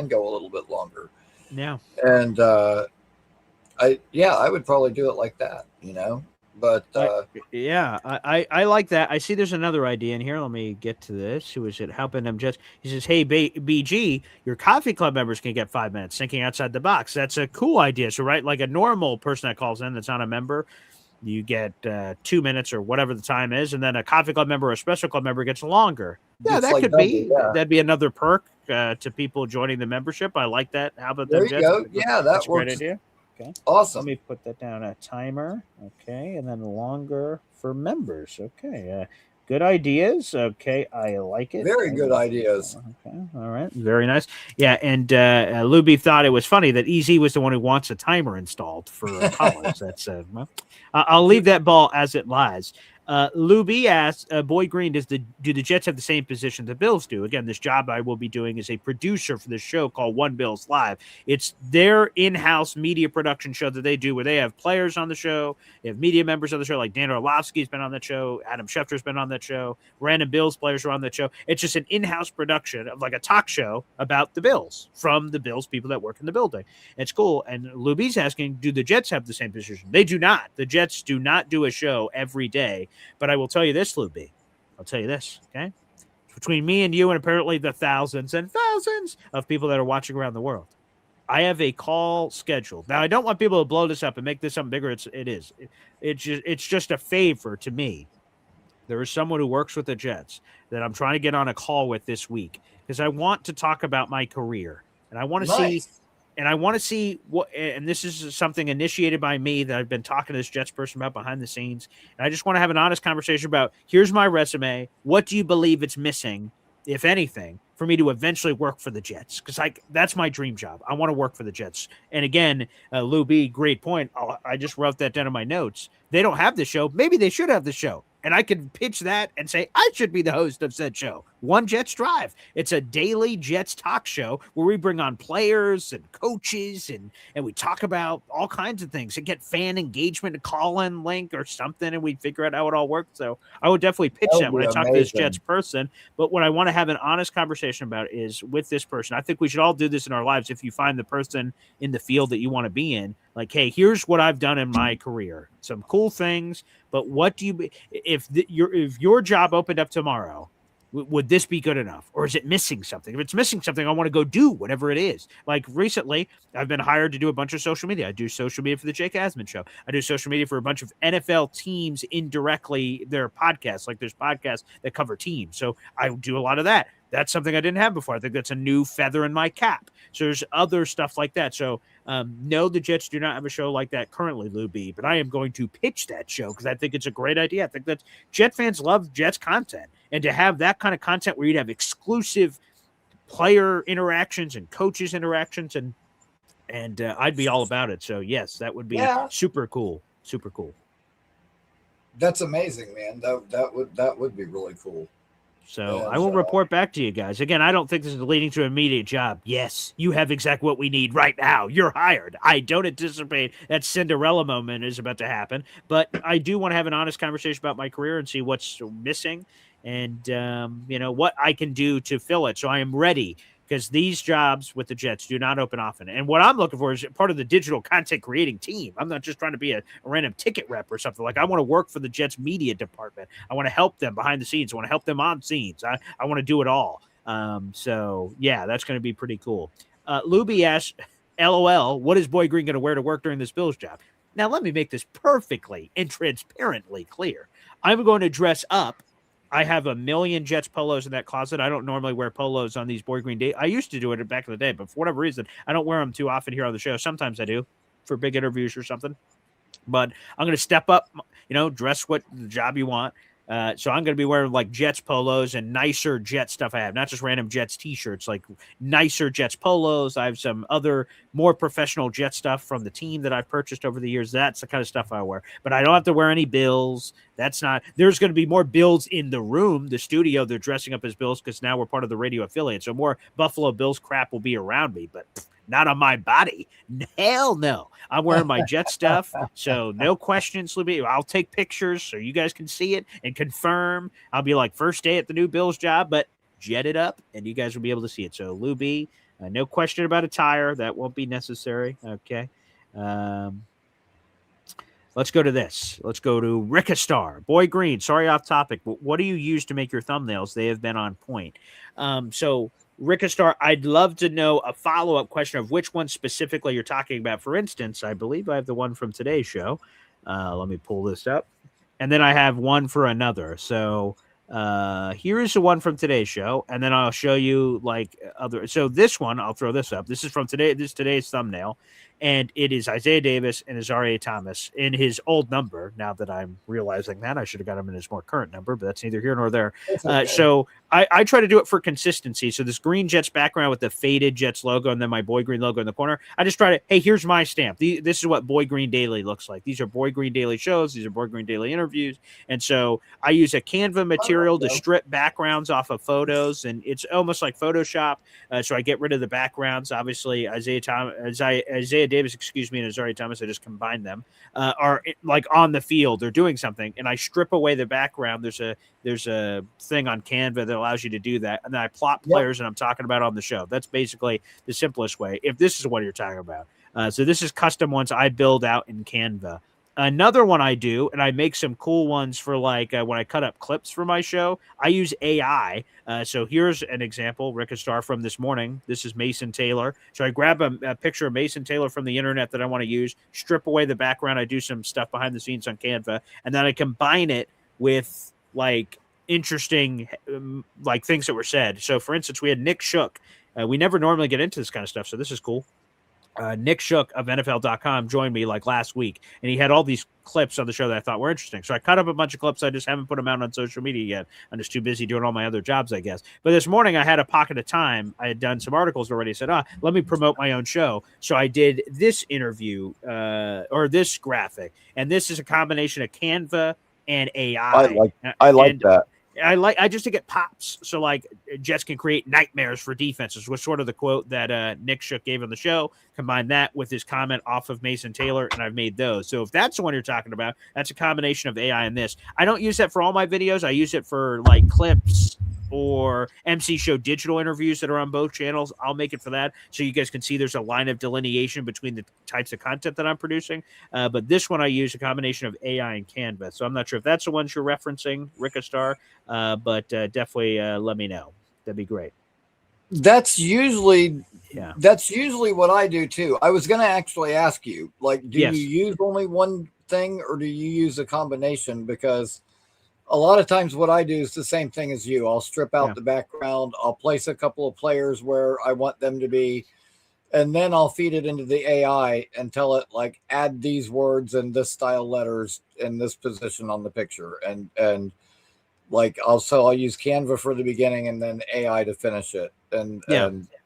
go a little bit longer. Yeah. And I would probably do it like that, But I like that. I see there's another idea in here. Let me get to this. Who is it? Helping them just. He says, hey, BG, your coffee club members can get 5 minutes thinking outside the box. That's a cool idea. So, right, like a normal person that calls in that's not a member, You get 2 minutes or whatever the time is, and then a coffee club member or a special club member gets longer. Yeah, It's that like could double, be. yeah. That'd be another perk to people joining the membership. I like that. How about There them, you Jets? go. Yeah, that That's a great works. idea. Okay. Let Awesome. me put that down, a timer. Okay, and then longer for members. Okay. Good ideas. Okay, I like it. Very good ideas. Okay, all right, very nice. Yeah, and Luby thought it was funny that EZ was the one who wants a timer installed for college. That's well, I'll leave that ball as it lies. Luby asks, Boy Green, do the Jets have the same position the Bills do? Again, this job I will be doing is a producer for this show called One Bills Live. It's their in-house media production show that they do where they have players on the show, they have media members on the show, like Dan Orlovsky's been on that show, Adam Schefter's been on that show, random Bills players are on that show. It's just an in-house production of like a talk show about the Bills from the Bills people that work in the building. It's cool. And Luby's asking, do the Jets have the same position? They do not. The Jets do not do a show every day. But I will tell you this, Luby. I'll tell you this, okay? Between me and you and apparently the thousands and thousands of people that are watching around the world, I have a call scheduled. Now, I don't want people to blow this up and make this something bigger. It's just a favor to me. There is someone who works with the Jets that I'm trying to get on a call with this week because I want to talk about my career. And I want to see what, and this is something initiated by me that I've been talking to this Jets person about behind the scenes. And I just want to have an honest conversation about, here's my resume. What do you believe it's missing, if anything, for me to eventually work for the Jets? Because that's my dream job. I want to work for the Jets. And again, Lou B, great point. I just wrote that down in my notes. They don't have the show. Maybe they should have the show. And I could pitch that and say, I should be the host of said show. One Jets Drive. It's a daily Jets talk show where we bring on players and coaches and we talk about all kinds of things and get fan engagement, a call-in link or something, and we figure out how it all works. So I would definitely pitch that when I talk to this Jets person. But what I want to have an honest conversation about is with this person. I think we should all do this in our lives. If you find the person in the field that you want to be in, like, hey, here's what I've done in my career. Some cool things, but what do you, if your job opened up tomorrow, would this be good enough? Or is it missing something? If it's missing something, I want to go do whatever it is. Like recently, I've been hired to do a bunch of social media. I do social media for the Jake Asman Show. I do social media for a bunch of NFL teams indirectly, their podcasts. Like there's podcasts that cover teams. So I do a lot of that. That's something I didn't have before. I think that's a new feather in my cap. So there's other stuff like that. So no, the Jets do not have a show like that currently, Lou B, but I am going to pitch that show because I think it's a great idea. I think that Jet fans love Jets content. And to have that kind of content where you'd have exclusive player interactions and coaches interactions, and I'd be all about it. So, yes, that would be super cool. Super cool. That's amazing, man. That would be really cool. So I will report back to you guys. Again, I don't think this is leading to an immediate job. Yes, you have exactly what we need right now. You're hired. I don't anticipate that Cinderella moment is about to happen, but I do want to have an honest conversation about my career and see what's missing and, what I can do to fill it. So I am ready because these jobs with the Jets do not open often. And what I'm looking for is part of the digital content creating team. I'm not just trying to be a random ticket rep or something. Like I want to work for the Jets media department. I want to help them behind the scenes. I want to help them on scenes. I want to do it all. So yeah, that's going to be pretty cool. Luby asks, LOL, what is Boy Green going to wear to work during this Bills job? Now let me make this perfectly and transparently clear. I'm going to dress up. I have a million Jets polos in that closet. I don't normally wear polos on these Boy Green days. I used to do it back in the day, but for whatever reason, I don't wear them too often here on the show. Sometimes I do for big interviews or something. But I'm going to step up, dress what the job you want. So I'm going to be wearing like Jets polos and nicer Jets stuff I have, not just random Jets t-shirts, like nicer Jets polos. I have some other more professional Jet stuff from the team that I've purchased over the years. That's the kind of stuff I wear, but I don't have to wear any Bills. There's going to be more Bills in the room, the studio. They're dressing up as Bills because now we're part of the radio affiliate. So more Buffalo Bills crap will be around me, but not on my body. Hell no. I'm wearing my Jet stuff. So no questions, Luby. I'll take pictures so you guys can see it and confirm. I'll be like first day at the new Bills job, but jet it up and you guys will be able to see it. So Luby, no question about attire. That won't be necessary. Okay. Let's go to this. Let's go to Rickastar. Boy Green, sorry off topic, but what do you use to make your thumbnails? They have been on point. So Rickastar, I'd love to know a follow-up question of which one specifically you're talking about. For instance, I believe I have the one from today's show. Let me pull this up. And then I have one for another. So here is the one from today's show, and then I'll show you like other. So this one, I'll throw this up. This is from today. This is today's thumbnail, and it is Isaiah Davis and Azareye'h Thomas in his old number. Now that I'm realizing that, I should have got him in his more current number, but that's neither here nor there. Okay. So I try to do it for consistency. So this green Jets background with the faded Jets logo and then my Boy Green logo in the corner. I just try to, hey, here's my stamp. This is what Boy Green Daily looks like. These are Boy Green Daily shows. These are Boy Green Daily interviews. And so I use a Canva material to strip backgrounds off of photos, and it's almost like Photoshop. So I get rid of the backgrounds. Obviously, Isaiah Davis, and Azareye'h Thomas, I just combine them, are like on the field. They're doing something, and I strip away the background. There's a thing on Canva that allows you to do that, and then I plot players that I'm talking about on the show. That's basically the simplest way, if this is what you're talking about. So this is custom ones I build out in Canva. Another one I do, and I make some cool ones for like when I cut up clips for my show, I use AI. So here's an example, Rick Star from this morning. This is Mason Taylor. So I grab a picture of Mason Taylor from the internet that I want to use, strip away the background. I do some stuff behind the scenes on Canva, and then I combine it with like interesting like things that were said. So for instance, we had Nick Shook. We never normally get into this kind of stuff, so this is cool. Nick Shook of NFL.com joined me like last week, and he had all these clips on the show that I thought were interesting. So I cut up a bunch of clips. I just haven't put them out on social media yet. I'm just too busy doing all my other jobs, I guess. But this morning I had a pocket of time. I had done some articles already. I said, let me promote my own show. So I did this interview or this graphic, and this is a combination of Canva and AI. I like that. I just think it pops. So like Jets can create nightmares for defenses was sort of the quote that Nick Shook gave on the show. Combine that with his comment off of Mason Taylor, and I've made those. So if that's the one you're talking about, that's a combination of AI and this. I don't use that for all my videos. I use it for like clips or MC Show digital interviews that are on both channels. I'll make it for that, so you guys can see there's a line of delineation between the types of content that I'm producing. But this one I use a combination of AI and Canva. So I'm not sure if that's the ones you're referencing, Rick Star, but definitely let me know. That'd be great. That's usually what I do too. I was going to actually ask you, like, do you use only one thing or do you use a combination? Because a lot of times what I do is the same thing as you. I'll strip out the background. I'll place a couple of players where I want them to be, and then I'll feed it into the AI and tell it like, add these words and this style letters in this position on the picture. And like, I'll use Canva for the beginning and then AI to finish it. And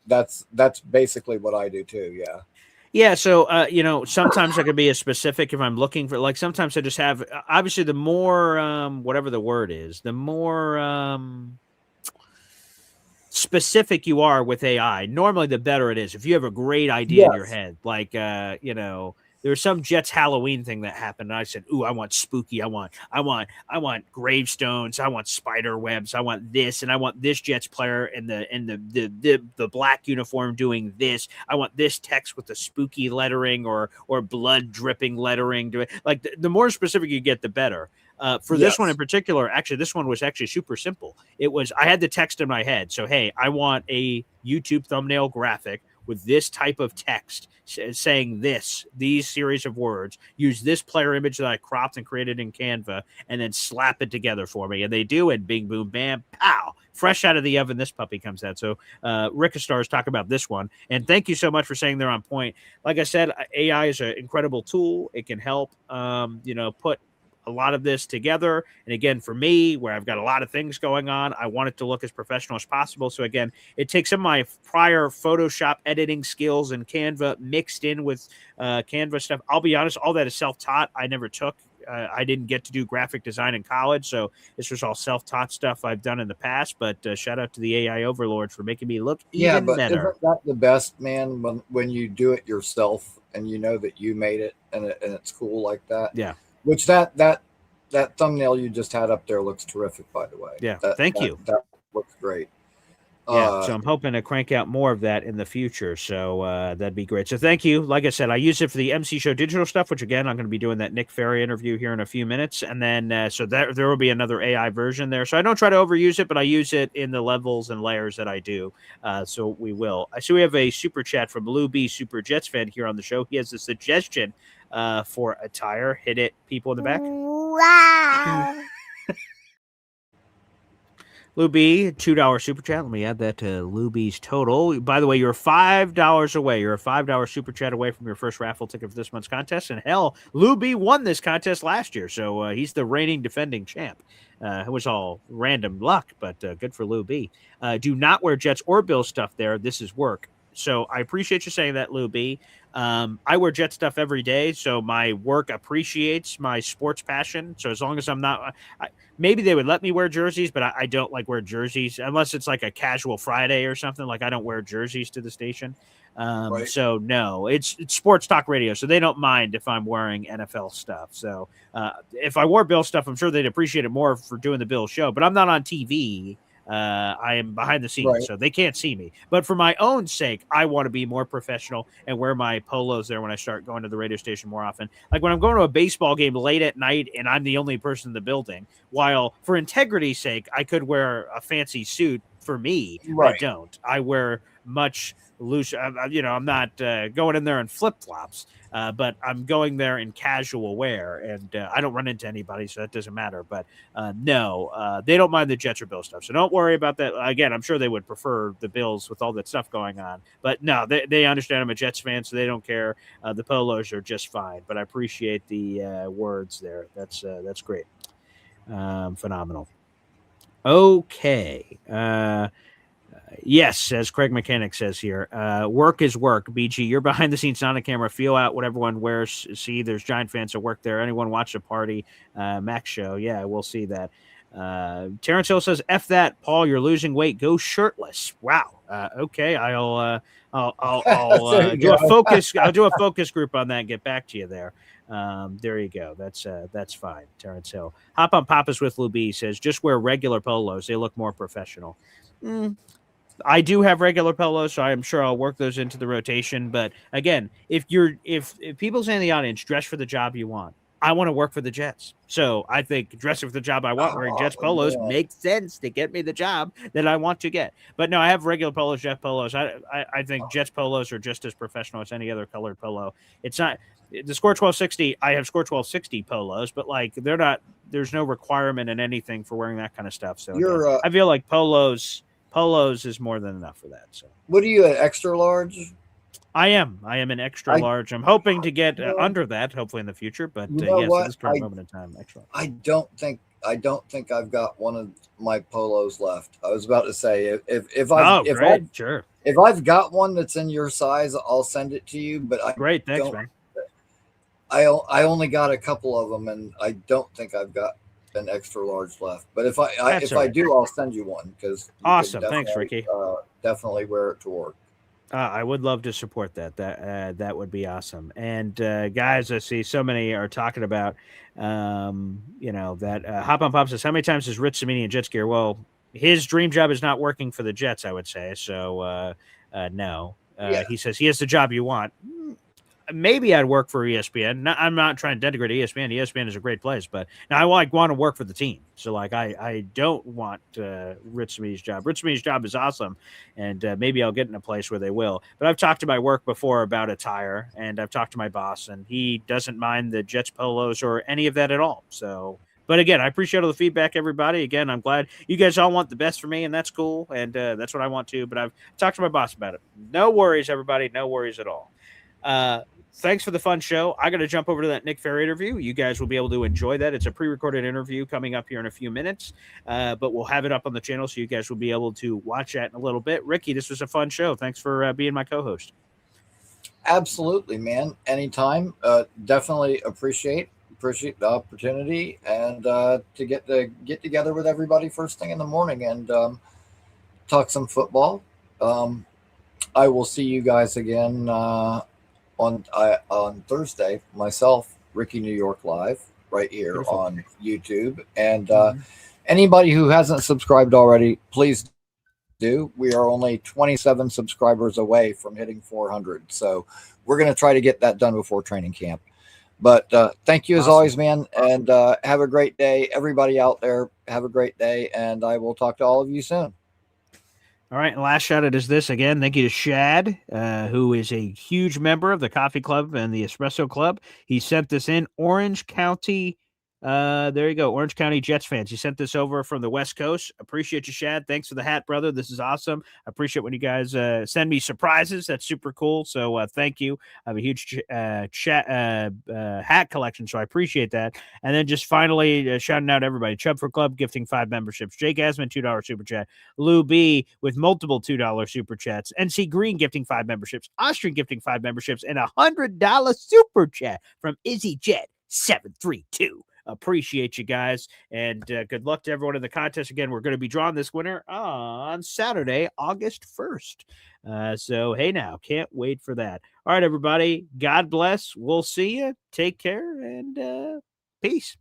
that's basically what I do too. Yeah. Yeah. So, sometimes I can be as specific if I'm looking for, like, sometimes I just have, obviously the more, whatever the word is, the more, specific you are with AI, normally the better it is. If you have a great idea in your head, like, there's some Jets Halloween thing that happened. And I said, ooh, I want spooky. I want gravestones. I want spider webs. I want this. And I want this Jets player in the black uniform doing this. I want this text with the spooky lettering or blood dripping lettering. Like the more specific you get, the better. For this one in particular, actually, this one was actually super simple. I had the text in my head. So, hey, I want a YouTube thumbnail graphic with this type of text saying these series of words, use this player image that I cropped and created in Canva, and then slap it together for me. And they do, and bing, boom, bam, pow, fresh out of the oven, this puppy comes out. So Rick Star is talking about this one. And thank you so much for saying they're on point. Like I said, AI is an incredible tool. It can help, put a lot of this together. And again, for me, where I've got a lot of things going on, I want it to look as professional as possible. So again, it takes some of my prior Photoshop editing skills and Canva mixed in with Canva stuff. I'll be honest, all that is self-taught. I never took. I didn't get to do graphic design in college, so this was all self-taught stuff I've done in the past. But shout out to the AI overlord for making me look even better. Isn't that the best, man? When you do it yourself and you know that you made it and it's cool like that. Yeah. Which that thumbnail you just had up there looks terrific, by the way. Yeah, thank you. That looks great. Yeah, so I'm hoping to crank out more of that in the future. So that'd be great. So thank you. Like I said, I use it for the MC Show digital stuff, which again, I'm going to be doing that Nick Ferry interview here in a few minutes. And then so there will be another AI version there. So I don't try to overuse it, but I use it in the levels and layers that I do. So we will. I see we have a super chat from Lou B, Super Jets fan here on the show. He has a suggestion for attire. Hit it, people in the back. Wow. Lou B, $2 super chat. Let me add that to Lou B's total. By the way, you're $5 away. You're a $5 super chat away from your first raffle ticket for this month's contest. And hell, Lou B won this contest last year, so he's the reigning defending champ. It was all random luck, but good for Lou B. Do not wear Jets or Bills stuff there. This is work. So I appreciate you saying that, Lou B. I wear Jet stuff every day, so my work appreciates my sports passion. So as long as I'm not, maybe they would let me wear jerseys, but I don't like wear jerseys unless it's like a casual Friday or something. Like I don't wear jerseys to the station. Right. So no, it's sports talk radio, so they don't mind if I'm wearing NFL stuff. So if I wore Bill stuff, I'm sure they'd appreciate it more for doing the Bill show. But I'm not on TV. I am behind the scenes, Right. so they can't see me. But for my own sake, I want to be more professional and wear my polos there when I start going to the radio station more often. Like when I'm going to a baseball game late at night and I'm the only person in the building, while for integrity's sake, I could wear a fancy suit for me. Right. I don't. I wear much loose. I'm not going in there in flip-flops. But I'm going there in casual wear, and I don't run into anybody, so that doesn't matter. But no, they don't mind the Jets or Bills stuff, so don't worry about that. Again, I'm sure they would prefer the Bills with all that stuff going on. But no, they understand I'm a Jets fan, so they don't care. The polos are just fine. But I appreciate the words there. That's great. Phenomenal. Okay. Yes, as Craig Mechanic says here, work is work. BG, you're behind the scenes, not on camera. Feel out what everyone wears. See, there's Giant fans that work there. Anyone watch the party? Max show. Yeah, we'll see that. Terrence Hill says, "F that, Paul. You're losing weight. Go shirtless." Wow. Okay, I'll do a focus. I'll do a focus group on that and get back to you there. There you go. That's fine. Terrence Hill. Hop on Papas with Lou B says, "Just wear regular polos. They look more professional." I do have regular polos, so I'm sure I'll work those into the rotation. But again, if people say in the audience, dress for the job you want, I want to work for the Jets. So I think dressing for the job I want, wearing Jets polos makes sense to get me the job that I want to get. But no, I have regular polos, Jet polos. I think Jets polos are just as professional as any other colored polo. It's not the Score 1260. I have Score 1260 polos, but like they're not. There's no requirement in anything for wearing that kind of stuff. So again, I feel like polos is more than enough for that. So what are you, an extra large? I am an extra large. I'm hoping to get under that hopefully in the future, but yes, at this current moment in time, extra. I don't think I've got one of my polos left. I was about to say if I've got one that's in your size, I'll send it to you, but great, thanks, man. I only got a couple of them, and I don't think I've got an extra large left. But if I do, I'll send you one because awesome. Thanks, Ricky. Definitely wear it to work. I would love to support that. That would be awesome. And guys, I see so many are talking about, that Hop on Pop says, how many times has Rich Cimini in Jets gear? Well, his dream job is not working for the Jets, I would say. So no. He says he has the job you want. Maybe I'd work for ESPN. I'm not trying to denigrate ESPN. ESPN is a great place, but now I want to work for the team. So like I don't want Rich Cimini's job. Rich Cimini's job is awesome, and maybe I'll get in a place where they will. But I've talked to my work before about attire, and I've talked to my boss, and he doesn't mind the Jets polos or any of that at all. So, but again, I appreciate all the feedback, everybody. Again, I'm glad you guys all want the best for me, and that's cool, and that's what I want too. But I've talked to my boss about it. No worries, everybody. No worries at all. Thanks for the fun show. I got to jump over to that Nick Ferry interview. You guys will be able to enjoy that. It's a pre-recorded interview coming up here in a few minutes, but we'll have it up on the channel so you guys will be able to watch that in a little bit. Ricky, this was a fun show. Thanks for being my co-host. Absolutely, man. Anytime. Definitely appreciate the opportunity and to get together with everybody first thing in the morning and talk some football. I will see you guys again on Thursday, myself, Ricky New York Live, right here Beautiful. On YouTube. And anybody who hasn't subscribed already, please do. We are only 27 subscribers away from hitting 400. So we're going to try to get that done before training camp. But thank you as always, man. And have a great day. Everybody out there, have a great day. And I will talk to all of you soon. All right, and last shout out is this again. Thank you to Shad, who is a huge member of the Coffee Club and the Espresso Club. He sent this in. Orange County. There you go. Orange County Jets fans. He sent this over from the West Coast. Appreciate you, Shad. Thanks for the hat, brother. This is awesome. I appreciate when you guys send me surprises. That's super cool. So thank you. I have a huge hat collection, so I appreciate that. And then just finally shouting out everybody. Chub for Club gifting 5 memberships. Jake Asman, $2 super chat. Lou B with multiple $2 super chats. NC Green gifting 5 memberships. Austrian gifting 5 memberships. And $100 super chat from Izzy Jet 732. Appreciate you guys, and good luck to everyone in the contest. Again, we're going to be drawing this winner on Saturday, August 1st. So, hey now, can't wait for that. All right, everybody, God bless. We'll see you. Take care, and peace.